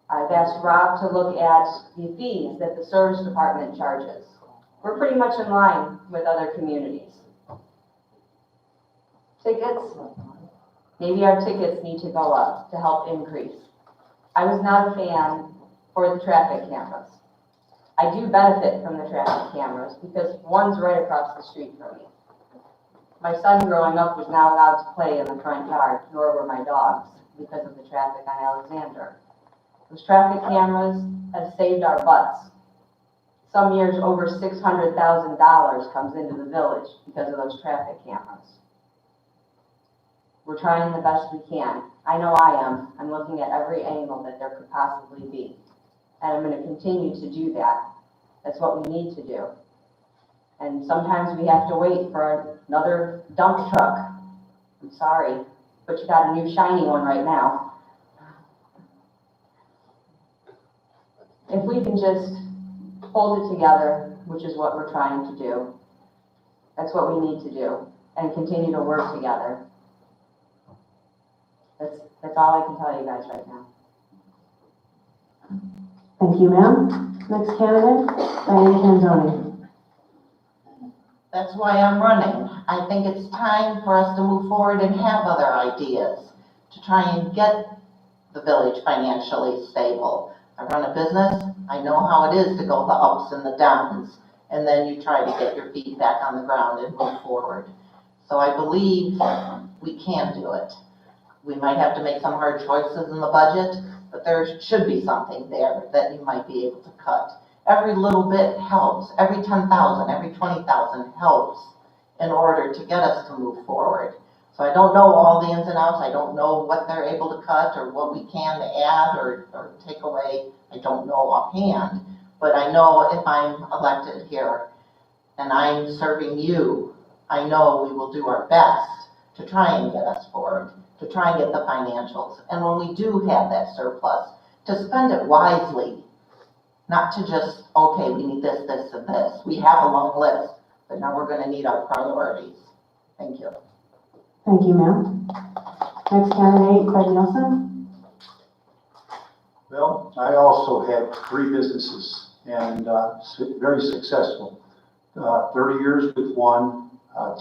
I've asked Rob to look at the fees that the service department charges. We're pretty much in line with other communities. Tickets, maybe our tickets need to go up to help increase. I was not a fan for the traffic cameras. I do benefit from the traffic cameras because one's right across the street from me. My son growing up was not allowed to play in the front yard, nor were my dogs, because of the traffic on Alexander. Those traffic cameras have saved our butts. Some years over $600,000 comes into the village because of those traffic cameras. We're trying the best we can. I know I am. I'm looking at every angle that there could possibly be. And I'm going to continue to do that. That's what we need to do. And sometimes we have to wait for another dump truck. I'm sorry, but you got a new shiny one right now. If we can just hold it together, which is what we're trying to do, that's what we need to do, and continue to work together. That's all I can tell you guys right now.
Thank you, ma'am. Next candidate, Diane Canzoni.
That's why I'm running. I think it's time for us to move forward and have other ideas to try and get the village financially stable. I run a business. I know how it is to go the ups and the downs, and then you try to get your feet back on the ground and move forward. So I believe we can do it. We might have to make some hard choices in the budget, but there should be something there that you might be able to cut. Every little bit helps. Every 10,000, every 20,000 helps in order to get us to move forward. So I don't know all the ins and outs. I don't know what they're able to cut or what we can add or take away. I don't know offhand. But I know if I'm elected here and I'm serving you, I know we will do our best to try and get us forward, to try and get the financials. And when we do have that surplus, to spend it wisely, not to just, okay, we need this, this, and this. We have a long list, but now we're going to need our priorities. Thank you.
Thank you, ma'am. Next candidate, Craig Nelson.
Well, I also had 3 businesses and very successful. 30 years with one,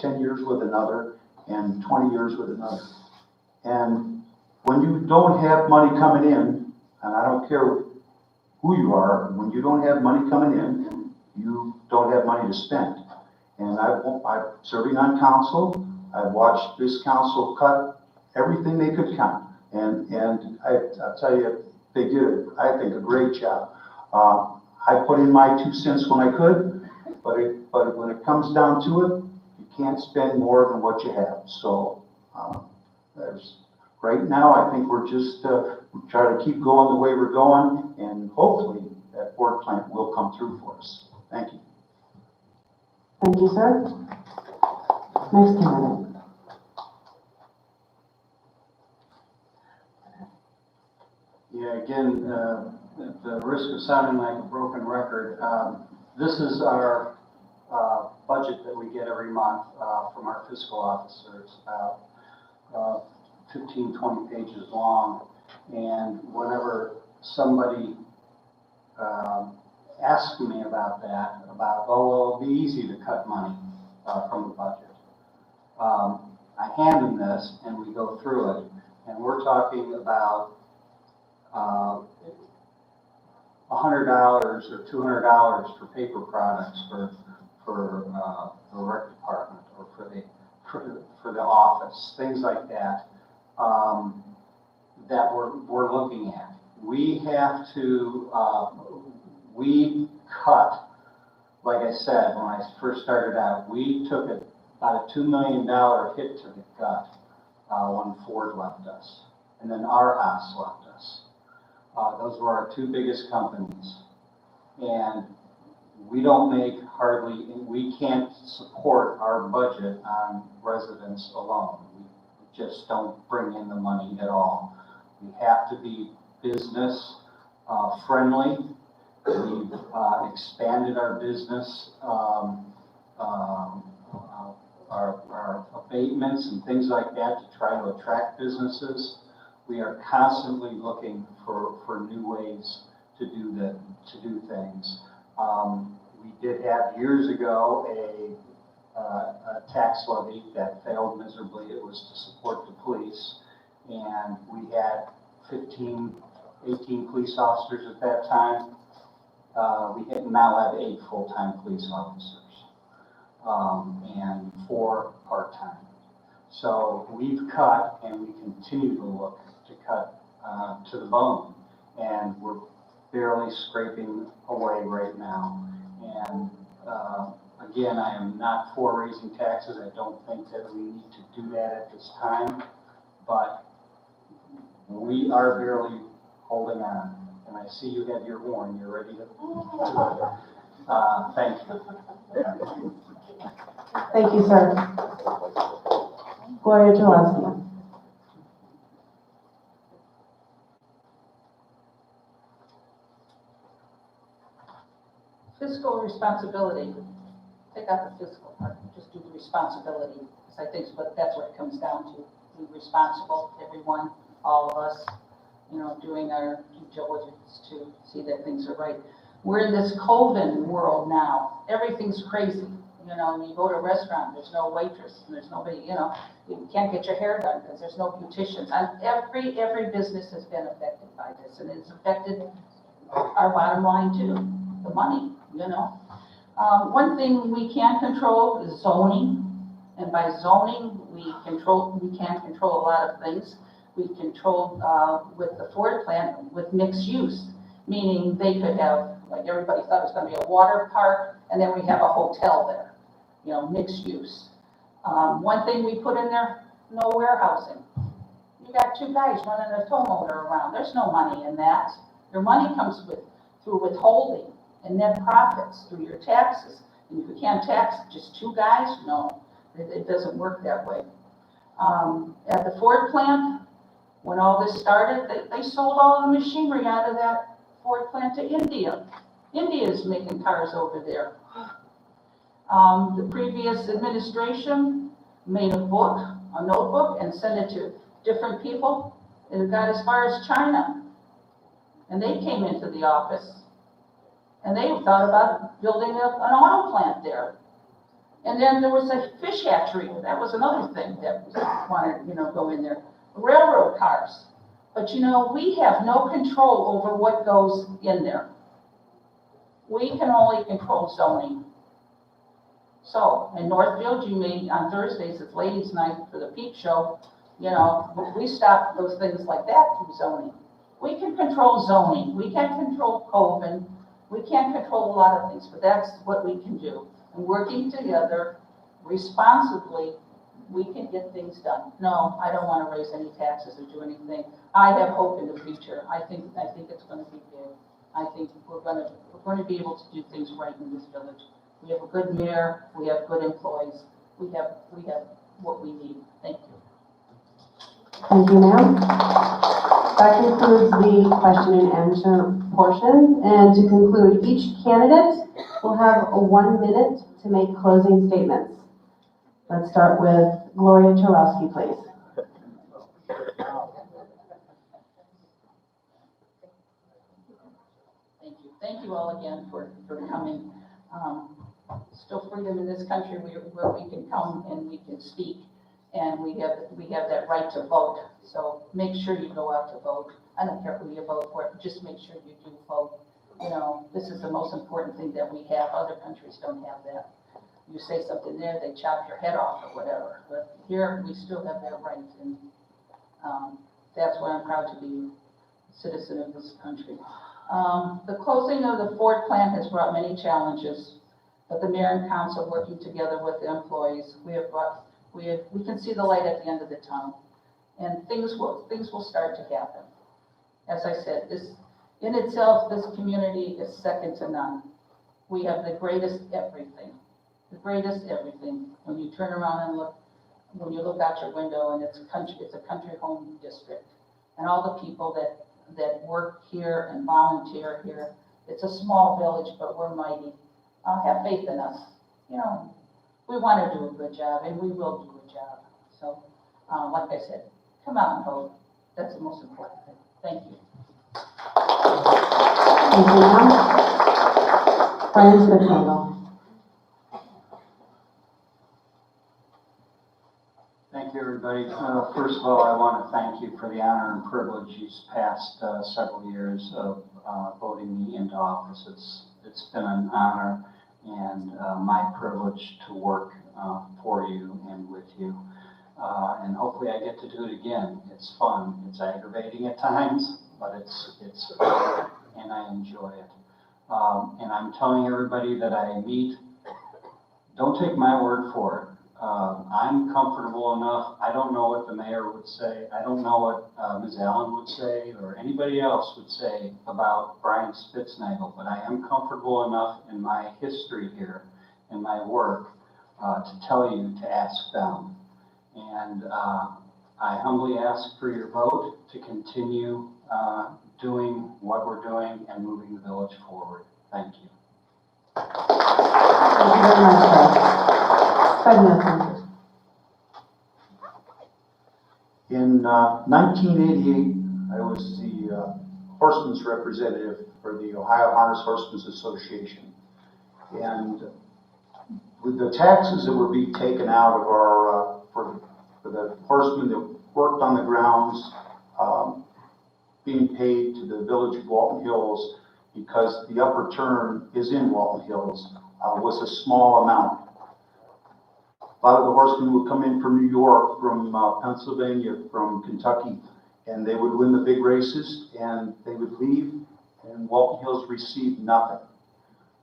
10 years with another, and 20 years with another. And when you don't have money coming in, and I don't care who you are, when you don't have money coming in, you don't have money to spend. And I'm serving on council. I've watched this council cut everything they could cut. And I'll tell you, they did, I think, a great job. I put in my 2 cents when I could, but when it comes down to it, you can't spend more than what you have. So right now, I think we're just trying to keep going the way we're going, and hopefully that Ford plant will come through for us. Thank you.
Thank you, sir. Next candidate.
Yeah, again, at the risk of sounding like a broken record, this is our budget that we get every month from our fiscal officers, about 15, 20 pages long. And whenever somebody asks me about that, about, oh, well, it'll be easy to cut money from the budget, I hand them this and we go through it. And we're talking about $100 or $200 for paper products for the rec department or for the office, things like that, that we're looking at. We have to, we cut, like I said, when I first started out, we took about a $2 million hit to the gut when Ford left us, and then Arhas left us. Those were our 2 biggest companies. And we don't make hardly, we can't support our budget on residents alone. We just don't bring in the money at all. We have to be business friendly. We've expanded our business, our abatements and things like that to try to attract businesses. We are constantly looking for new ways to do things. We did have years ago a tax levy that failed miserably. It was to support the police, and we had 15, 18 police officers at that time. We now have 8 full-time police officers and 4 part-time. So we've cut, and we continue to look to cut to the bone, and we're barely scraping away right now. And again, I am not for raising taxes. I don't think that we need to do that at this time, but we are barely holding on. And I see you have your horn. You're ready to thank you.
Thank you, sir. Gloria Chalaski.
Fiscal responsibility. Take out the fiscal part, just do the responsibility, because I think that's what it comes down to. Be responsible, everyone, all of us, doing our due diligence to see that things are right. We're in this COVID world now. Everything's crazy. When you go to a restaurant, there's no waitress, and there's nobody, you can't get your hair done because there's no beauticians. And every business has been affected by this, and it's affected our bottom line too, the money, One thing we can control is zoning, and by zoning, we can control a lot of things. We controlled with the Ford plant with mixed use, meaning they could have, like everybody thought it was going to be a water park, and then we have a hotel there, mixed use. One thing we put in there, no warehousing. You got 2 guys running a tow motor around. There's no money in that. Your money comes through withholding and net profits through your taxes. And if you can't tax just 2 guys, no, it doesn't work that way. At the Ford plant, when all this started, they sold all the machinery out of that Ford plant to India. India is making cars over there. The previous administration made a notebook, and sent it to different people. It got as far as China. And they came into the office. And they thought about building an oil plant there. And then there was a fish hatchery. That was another thing that wanted, go in there. Railroad cars. But we have no control over what goes in there. We can only control zoning. So in Northfield, on Thursdays, it's ladies' night for the peep show. We stop those things like that through zoning. We can control zoning. We can't control COVID. We can't control a lot of things, but that's what we can do. And working together responsibly, we can get things done. No, I don't want to raise any taxes or do anything. I have hope in the future. I think it's going to be big. I think we're going to be able to do things right in this village. We have a good mayor. We have good employees. We have what we need. Thank you.
Thank you, ma'am. That concludes the question and answer portion. And to conclude, each candidate will have 1 minute to make closing statements. Let's start with Gloria Chalowski, please.
Thank you all again for coming. Still freedom in this country where we can come and we can speak, and we have that right to vote. So make sure you go out to vote. I don't care who you vote for, but just make sure you do vote. This is the most important thing that we have. Other countries don't have that. You say something there, they chop your head off or whatever. But here we still have that right, and that's why I'm proud to be a citizen of this country. The closing of the Ford plant has brought many challenges, but the mayor and council working together with the employees, we can see the light at the end of the tunnel, and things will start to happen. As I said, this community is second to none. We have the greatest everything. When you turn around and when you look out your window, and it's a country home district, and all the people that work here and volunteer here. It's a small village, but we're mighty. Have faith in us. We want to do a good job, and we will do a good job. So, like I said, come out and vote. That's the most important thing. Thank you.
Thank you, ma'am. Brian Spitznagel.
Thank you, everybody. First of all, I want to thank you for the honor and privilege these past several years of voting me into office. It's been an honor and my privilege to work for you and with you. And hopefully I get to do it again. It's fun. It's aggravating at times, but it's fun and I enjoy it. And I'm telling everybody that I meet, don't take my word for it. I'm comfortable enough. I don't know what the mayor would say. I don't know what Ms. Allen would say or anybody else would say about Brian Spitznagel, but I am comfortable enough in my history here and my work to tell you to ask them. And I humbly ask for your vote to continue doing what we're doing and moving the village forward. Thank you.
Thank you very much, Fred Nielsen.
In 1988, I was the horseman's representative for the Ohio Harness Horsemen's Association. And with the taxes that were being taken out of our, for the horsemen that worked on the grounds, being paid to the village of Walton Hills, because the upper turn is in Walton Hills, was a small amount. A lot of the horsemen would come in from New York, from Pennsylvania, from Kentucky, and they would win the big races, and they would leave, and Walton Hills received nothing.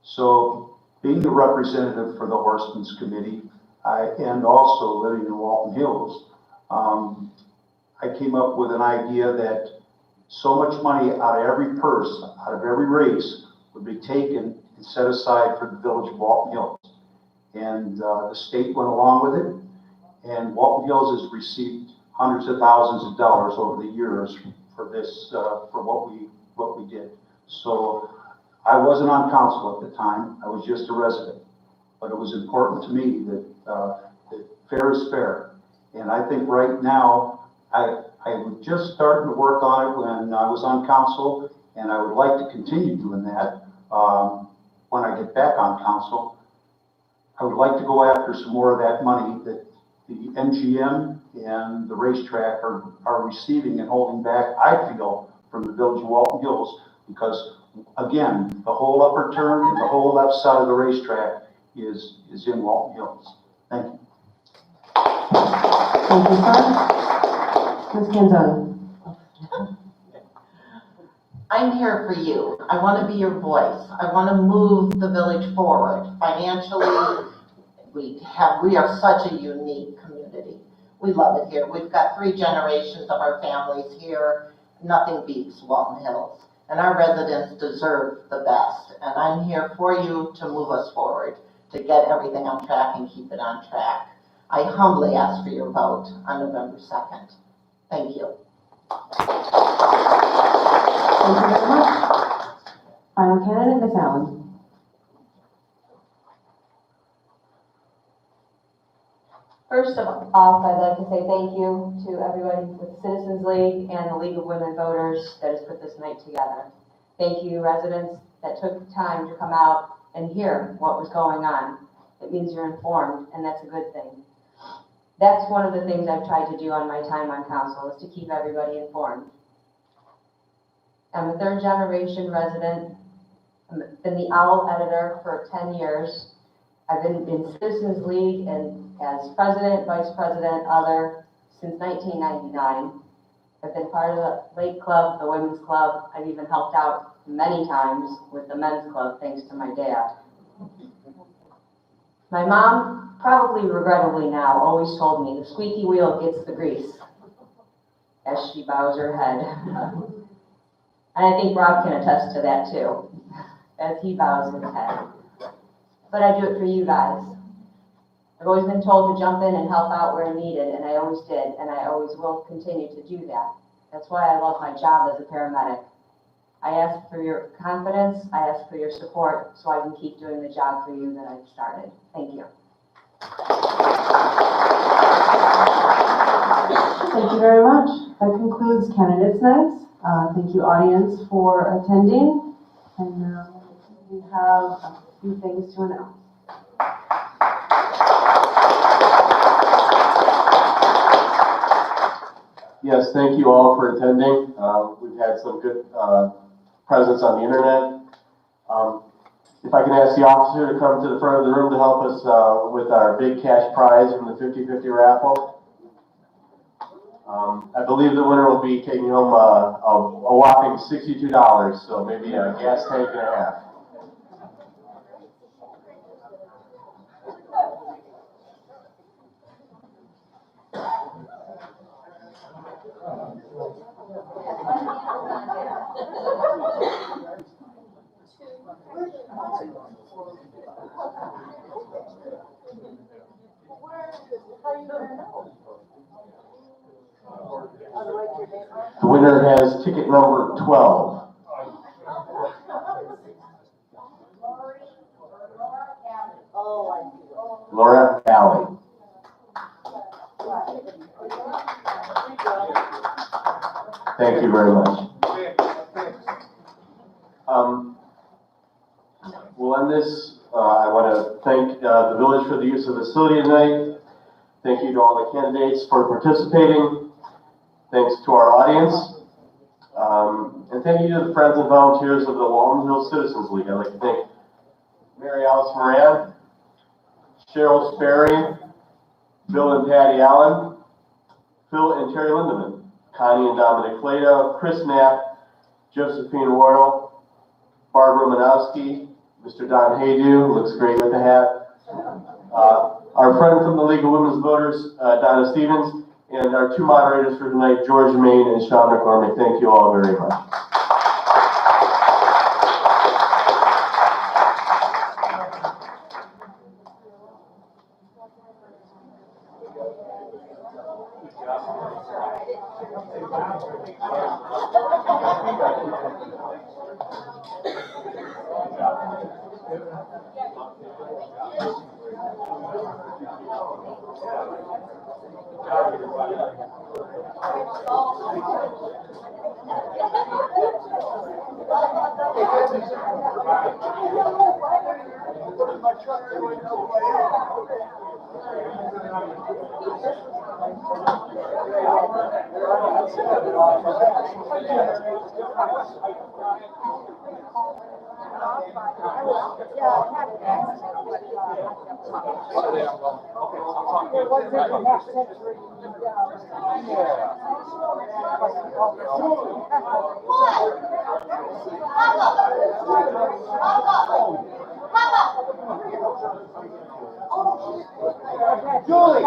So, being the representative for the Horsemen's Committee, and also living in Walton Hills, I came up with an idea that so much money out of every purse, out of every race, would be taken and set aside for the village of Walton Hills. And the state went along with it, and Walton Hills has received hundreds of thousands of dollars over the years for this, for what we did. So I wasn't on council at the time; I was just a resident. But it was important to me that fair is fair, and I think right now I I was just starting to work on it when I was on council, and I would like to continue doing that when I get back on council. I would like to go after some more of that money that the MGM and the racetrack are receiving and holding back, I feel, from the village of Walton Hills, because again, the whole upper turn and the whole left side of the racetrack is in Walton Hills. Thank you.
Thank you, sir. Ms. Canzoni.
I'm here for you. I want to be your voice. I want to move the village forward. Financially, we are such a unique community. We love it here. We've got 3 generations of our families here. Nothing beats Walton Hills. And our residents deserve the best. And I'm here for you to move us forward, to get everything on track and keep it on track. I humbly ask for your vote on November 2nd. Thank you.
Thank you very much. Final candidate, Ms. Allen.
First of all, I'd like to say thank you to everybody with the Citizens League and the League of Women Voters that has put this night together. Thank you, residents that took time to come out and hear what was going on. It means you're informed, and that's a good thing. That's one of the things I've tried to do on my time on council, is to keep everybody informed. I'm a 3rd generation resident. I've been the OWL editor for 10 years. I've been in Citizens League and as president, vice president, other since 1999. I've been part of the Lake Club, the Women's Club. I've even helped out many times with the Men's Club, thanks to my dad. My mom, probably regrettably now, always told me the squeaky wheel gets the grease, as she bows her head. And I think Rob can attest to that too, as he bows his head. But I do it for you guys. I've always been told to jump in and help out where needed, and I always did, and I always will continue to do that. That's why I love my job as a paramedic. I ask for your confidence, I ask for your support, so I can keep doing the job for you that I've started. Thank you.
Thank you very much. That concludes candidates' nights. Thank you, audience, for attending. And we have a few things to announce.
Yes, thank you all for attending. We've had some good presence on the internet. If I can ask the officer to come to the front of the room to help us with our big cash prize from the 50-50 raffle. I believe the winner will be taking home a whopping $62, so maybe a gas tank and a half. The winner has ticket number 12. Laura Alley. Thank you very much. We'll end this. I want to thank the village for the use of the facility tonight. Thank you to all the candidates for participating. Thanks to our audience. And thank you to the friends and volunteers of the Walton Hills Citizens League. I'd like to thank Mary Alice Moran, Cheryl Sperry, Bill and Patty Allen, Phil and Terry Lindeman, Connie and Dominic Flado, Chris Knapp, Josephine Royal, Barbara Manowski, Mr. Don Haydu, looks great with the hat, our friend from the League of Women's Voters, Donna Stevens, and our 2 moderators for tonight, George Main and Sean McCormick. Thank you all very much.
Oh. Julie!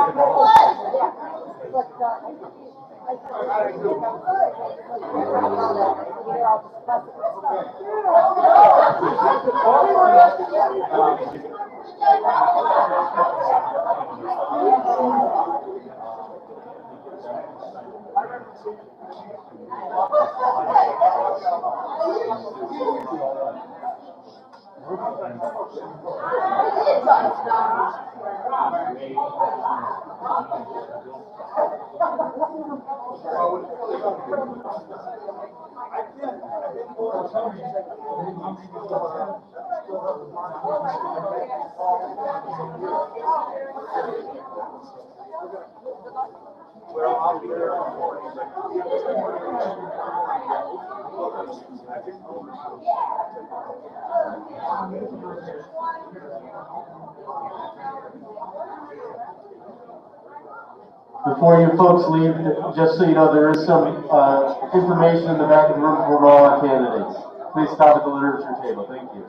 Before you folks leave, just so you know, there is some information in the back of the room for all our candidates. Please stop at the literature table. Thank you.